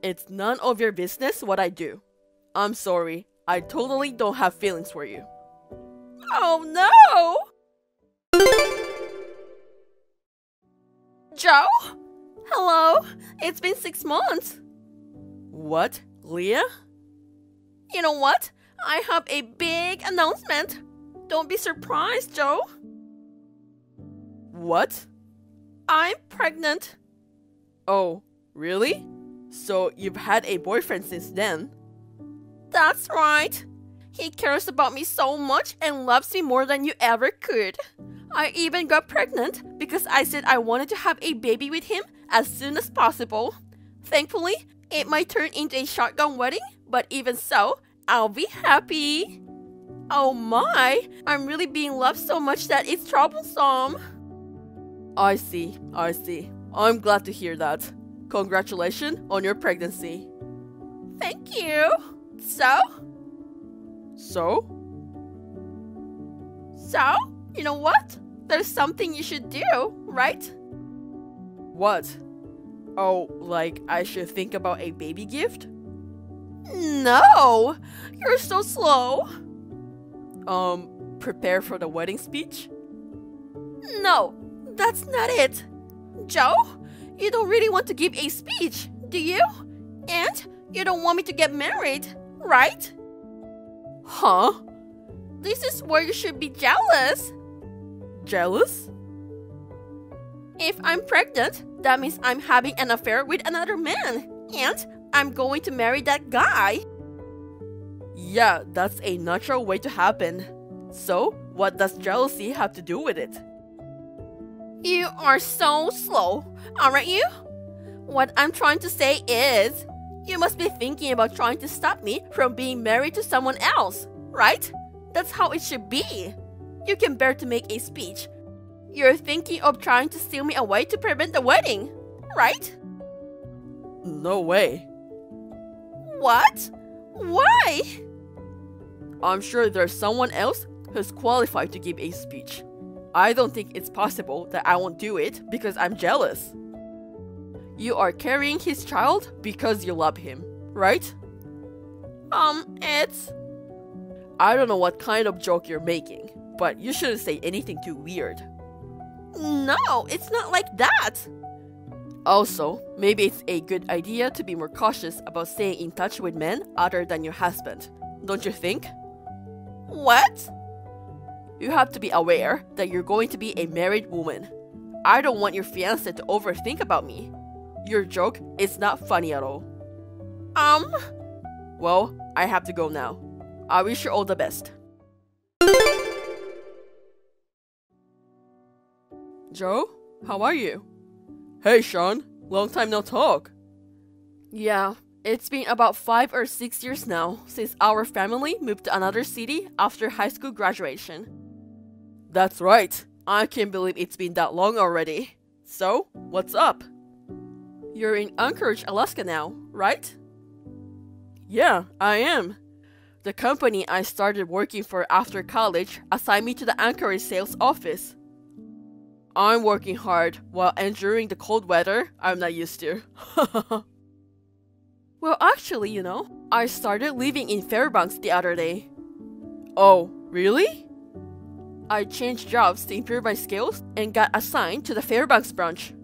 It's none of your business what I do. I'm sorry, I totally don't have feelings for you. Oh no! Joe? Hello? It's been 6 months. What, Leah? You know what? I have a big announcement. Don't be surprised, Joe. What? I'm pregnant. Oh, really? So you've had a boyfriend since then? That's right. He cares about me so much and loves me more than you ever could. I even got pregnant because I said I wanted to have a baby with him as soon as possible. Thankfully, it might turn into a shotgun wedding, but even so, I'll be happy. Oh my, I'm really being loved so much that it's troublesome. I see. I'm glad to hear that. Congratulations on your pregnancy. Thank you. So, you know what? There's something you should do, right? What? Oh, like I should think about a baby gift? No! You're so slow. Prepare for the wedding speech? No, that's not it. Joe, you don't really want to give a speech, do you? And you don't want me to get married, right? Huh? This is where you should be jealous. Jealous? If I'm pregnant, that means I'm having an affair with another man. And I'm going to marry that guy. Yeah, that's a natural way to happen. So, what does jealousy have to do with it? You are so slow, aren't you? What I'm trying to say is, you must be thinking about trying to stop me from being married to someone else, right? That's how it should be. You can bear to make a speech. You're thinking of trying to steal me away to prevent the wedding, right? No way. What? Why? I'm sure there's someone else who's qualified to give a speech. I don't think it's possible that I won't do it because I'm jealous. You are carrying his child because you love him, right? It's... I don't know what kind of joke you're making, but you shouldn't say anything too weird. No, it's not like that. Also, maybe it's a good idea to be more cautious about staying in touch with men other than your husband, don't you think? What? You have to be aware that you're going to be a married woman. I don't want your fiancé to overthink about me. Your joke is not funny at all. Well, I have to go now. I wish you all the best. Joe, how are you? Hey Sean, long time no talk. Yeah, it's been about 5 or 6 years now since our family moved to another city after high school graduation. That's right, I can't believe it's been that long already. So, what's up? You're in Anchorage, Alaska now, right? Yeah, I am. The company I started working for after college assigned me to the Anchorage sales office. I'm working hard while enduring the cold weather I'm not used to. Well, actually, you know, I started living in Fairbanks the other day. Oh, really? I changed jobs to improve my skills and got assigned to the Fairbanks branch.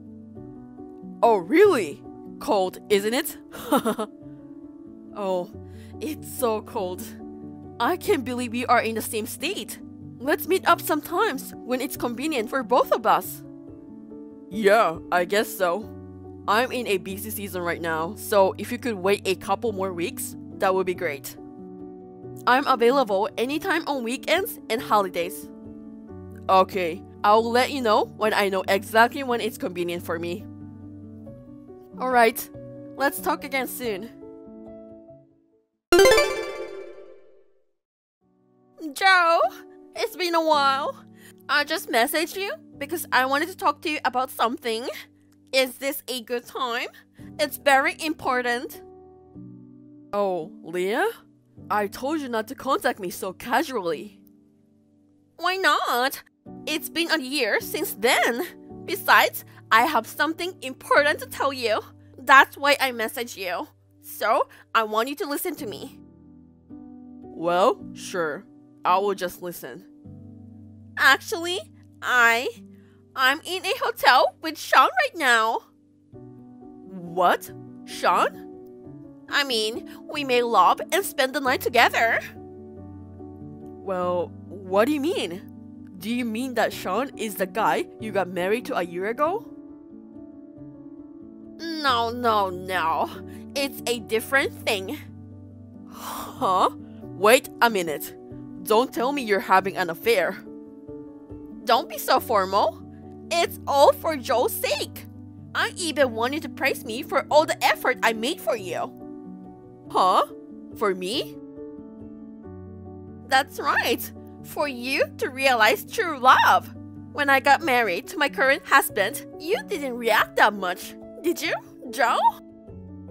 Oh, really? Cold, isn't it? Oh, it's so cold. I can't believe we are in the same state. Let's meet up sometimes when it's convenient for both of us. Yeah, I guess so. I'm in a busy season right now, so if you could wait a couple more weeks, that would be great. I'm available anytime on weekends and holidays. Okay, I'll let you know when I know exactly when it's convenient for me. Alright, let's talk again soon. Joe, it's been a while. I just messaged you because I wanted to talk to you about something. Is this a good time? It's very important. Oh, Leah? I told you not to contact me so casually. Why not? It's been a year since then. Besides, I have something important to tell you. That's why I messaged you. So, I want you to listen to me. Well, sure. I will just listen. Actually, I'm in a hotel with Sean right now. What? Sean? I mean, we made love and spend the night together. Well, what do you mean? Do you mean that Sean is the guy you got married to a year ago? No. It's a different thing. Huh? Wait a minute. Don't tell me you're having an affair. Don't be so formal. It's all for Joe's sake. I even want you to praise me for all the effort I made for you. Huh? For me? That's right. For you to realize true love. When I got married to my current husband, you didn't react that much, did you, Joe?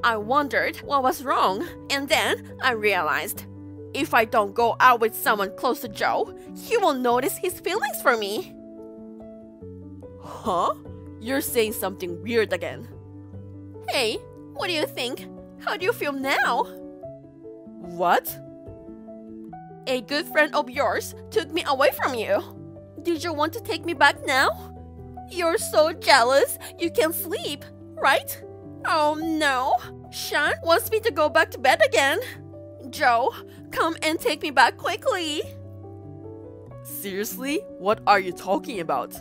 I wondered what was wrong, and then I realized if I don't go out with someone close to Joe, he will notice his feelings for me. Huh? You're saying something weird again. Hey, what do you think? How do you feel now? What? A good friend of yours took me away from you. Did you want to take me back now? You're so jealous you can't sleep, right? Oh no, Sean wants me to go back to bed again. Joe, come and take me back quickly. Seriously? What are you talking about?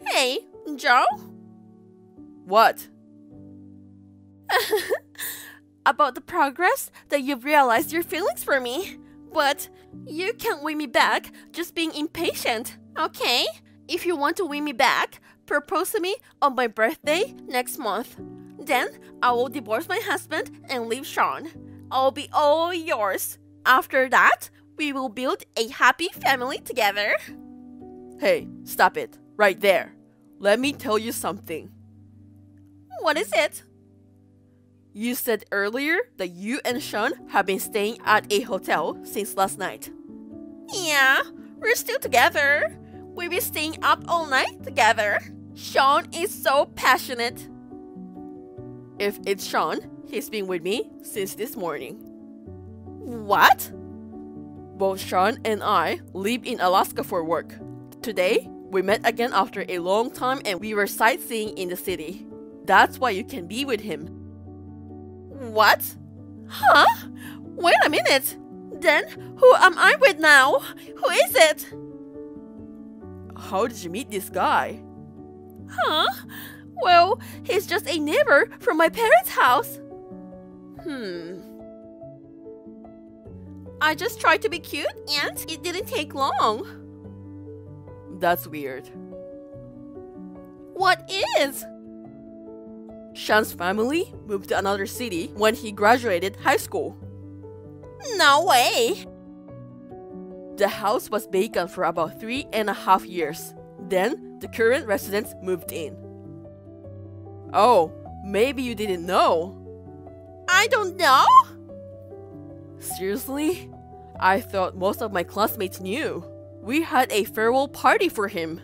Hey, Joe? What? About the progress that you've realized your feelings for me. But you can't win me back just being impatient, okay? If you want to win me back, propose to me on my birthday next month. Then I will divorce my husband and leave Sean. I'll be all yours. After that, we will build a happy family together. Hey, stop it. Right there. Let me tell you something. What is it? You said earlier that you and Sean have been staying at a hotel since last night. Yeah, we're still together. We've been staying up all night together. Sean is so passionate. If it's Sean, he's been with me since this morning. What? Both Sean and I live in Alaska for work. Today, we met again after a long time and we were sightseeing in the city. That's why you can be with him. What? Huh? Wait a minute. Then, who am I with now? Who is it? How did you meet this guy? Huh? Well, he's just a neighbor from my parents' house. I just tried to be cute and it didn't take long. That's weird. What is? Sean's family moved to another city when he graduated high school. No way! The house was vacant for about 3.5 years. Then, the current residents moved in. Oh, maybe you didn't know. I don't know? Seriously? I thought most of my classmates knew. We had a farewell party for him.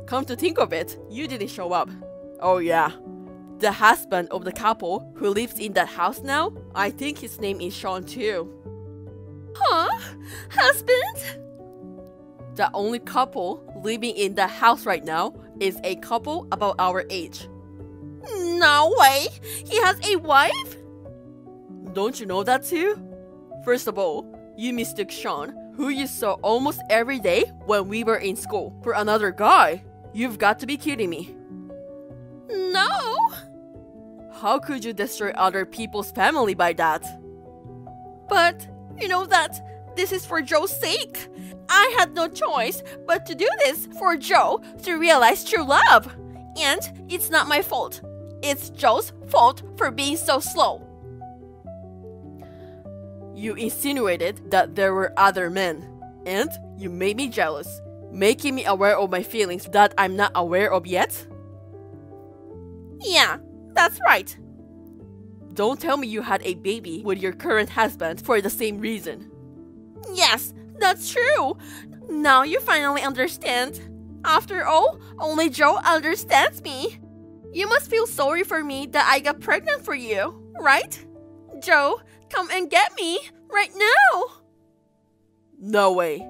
Come to think of it, you didn't show up. Oh yeah. The husband of the couple who lives in that house now, I think his name is Sean too. Huh? Husband? The only couple living in the house right now is a couple about our age. No way! He has a wife? Don't you know that too? First of all, you mistook Sean, who you saw almost every day when we were in school, for another guy. You've got to be kidding me. No! How could you destroy other people's family by that? But you know that this is for Joe's sake. I had no choice but to do this for Joe to realize true love. And it's not my fault. It's Joe's fault for being so slow. You insinuated that there were other men, and you made me jealous, making me aware of my feelings that I'm not aware of yet? Yeah, that's right. Don't tell me you had a baby with your current husband for the same reason. Yes, that's true. Now you finally understand. After all, only Joe understands me. You must feel sorry for me that I got pregnant for you, right? Joe, come and get me right now. No way.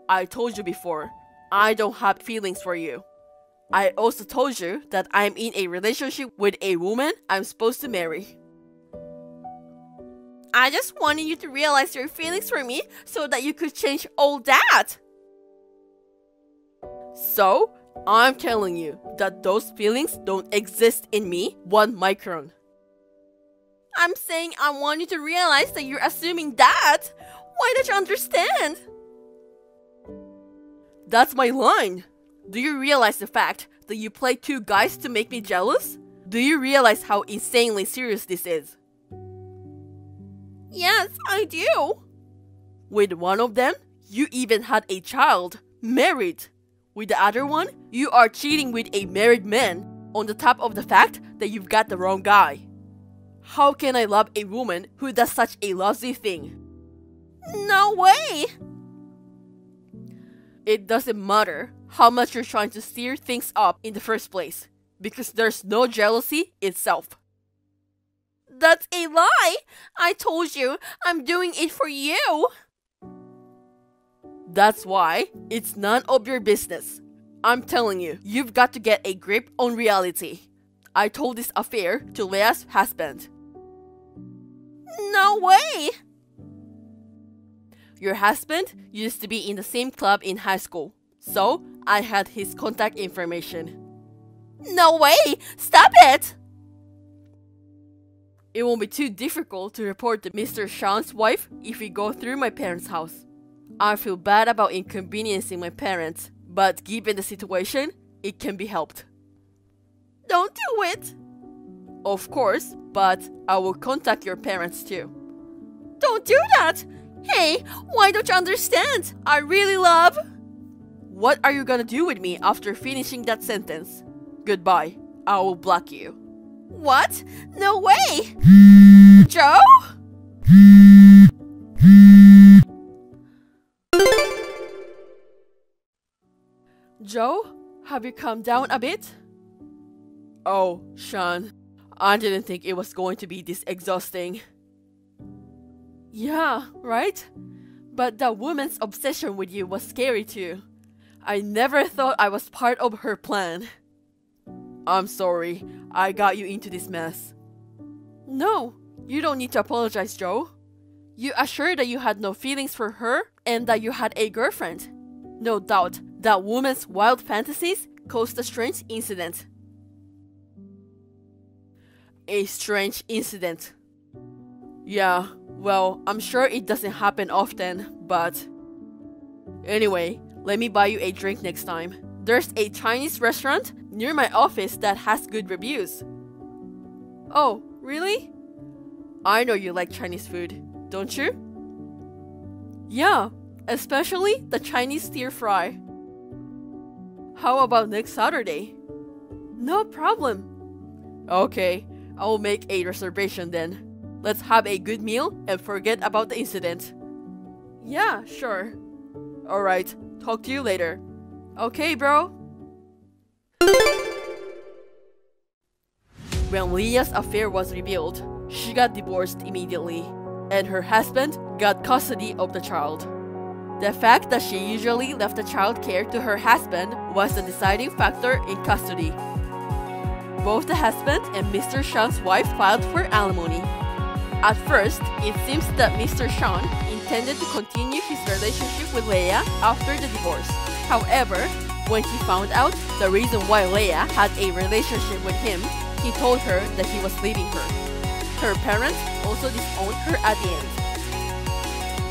I told you before, I don't have feelings for you. I also told you that I'm in a relationship with a woman I'm supposed to marry. I just wanted you to realize your feelings for me so that you could change all that. So, I'm telling you that those feelings don't exist in me 1 micron. I'm saying I want you to realize that you're assuming that. Why don't you understand? That's my line. Do you realize the fact that you play 2 guys to make me jealous? Do you realize how insanely serious this is? Yes, I do. With one of them, you even had a child, married. With the other one, you are cheating with a married man, on the top of the fact that you've got the wrong guy. How can I love a woman who does such a lousy thing? No way! It doesn't matter how much you're trying to steer things up in the first place, because there's no jealousy itself. That's a lie! I told you, I'm doing it for you! That's why it's none of your business. I'm telling you, you've got to get a grip on reality. I told this affair to Leah's husband. No way! Your husband used to be in the same club in high school, so I had his contact information. No way! Stop it! It won't be too difficult to report to Mr. Sean's wife if we go through my parents' house. I feel bad about inconveniencing my parents, but given the situation, it can be helped. Don't do it! Of course, but I will contact your parents too. Don't do that! Hey, why don't you understand? I really love... What are you gonna do with me after finishing that sentence? Goodbye. I will block you. What? No way! Joe? Joe, have you calmed down a bit? Oh, Sean, I didn't think it was going to be this exhausting. Yeah, right? But that woman's obsession with you was scary too. I never thought I was part of her plan. I'm sorry, I got you into this mess. No, you don't need to apologize, Joe. You assured that you had no feelings for her and that you had a girlfriend. No doubt, that woman's wild fantasies caused a strange incident. A strange incident. Yeah, well, I'm sure it doesn't happen often, but... Anyway, let me buy you a drink next time. There's a Chinese restaurant near my office that has good reviews. Oh, really? I know you like Chinese food, don't you? Yeah, especially the Chinese stir fry. How about next Saturday? No problem. Okay, I will make a reservation then. Let's have a good meal and forget about the incident. Yeah, sure. Alright, talk to you later. Okay, bro. When Leah's affair was revealed, she got divorced immediately, and her husband got custody of the child. The fact that she usually left the child care to her husband was the deciding factor in custody. Both the husband and Mr. Sean's wife filed for alimony. At first, it seems that Mr. Sean intended to continue his relationship with Leah after the divorce. However, when he found out the reason why Leah had a relationship with him, he told her that he was leaving her. Her parents also disowned her at the end.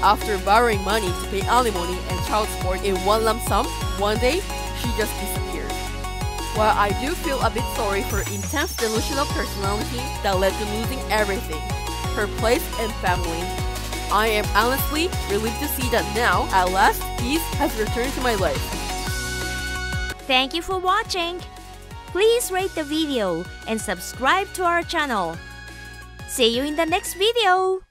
After borrowing money to pay alimony and child support in one lump sum, one day, she just disappeared. While I do feel a bit sorry for her intense delusional personality that led to losing everything, her place and family, I am honestly relieved to see that now, at last, peace has returned to my life. Thank you for watching. Please rate the video and subscribe to our channel. See you in the next video.